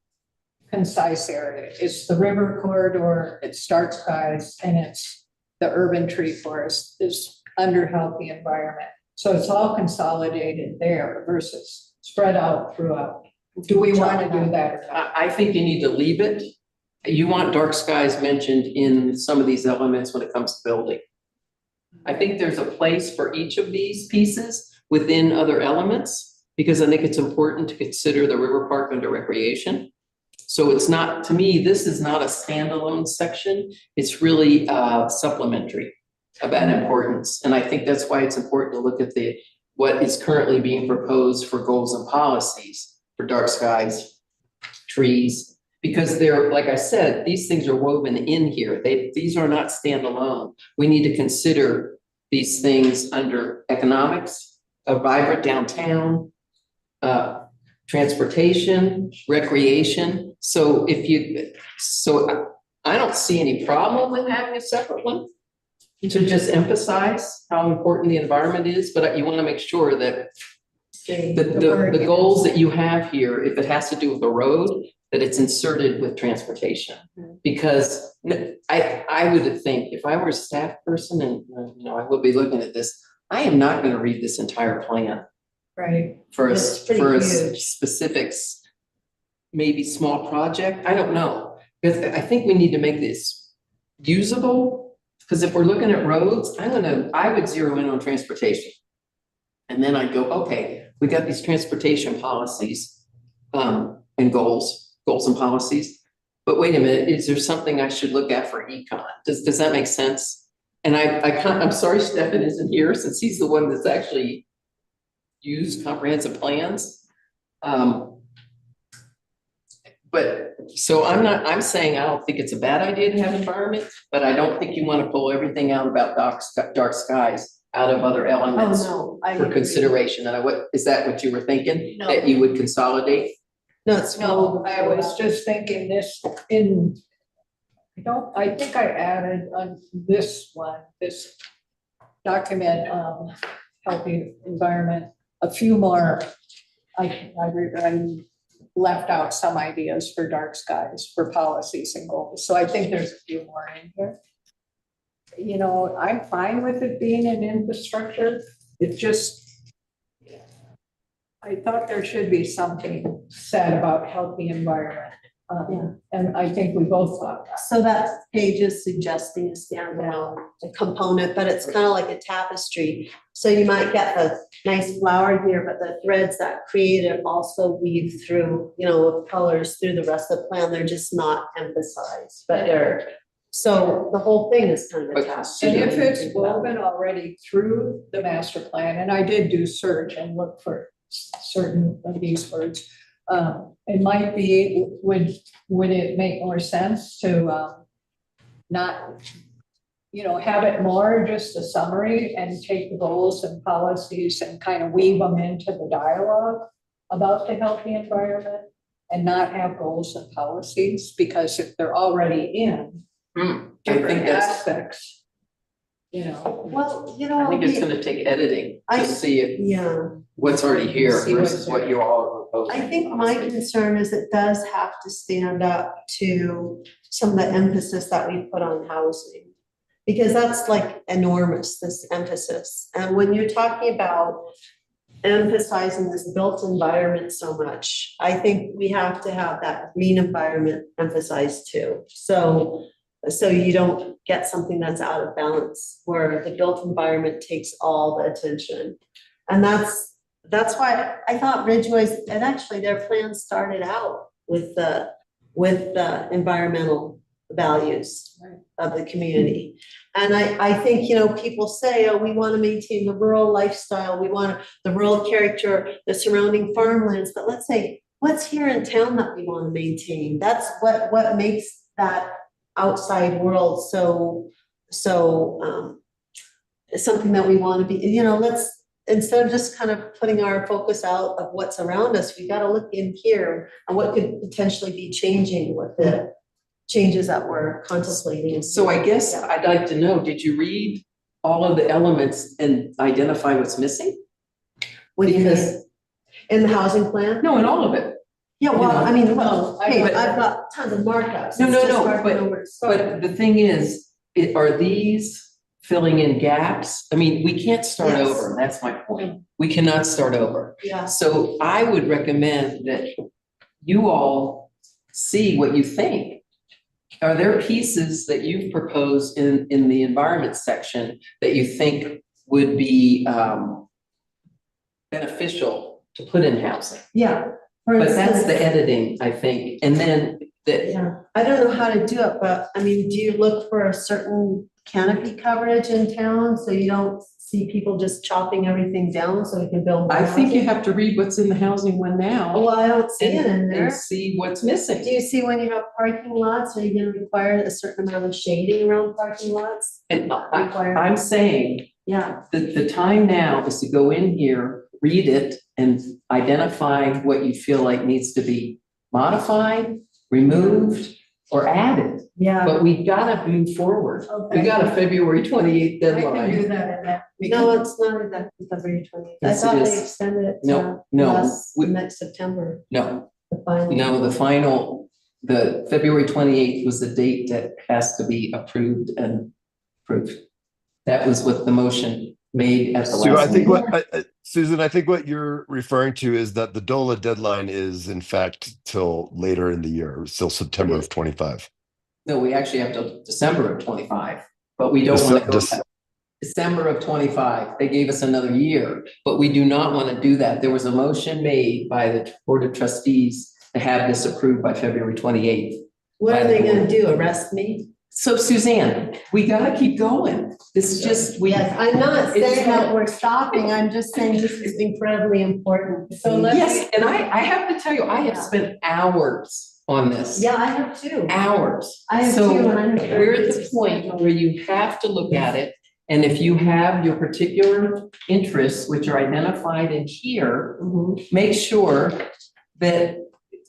Speaker 2: concise area? It's the river corridor, it's dark skies, and it's the urban tree forest is under healthy environment. So it's all consolidated there versus spread out throughout. Do we want to do that or not?
Speaker 6: I think you need to leave it. You want dark skies mentioned in some of these elements when it comes to building. I think there's a place for each of these pieces within other elements, because I think it's important to consider the river park under recreation. So it's not, to me, this is not a standalone section. It's really supplementary of that importance. And I think that's why it's important to look at what is currently being proposed for goals and policies for dark skies, trees, because they're, like I said, these things are woven in here. These are not standalone. We need to consider these things under economics, a vibrant downtown, transportation, recreation. So I don't see any problem with having a separate one to just emphasize how important the environment is, but you want to make sure that the goals that you have here, if it has to do with the road, that it's inserted with transportation. Because I would think if I were a staff person and, I will be looking at this, I am not going to read this entire plan
Speaker 2: Right.
Speaker 6: for a
Speaker 10: It's pretty huge.
Speaker 6: specifics, maybe small project. I don't know. Because I think we need to make this usable. Because if we're looking at roads, I would zero in on transportation. And then I'd go, okay, we got these transportation policies and goals and policies. But wait a minute, is there something I should look at for econ? Does that make sense? And I'm sorry Stefan isn't here, since he's the one that's actually used comprehensive plans. But so I'm saying I don't think it's a bad idea to have environment, but I don't think you want to pull everything out about dark skies out of other elements
Speaker 10: Oh, no. I
Speaker 6: for
Speaker 10: agree.
Speaker 6: consideration. And is that what you were thinking?
Speaker 10: No.
Speaker 6: That you would consolidate?
Speaker 10: No, it's.
Speaker 2: No, I was just thinking this I think I added on this document, healthy environment, a few more. I left out some ideas for dark skies, for policies and goals. So I think there's a few more in here. I'm fine with it being an infrastructure. It just, I thought there should be something said about healthy environment. And I think we both thought that.
Speaker 10: So that page is suggesting a standalone component, but it's kind of like a tapestry. So you might get the nice flower here, but the threads that create it also weave through, with colors through the rest of the plan. They're just not emphasized, but so the whole thing is kind of a tapestry.
Speaker 2: And if it's woven already through the master plan, and I did do search and look for certain of these words, it might be, would it make more sense to not, have it more just a summary and take the goals and policies and kind of weave them into the dialogue about the healthy environment and not have goals and policies? Because if they're already in
Speaker 6: I
Speaker 2: different
Speaker 6: think that's,
Speaker 2: aspects,
Speaker 10: Well,
Speaker 6: I think it's gonna take editing to see if
Speaker 10: Yeah,
Speaker 6: what's already here
Speaker 2: See what's
Speaker 6: versus what you all are proposing.
Speaker 10: I think my concern is it does have to stand up to some of the emphasis that we put on housing. Because that's like enormous, this emphasis. And when you're talking about emphasizing this built environment so much, I think we have to have that green environment emphasized too. So you don't get something that's out of balance, where the built environment takes all the attention. And that's why I thought Ridgeway's, and actually their plan started out with the environmental values of the community. And I think, people say, oh, we want to maintain the rural lifestyle, we want the rural character, the surrounding farmlands, but let's say, what's here in town that we want to maintain? That's what makes that outside world so something that we want to be, instead of just kind of putting our focus out of what's around us, we gotta look in here and what could potentially be changing with the changes that we're contemplating.
Speaker 6: So I guess
Speaker 10: Yeah.
Speaker 6: I'd like to know, did you read all of the elements and identify what's missing?
Speaker 10: What do you
Speaker 6: Because-
Speaker 10: mean? In the housing plan?
Speaker 6: No, in all of it.
Speaker 10: Yeah, well, I mean,
Speaker 2: No,
Speaker 10: look, hey,
Speaker 6: but-
Speaker 10: I've got tons of markups.
Speaker 6: No,
Speaker 10: It's
Speaker 6: no,
Speaker 10: just
Speaker 6: no,
Speaker 10: hard to know where to start.
Speaker 6: But the thing is, are these filling in gaps? I mean, we can't start
Speaker 10: Yes.
Speaker 6: over, that's my point. We cannot start over.
Speaker 10: Yeah,
Speaker 6: So I would recommend that you all see what you think. Are there pieces that you've proposed in the environment section that you think would be beneficial to put in housing?
Speaker 10: yeah. For
Speaker 6: But that's
Speaker 10: instance-
Speaker 6: the editing, I think, and then the,
Speaker 10: Yeah, I don't know how to do it, but I mean, do you look for a certain canopy coverage in town so you don't see people just chopping everything down so we can build more
Speaker 6: I think you
Speaker 10: housing?
Speaker 6: have to read what's in the housing one now.
Speaker 10: Well, I don't see it in
Speaker 6: And
Speaker 10: there.
Speaker 6: see what's
Speaker 10: Do
Speaker 6: missing.
Speaker 10: you see when you have parking lots, are you gonna require a certain amount of shading around parking lots?
Speaker 6: And
Speaker 10: Require-
Speaker 6: I'm saying
Speaker 10: Yeah,
Speaker 6: that the time now is to go in here, read it, and identify what you feel like needs to be modified, removed, or added.
Speaker 10: yeah.
Speaker 6: But we gotta move forward. We
Speaker 10: Okay.
Speaker 6: got a February 28th
Speaker 2: I can do
Speaker 6: deadline.
Speaker 2: that in that.
Speaker 10: No, it's not exactly February 20th. I
Speaker 6: Yes, it
Speaker 10: thought they
Speaker 6: is.
Speaker 10: extended it
Speaker 6: No,
Speaker 10: to
Speaker 6: no,
Speaker 10: last,
Speaker 6: we-
Speaker 10: next September,
Speaker 6: No,
Speaker 10: the final.
Speaker 6: no, the February 28th was the date that has to be approved and approved. That was what the motion made at the
Speaker 1: Sue, I
Speaker 6: last
Speaker 1: think
Speaker 6: meeting.
Speaker 1: Susan, I think what you're referring to is that the DOLA deadline is in fact till later in the year, still September of 25.
Speaker 6: No, we actually have till December of 25, but we don't want to go
Speaker 1: Dece-
Speaker 6: back. December of 25, they gave us another year, but we do not want to do that. There was a motion made by the Board of Trustees to have this approved by February 28th.
Speaker 10: What are they gonna do, arrest me?
Speaker 6: So Suzanne, we gotta keep going. This is just, we.
Speaker 10: Yes, I'm not
Speaker 6: It's
Speaker 10: saying that
Speaker 6: not-
Speaker 10: we're stopping, I'm just saying this is incredibly important.
Speaker 2: So let's-
Speaker 6: Yes, and I have to tell you, I have
Speaker 10: Yeah.
Speaker 6: spent hours on this.
Speaker 10: Yeah, I have too.
Speaker 6: Hours.
Speaker 10: I have
Speaker 6: So
Speaker 10: too, and I know
Speaker 6: we're at the point where you have to look at it. And if you have your particular interests, which are identified in here,
Speaker 10: Mhm.
Speaker 6: make sure that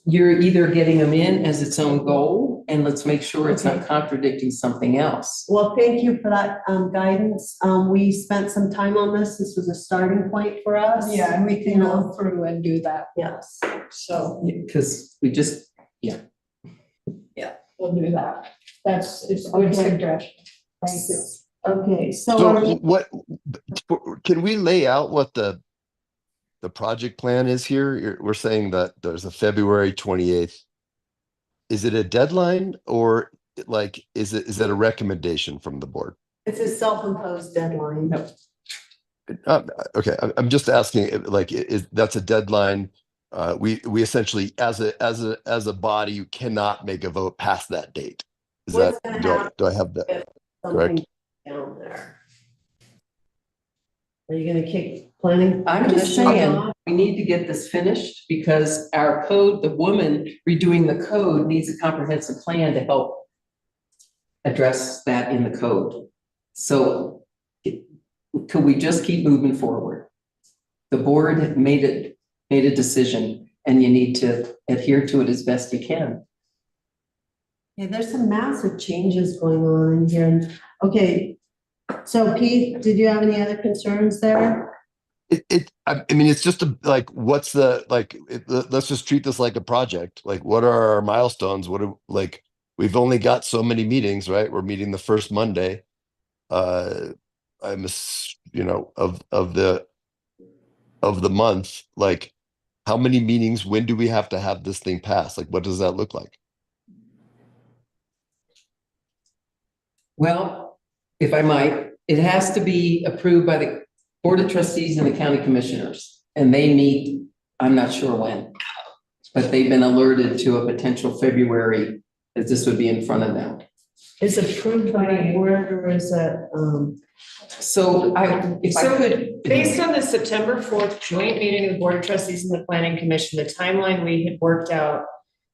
Speaker 6: you're either getting them in as its own goal, and let's make sure it's not contradicting something else.
Speaker 10: Well, thank you for that guidance. We spent some time on this. This was a starting point for us.
Speaker 2: Yeah, and we can go through and do that.
Speaker 10: Yes.
Speaker 2: So
Speaker 6: Because we just,
Speaker 2: we'll do that. It's a good
Speaker 10: Okay.
Speaker 2: suggestion. Thank you.
Speaker 10: Okay, so
Speaker 1: So what, can we lay out what the project plan is here? We're saying that there's a February 28th. Is it a deadline or like, is it a recommendation from the board?
Speaker 10: it's a self-imposed deadline.
Speaker 1: Okay, I'm just asking, like, is that's a deadline? We essentially, as a body, you cannot make a vote past that date. Is
Speaker 10: What's
Speaker 1: that,
Speaker 10: gonna
Speaker 1: do I have that?
Speaker 10: Something down there. Are you gonna kick planning?
Speaker 6: I'm just
Speaker 10: commission
Speaker 6: saying,
Speaker 10: off?
Speaker 6: we need to get this finished because our code, the woman redoing the code needs a comprehensive plan to help address that in the code. So could we just keep moving forward? The board made a decision and you need to adhere to it as best you can.
Speaker 10: Yeah, there's some massive changes going on in here. And okay, so Pete, did you have any other concerns there?
Speaker 1: I mean, it's just like, what's the, like, let's just treat this like a project. Like, what are our milestones? Like, we've only got so many meetings, right? We're meeting the first Monday. Of the month, like, how many meetings, when do we have to have this thing passed? Like, what does that look like?
Speaker 6: Well, if I might, it has to be approved by the Board of Trustees and the County Commissioners. And they meet, I'm not sure when, but they've been alerted to a potential February that this would be in front of them.
Speaker 10: Is it approved by the board or is it,
Speaker 6: So if I could.
Speaker 9: Based on the September 4th joint meeting of the Board of Trustees and the Planning Commission, the timeline we had worked out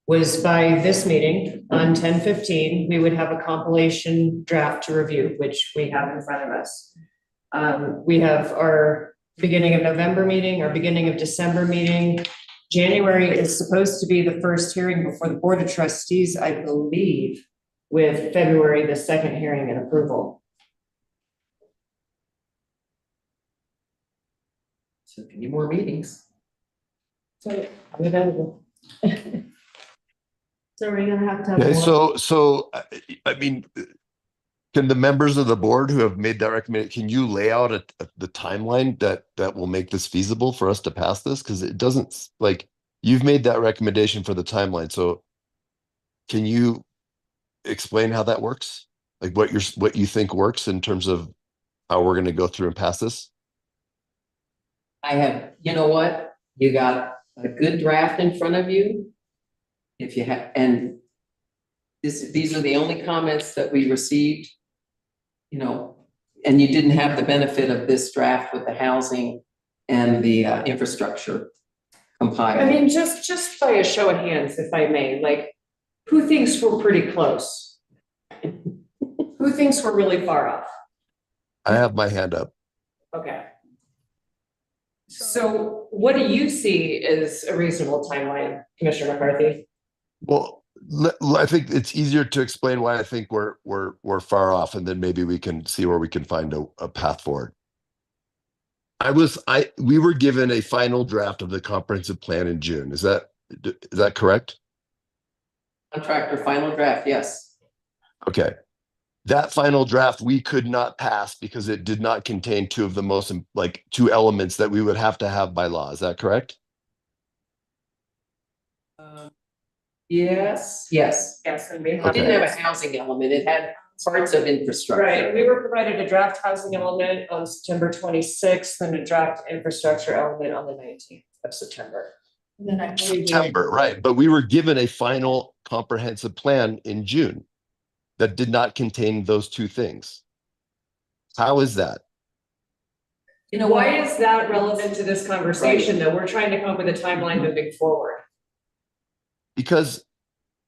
Speaker 9: was by this meeting on 10/15, we would have a compilation draft to review, which we have in front of us. We have our beginning of November meeting or beginning of December meeting. January is supposed to be the first hearing before the Board of Trustees, I believe, with February, the second hearing and approval.
Speaker 6: So if you need more meetings.
Speaker 9: So I'm available.
Speaker 10: So we're gonna have to have.
Speaker 1: Okay,
Speaker 10: more-
Speaker 1: so I mean, can the members of the board who have made that recommendation, can you lay out the timeline that will make this feasible for us to pass this? Because it doesn't, like, you've made that recommendation for the timeline, so can you explain how that works? Like what you think works in terms of how we're gonna go through and pass this?
Speaker 6: I have, you know what? You got a good draft in front of you. If you have, and these are the only comments that we received. You know, and you didn't have the benefit of this draft with the housing and the infrastructure compiled.
Speaker 9: I mean, just by a show of hands, if I may, like, who thinks we're pretty close? Who thinks we're really far off?
Speaker 1: I have my hand up.
Speaker 9: Okay. So what do you see as a reasonable timeline, Commissioner McCarthy?
Speaker 1: Well, I think it's easier to explain why I think we're far off, and then maybe we can see where we can find a path forward. We were given a final draft of the comprehensive plan in June. Is that correct?
Speaker 6: Contractor final draft, yes.
Speaker 1: Okay. That final draft we could not pass because it did not contain two of the most, like, two elements that we would have to have by law. Is that correct?
Speaker 6: Yes.
Speaker 9: Yes, and we
Speaker 6: It didn't have a housing element. It had parts of infrastructure.
Speaker 9: Right, we were provided a draft housing element on September 26th and a draft infrastructure element on the 19th of September.
Speaker 2: And then I believe we-
Speaker 1: September, right. But we were given a final comprehensive plan in June that did not contain those two things. How is that?
Speaker 6: You know
Speaker 9: Why
Speaker 6: what?
Speaker 9: is that relevant to this conversation, though? We're trying to come up with a timeline moving forward.
Speaker 1: Because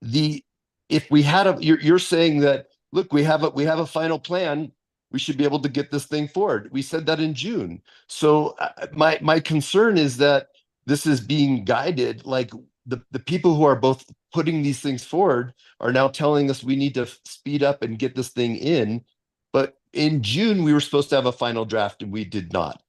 Speaker 1: if we had you're saying that, look, we have a final plan, we should be able to get this thing forward. We said that in June. So my concern is that this is being guided, like the people who are both putting these things forward are now telling us we need to speed up and get this thing in. But in June, we were supposed to have a final draft and we did not.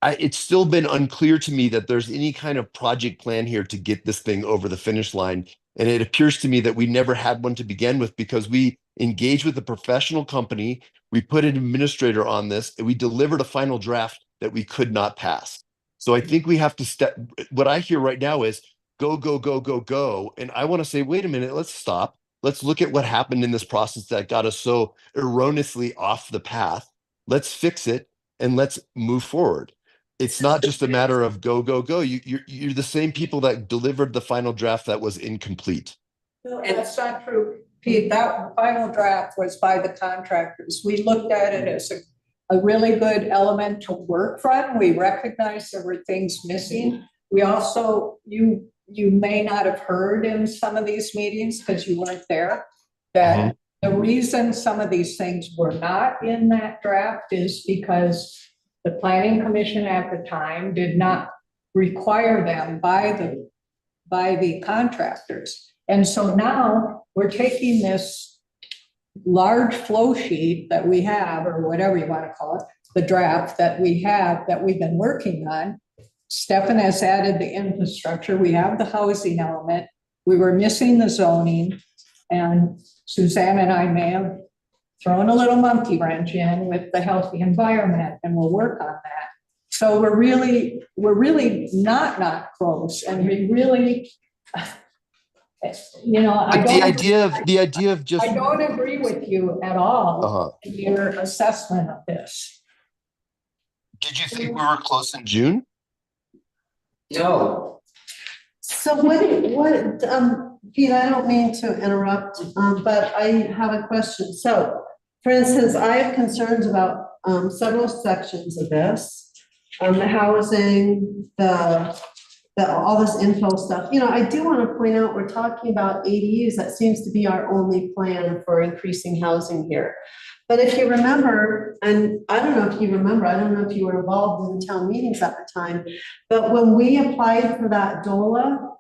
Speaker 1: It's still been unclear to me that there's any kind of project plan here to get this thing over the finish line. And it appears to me that we never had one to begin with because we engaged with a professional company, we put an administrator on this, and we delivered a final draft that we could not pass. So I think we have to what I hear right now is go, go, go, go, go. And I want to say, wait a minute, let's stop. Let's look at what happened in this process that got us so erroneously off the path. Let's fix it and let's move forward. It's not just a matter of go, go, go. You're the same people that delivered the final draft that was incomplete.
Speaker 2: No, that's not true, Pete. That final draft was by the contractors. We looked at it as a really good element to work from. We recognized there were things missing. We also, you may not have heard in some of these meetings because you weren't there, that the reason some of these things were not in that draft is because the planning commission at the time did not require them by the contractors. And so now we're taking this large flow sheet that we have, or whatever you want to call it, the draft that we have that we've been working on. Stefan has added the infrastructure. We have the housing element. We were missing the zoning, and Suzanne and I may have thrown a little monkey wrench in with the healthy environment, and we'll work on that. So we're really not close, and we really, you know,
Speaker 1: But the idea of just
Speaker 2: I don't agree with you at all in your assessment of this.
Speaker 1: Did you think we were close in June?
Speaker 6: No.
Speaker 10: So Pete, I don't mean to interrupt, but I have a question. So, for instance, I have concerns about several sections of this. The housing, all this info stuff. You know, I do want to point out, we're talking about ADUs. That seems to be our only plan for increasing housing here. But if you remember, and I don't know if you remember, I don't know if you were involved in the town meetings at the time, but when we applied for that DOLA,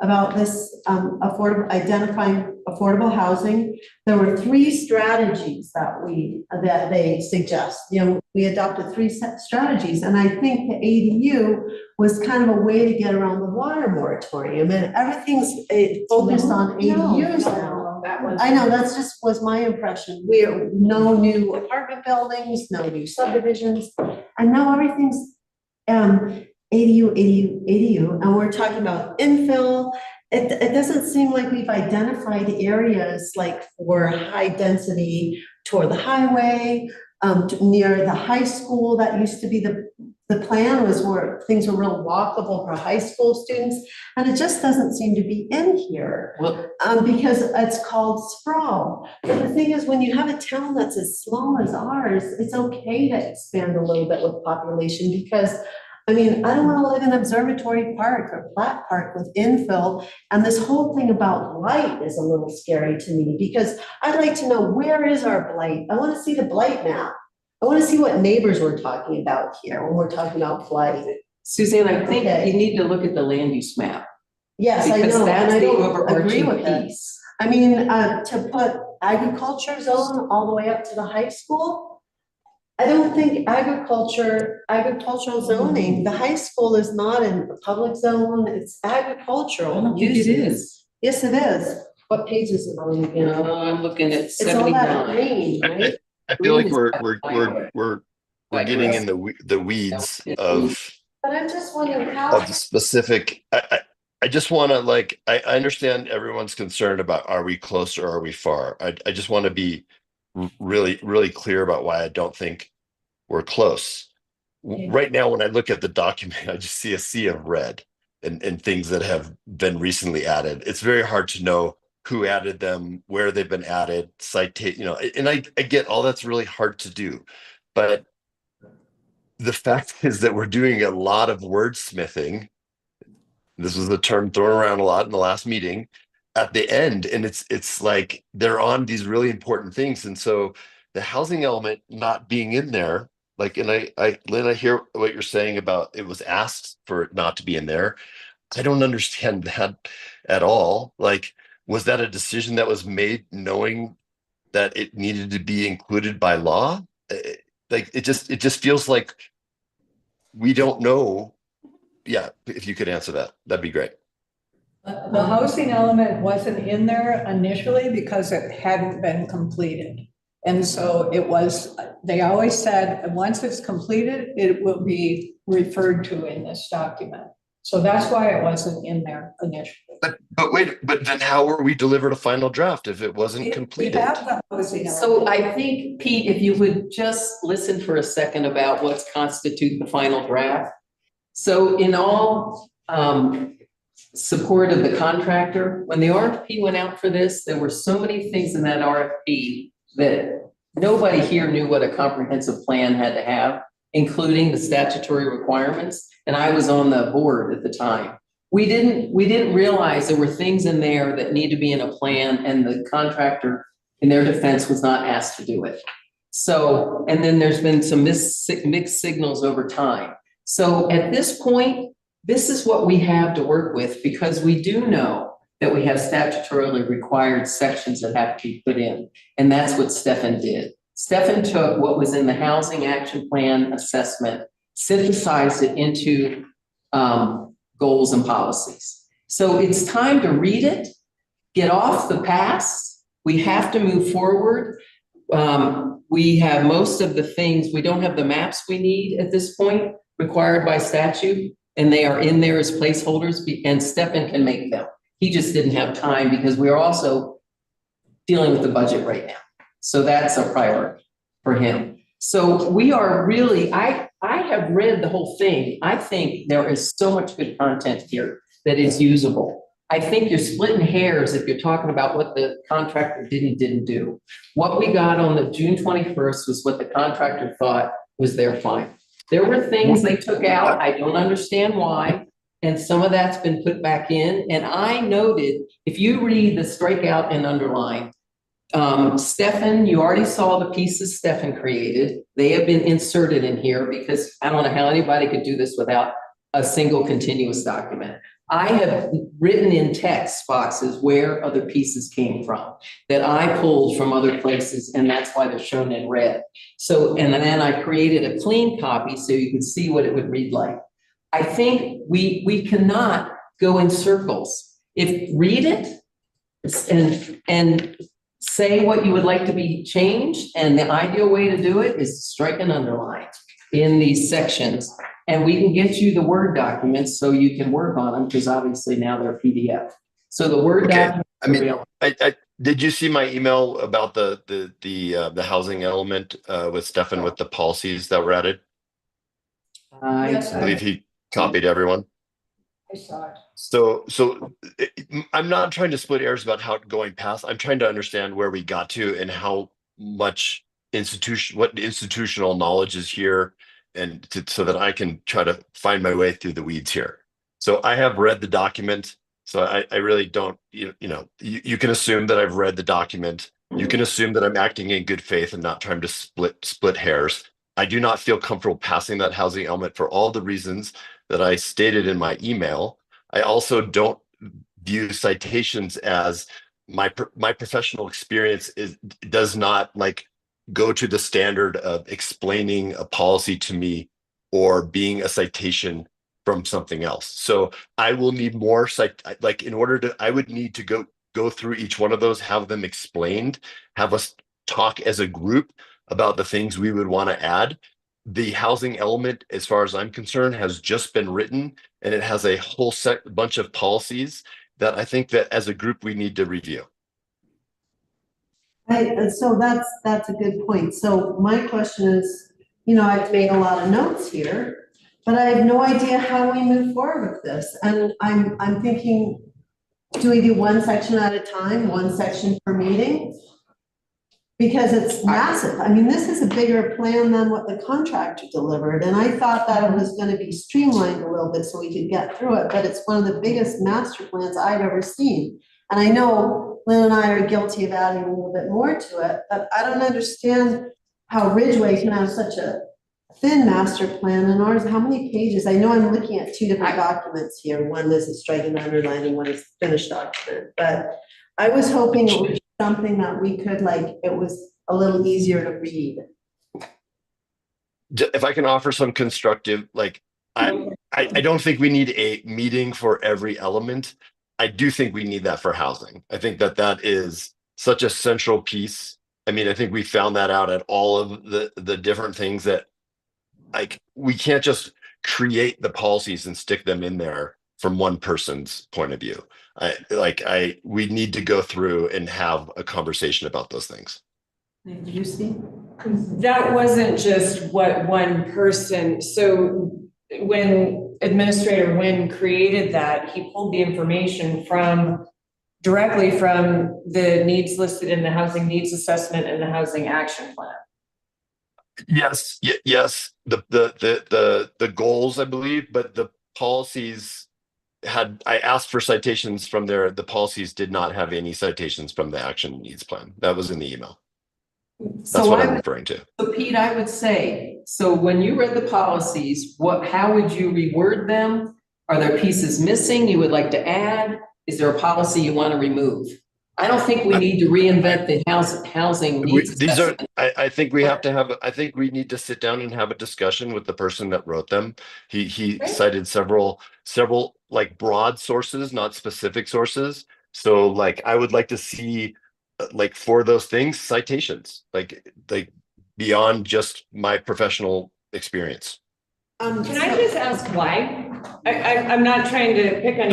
Speaker 10: about this, affordable, identifying affordable housing, there were 3 strategies that they suggest. You know, we adopted 3 strategies, and I think the ADU was kind of a way to get around the water moratorium, and everything's focused on ADUs now.
Speaker 9: That was.
Speaker 10: I know, that's just was my impression. We're no new apartment buildings, no new subdivisions, and now everything's ADU, and we're talking about infill. It doesn't seem like we've identified areas like for high density toward the highway, near the high school. That used to be the plan, was where things were real walkable for high school students, and it just doesn't seem to be in here.
Speaker 6: Well,
Speaker 10: Because it's called sprawl. But the thing is, when you have a town that's as small as ours, it's okay to expand a little bit with population, because I mean, I don't want to live in Observatory Park or Platt Park with infill. And this whole thing about blight is a little scary to me, because I'd like to know, where is our blight? I want to see the blight map. I want to see what neighbors we're talking about here when we're talking about blight.
Speaker 6: Suzanne, I think
Speaker 10: Okay.
Speaker 6: you need to look at the land use map.
Speaker 10: Yes, I
Speaker 6: Because
Speaker 10: know, and
Speaker 6: that's
Speaker 10: I
Speaker 6: the
Speaker 10: don't agree
Speaker 6: overarching
Speaker 10: with it.
Speaker 6: piece.
Speaker 10: I mean, to put agriculture zone all the way up to the high school, I don't think agricultural zoning, the high school is not in the public zone, it's agricultural.
Speaker 6: I don't think it
Speaker 10: uses.
Speaker 6: is.
Speaker 10: Yes, it is. What page is it on again?
Speaker 6: I'm looking at
Speaker 10: It's all that
Speaker 6: 79.
Speaker 10: green, right?
Speaker 1: I feel like
Speaker 6: Green
Speaker 1: we're
Speaker 6: Like
Speaker 1: getting
Speaker 6: this.
Speaker 1: in the weeds of
Speaker 10: But I'm just wondering how.
Speaker 1: of specific. I just want to I understand everyone's concerned about, are we close or are we far? I just want to be really clear about why I don't think we're close. Right now, when I look at the document, I just see a sea of red and things that have been recently added. It's very hard to know who added them, where they've been added, and I get all that's really hard to do. But the fact is that we're doing a lot of wordsmithing. This was the term thrown around a lot in the last meeting at the end. And it's like they're on these really important things. And so the housing element not being in there, Lynn, I hear what you're saying about it was asked for it not to be in there. I don't understand that at all. Was that a decision that was made knowing that it needed to be included by law? It just feels like we don't know. Yeah, if you could answer that, that'd be great.
Speaker 2: The housing element wasn't in there initially because it hadn't been completed. And so they always said, once it's completed, it will be referred to in this document. So that's why it wasn't in there initially.
Speaker 1: But then how were we delivered a final draft if it wasn't
Speaker 2: We
Speaker 1: completed?
Speaker 2: have the housing
Speaker 6: So
Speaker 2: element.
Speaker 6: I think, Pete, if you would just listen for a second about what's constitute the final draft. So in all support of the contractor, when the RFP went out for this, there were so many things in that RFP that nobody here knew what a comprehensive plan had to have, including the statutory requirements. And I was on the board at the time. We didn't realize there were things in there that need to be in a plan, and the contractor, in their defense, was not asked to do it. So, and then there's been some mixed signals over time. So at this point, this is what we have to work with, because we do know that we have statutorily required sections that have to be put in. And that's what Stefan did. Stefan took what was in the Housing Action Plan assessment, synthesized it into goals and policies. So it's time to read it, get off the past. We have to move forward. We have most of the things, we don't have the maps we need at this point required by statute, and they are in there as placeholders, and Stefan can make them. He just didn't have time because we are also dealing with the budget right now. So that's a priority for him. So we are really, I have read the whole thing. I think there is so much good content here that is usable. I think you're splitting hairs if you're talking about what the contractor didn't do. What we got on the June 21st was what the contractor thought was their fine. There were things they took out. I don't understand why. And some of that's been put back in. And I noted, if you read the strikeout and underline, Stefan, you already saw the pieces Stefan created. They have been inserted in here because I don't know how anybody could do this without a single continuous document. I have written in text boxes where other pieces came from that I pulled from other places, and that's why they're shown in red. So, and then I created a clean copy so you can see what it would read like. I think we cannot go in circles. Read it and say what you would like to be changed, and the ideal way to do it is to strike and underline in these sections. And we can get you the Word documents so you can work on them, because obviously now they're PDF. So the Word
Speaker 1: Okay.
Speaker 6: documents
Speaker 1: I
Speaker 6: are
Speaker 1: mean,
Speaker 6: available.
Speaker 1: I did you see my email about the housing element with Stefan with the policies that were added?
Speaker 2: Yes,
Speaker 1: I believe he copied everyone.
Speaker 2: I saw it.
Speaker 1: So I'm not trying to split hairs about how going past. I'm trying to understand where we got to and how much what institutional knowledge is here, and so that I can try to find my way through the weeds here. So I have read the document. So I really don't, you can assume that I've read the document. You can assume that I'm acting in good faith and not trying to split hairs. I do not feel comfortable passing that housing element for all the reasons that I stated in my email. I also don't view citations as my professional experience does not like go to the standard of explaining a policy to me or being a citation from something else. So I will need more I would need to go through each one of those, have them explained, have us talk as a group about the things we would want to add. The housing element, as far as I'm concerned, has just been written, and it has a whole bunch of policies that I think that as a group we need to review.
Speaker 10: So that's a good point. So my question is, I've made a lot of notes here, but I have no idea how we move forward with this. And I'm thinking, do we do one section at a time, one section per meeting? Because it's massive. I mean, this is a bigger plan than what the contractor delivered. And I thought that it was going to be streamlined a little bit so we could get through it, but it's one of the biggest master plans I've ever seen. And I know Lynn and I are guilty of adding a little bit more to it, but I don't understand how Ridgeway can have such a thin master plan and ours, how many pages? I know I'm looking at two different documents here. One is a strike and underline and one is a finished document, but I was hoping it would be something that we could it was a little easier to read.
Speaker 1: If I can offer some constructive, I don't think we need a meeting for every element. I do think we need that for housing. I think that is such a central piece. I mean, I think we found that out at all of the different things that we can't just create the policies and stick them in there from one person's point of view. We need to go through and have a conversation about those things.
Speaker 10: Did you see?
Speaker 9: That wasn't just what one person, so when Administrator Nguyen created that, he pulled the information directly from the needs listed in the housing needs assessment and the housing action plan.
Speaker 1: Yes, yes, the goals, I believe, but the policies I asked for citations from there. The policies did not have any citations from the action needs plan. That was in the email. That's what I'm referring to.
Speaker 6: So Pete, I would say, so when you read the policies, how would you reword them? Are there pieces missing you would like to add? Is there a policy you want to remove? I don't think we need to reinvent the housing needs assessment.
Speaker 1: I think we have to have. I think we need to sit down and have a discussion with the person that wrote them. He cited several broad sources, not specific sources. So I would like to see for those things citations, beyond just my professional experience.
Speaker 9: Can I just ask why? I'm not trying to pick on.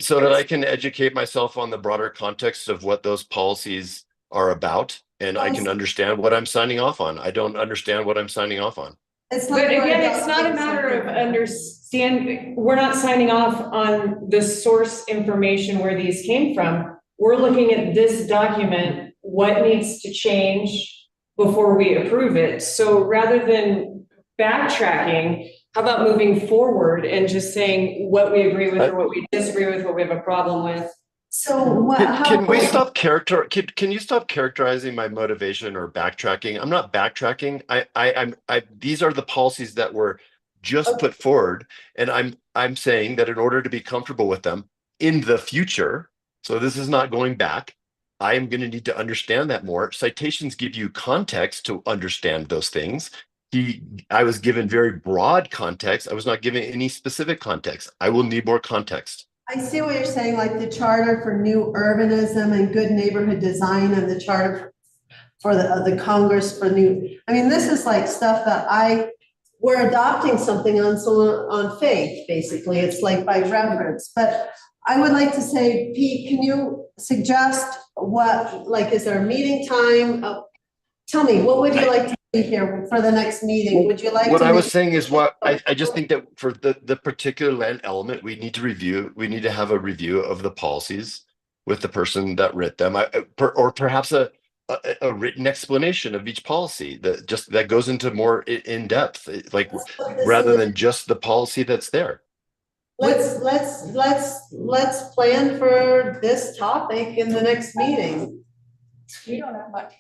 Speaker 1: So that I can educate myself on the broader context of what those policies are about, and I can understand what I'm signing off on. I don't understand what I'm signing off on.
Speaker 9: But again, it's not a matter of understanding. We're not signing off on the source information where these came from. We're looking at this document, what needs to change before we approve it. So rather than backtracking, how about moving forward and just saying what we agree with or what we disagree with, what we have a problem with,
Speaker 10: So what?
Speaker 1: Can we stop can you stop characterizing my motivation or backtracking? I'm not backtracking. These are the policies that were just put forward, and I'm saying that in order to be comfortable with them in the future, so this is not going back, I am going to need to understand that more. Citations give you context to understand those things. I was given very broad context. I was not given any specific context. I will need more context.
Speaker 10: I see what you're saying, like the charter for new urbanism and good neighborhood design and the charter for the Congress for new, I mean, this is like stuff that we're adopting something on faith, basically. It's like by reference, but I would like to say, Pete, can you suggest what, like, is there a meeting time? Tell me, what would you like to see here for the next meeting? Would you like?
Speaker 1: What
Speaker 10: to
Speaker 1: I was
Speaker 10: make-
Speaker 1: saying is I just think that for the particular land element, we need to have a review of the policies with the person that wrote them, or perhaps a written explanation of each policy that goes into more in depth, like rather than just the policy that's there.
Speaker 10: Let's plan for this topic in the next meeting.
Speaker 2: We don't have much.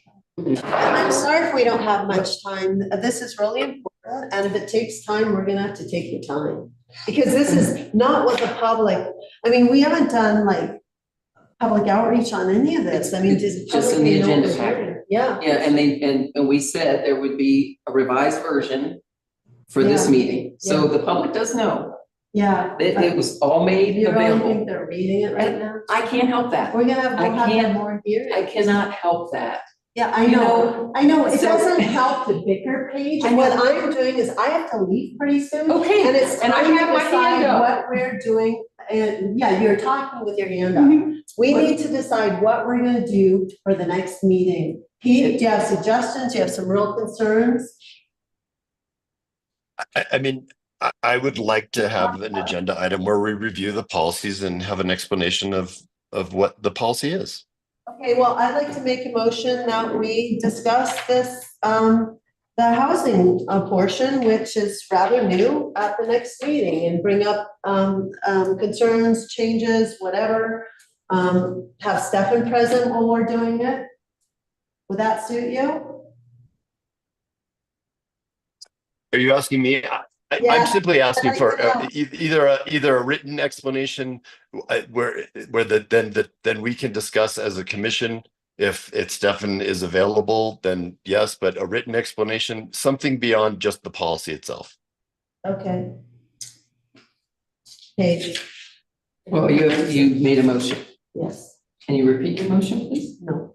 Speaker 10: I'm sorry if we don't have much time. This is really important, and if it takes time, we're gonna have to take the time. Because this is not what the public, I mean, we haven't done like public outreach on any of this. I mean,
Speaker 6: It's just in the agenda packet.
Speaker 10: Yeah.
Speaker 6: Yeah, and we said there would be a revised version for this
Speaker 10: Yeah.
Speaker 6: meeting. So the public does know.
Speaker 10: Yeah.
Speaker 6: It was all made
Speaker 10: You really
Speaker 6: available.
Speaker 10: think they're reading it right now?
Speaker 6: I can't help that.
Speaker 10: We'll have
Speaker 6: can't-
Speaker 10: them more here.
Speaker 6: I cannot help that.
Speaker 10: Yeah, I
Speaker 6: You
Speaker 10: know, it
Speaker 6: so-
Speaker 10: doesn't help the bigger page,
Speaker 6: I know.
Speaker 10: what I'm doing is I have to leave pretty soon.
Speaker 6: Okay,
Speaker 10: And it's
Speaker 6: and I
Speaker 10: time
Speaker 6: have
Speaker 10: to
Speaker 6: my hand
Speaker 10: decide
Speaker 6: up.
Speaker 10: what we're doing, and yeah, you're talking with your hand up.
Speaker 6: Mm-hmm.
Speaker 10: We need to decide what we're gonna do for the next meeting. Pete, do you have suggestions, do you have some real concerns?
Speaker 1: I mean, I would like to have an agenda item where we review the policies and have an explanation of what the policy is.
Speaker 10: Okay, well, I'd like to make a motion that we discuss this, the housing portion, which is rather new, at the next meeting, and bring up concerns, changes, whatever. Have Stefan present while we're doing it. Would that suit you?
Speaker 1: Are you asking me?
Speaker 10: Yeah.
Speaker 1: I'm simply asking
Speaker 10: I'd
Speaker 1: for
Speaker 10: like to
Speaker 1: either a written explanation where then we can discuss as a commission. If Stefan is available, then yes, but a written explanation, something beyond just the policy itself.
Speaker 10: Okay. Paige,
Speaker 6: Well, you made a motion.
Speaker 10: yes,
Speaker 6: Can you repeat your motion, please?
Speaker 10: no.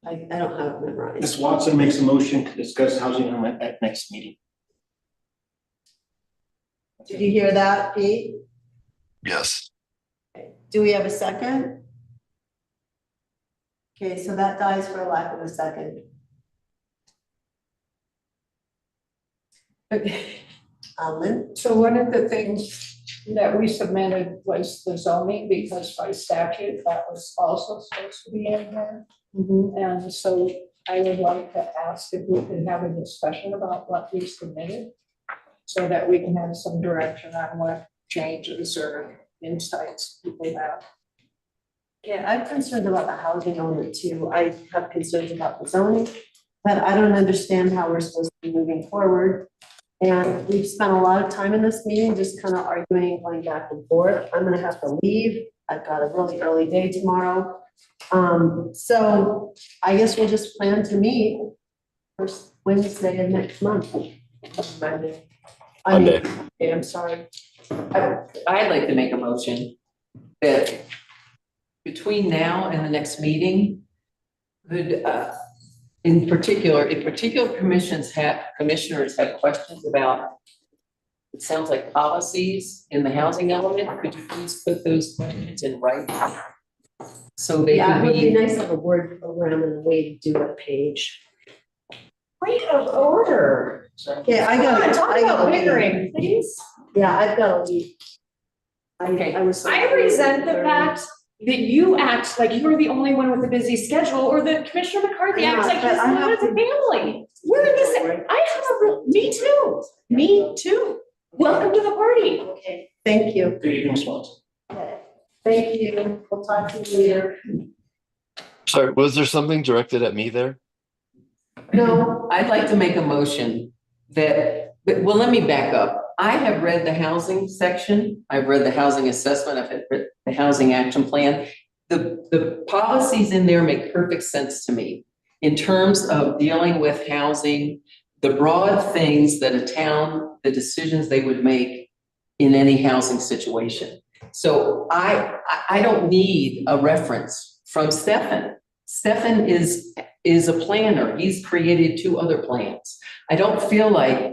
Speaker 10: I don't have it memorized.
Speaker 4: Ms. Watson makes a motion to discuss housing at next meeting.
Speaker 10: Did you hear that, Pete?
Speaker 1: Yes.
Speaker 10: Do we have a second? Okay, so that dies for lack of a second. Lynn?
Speaker 2: So one of the things that we submitted was the zoning, because by statute, that was also supposed to be in there. And so I would like to ask if we could have a discussion about what we submitted, so that we can have some direction on what changes or insights people have.
Speaker 10: Yeah, I'm concerned about the housing element too. I have concerns about the zoning, but I don't understand how we're supposed to be moving forward. And we've spent a lot of time in this meeting just kind of arguing, going back and forth. I'm gonna have to leave. I've got a really early day tomorrow. So I guess we'll just plan to meet first Wednesday of next month.
Speaker 1: Monday.
Speaker 10: Okay, I'm sorry.
Speaker 6: I'd like to make a motion that between now and the next meeting, could, in particular, if particular commissioners have questions about, it sounds like policies in the housing element, could you please put those questions in writing? So they
Speaker 10: Yeah, it
Speaker 6: can
Speaker 10: would be
Speaker 6: be.
Speaker 10: nice to have a word program and a way to do a page.
Speaker 9: Point of order.
Speaker 10: Okay, I gotta.
Speaker 9: Talk
Speaker 10: I gotta
Speaker 9: about
Speaker 10: leave.
Speaker 9: bickering, please.
Speaker 10: Yeah, I've got to leave.
Speaker 6: Okay.
Speaker 10: I was. so
Speaker 9: I resent the
Speaker 10: sorry.
Speaker 9: fact that you act like you are the only one with a busy schedule, or that Commissioner McCarthy
Speaker 10: I'm
Speaker 9: acts
Speaker 10: not,
Speaker 9: like
Speaker 10: but
Speaker 9: he's
Speaker 10: I
Speaker 9: not
Speaker 10: have
Speaker 9: with a
Speaker 10: to-
Speaker 9: family. We're in this, I have a, me too, me too. Welcome to the party.
Speaker 10: Okay, thank you.
Speaker 4: Good evening, Ms. Watson.
Speaker 8: Thank you. We'll talk to you later.
Speaker 1: Sorry, was there something directed at me there?
Speaker 6: No, I'd like to make a motion well, let me back up. I have read the housing section. I've read the housing assessment. I've read the housing action plan. The policies in there make perfect sense to me in terms of dealing with housing, the broad things that a town, the decisions they would make in any housing situation. So I don't need a reference from Stefan. Stefan is a planner. He's created 2 other plans. I don't feel like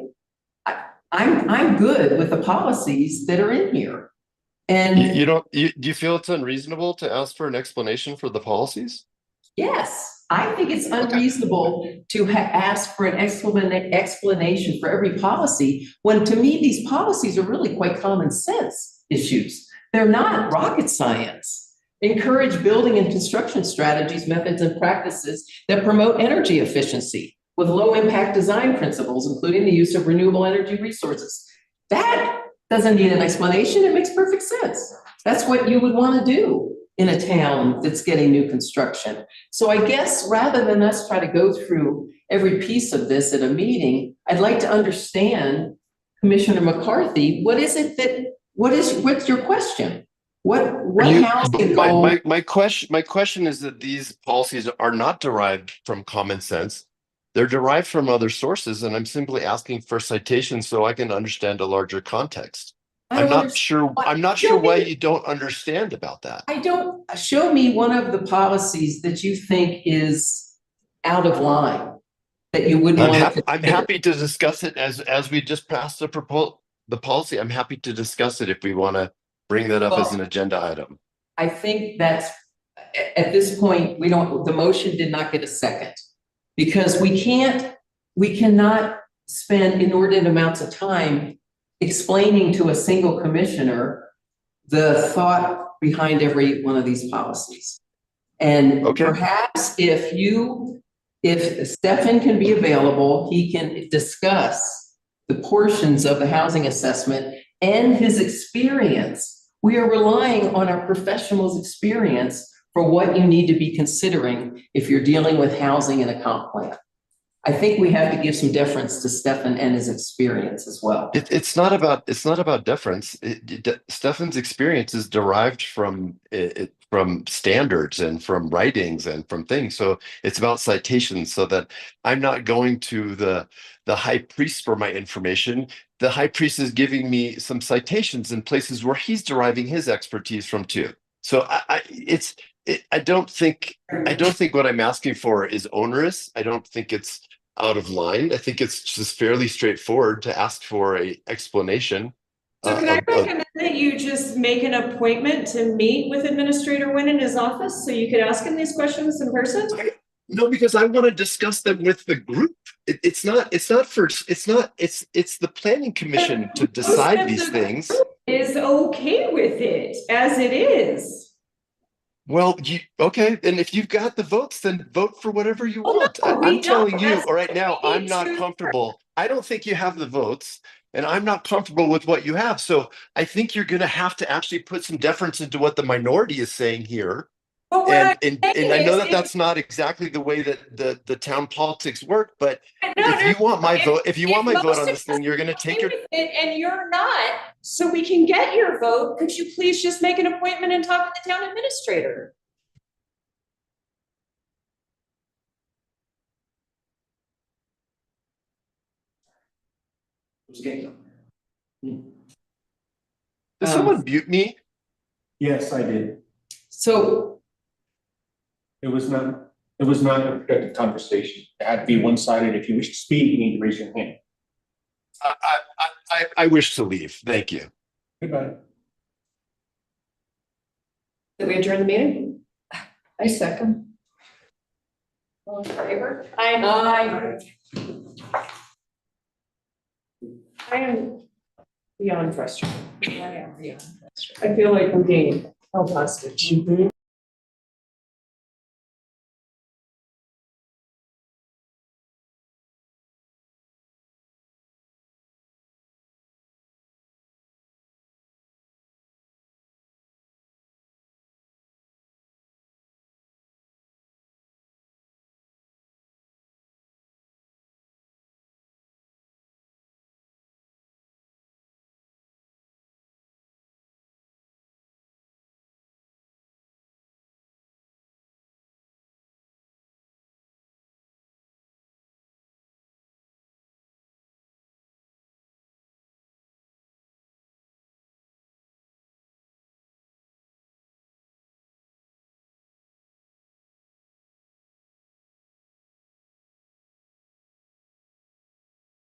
Speaker 6: I'm good with the policies that are in here. And
Speaker 1: Do you feel it's unreasonable to ask for an explanation for the policies?
Speaker 6: yes, I think it's unreasonable to ask for an explanation for every policy, when to me, these policies are really quite common sense issues. They're not rocket science. Encourage building and construction strategies, methods, and practices that promote energy efficiency with low impact design principles, including the use of renewable energy resources. That doesn't need an explanation. It makes perfect sense. That's what you would want to do in a town that's getting new construction. So I guess rather than us try to go through every piece of this at a meeting, I'd like to understand, Commissioner McCarthy, what's your question? What housing goal?
Speaker 1: My question is that these policies are not derived from common sense. They're derived from other sources, and I'm simply asking for citations so I can understand a larger context. I'm not sure why you don't understand about that.
Speaker 6: Show me one of the policies that you think is out of line, that you wouldn't want to.
Speaker 1: I'm happy to discuss it as we just passed the policy. I'm happy to discuss it if we want to bring that up as an agenda item.
Speaker 6: I think that's, at this point, the motion did not get a second. Because we cannot spend inordinate amounts of time explaining to a single commissioner the thought behind every one of these policies. And perhaps if Stefan can be available, he can discuss the portions of the housing assessment and his experience. We are relying on our professionals' experience for what you need to be considering if you're dealing with housing in a comp plan. I think we have to give some deference to Stefan and his experience as well.
Speaker 1: It's not about deference. Stefan's experience is derived from standards and from writings and from things. So it's about citations, so that I'm not going to the high priest for my information. The high priest is giving me some citations in places where he's deriving his expertise from too. So I don't think what I'm asking for is onerous. I don't think it's out of line. I think it's just fairly straightforward to ask for an explanation.
Speaker 9: So can I recommend that you just make an appointment to meet with Administrator Nguyen in his office so you could ask him these questions in person?
Speaker 1: No, because I want to discuss them with the group. It's the planning commission to decide these things.
Speaker 9: Is okay with it as it is.
Speaker 1: Well, okay, and if you've got the votes, then vote for whatever you want. I'm telling you right now, I'm not comfortable. I don't think you have the votes, and I'm not comfortable with what you have. So I think you're going to have to actually put some deference into what the minority is saying here. And I know that that's not exactly the way that the town politics work, but if you want my vote on this thing, you're going to take your.
Speaker 9: And you're not, so we can get your vote. Could you please just make an appointment and talk to the town administrator?
Speaker 1: Did someone mute me?
Speaker 4: Yes, I did.
Speaker 6: So
Speaker 4: It was not a productive conversation. It had to be one-sided. If you wish to speak, you need to raise your hand.
Speaker 1: I wish to leave. Thank you.
Speaker 4: Goodbye.
Speaker 9: Did we adjourn the meeting?
Speaker 2: I second.
Speaker 9: All in favor? I am beyond frustrated. I am beyond frustrated. I feel like we're being held hostage.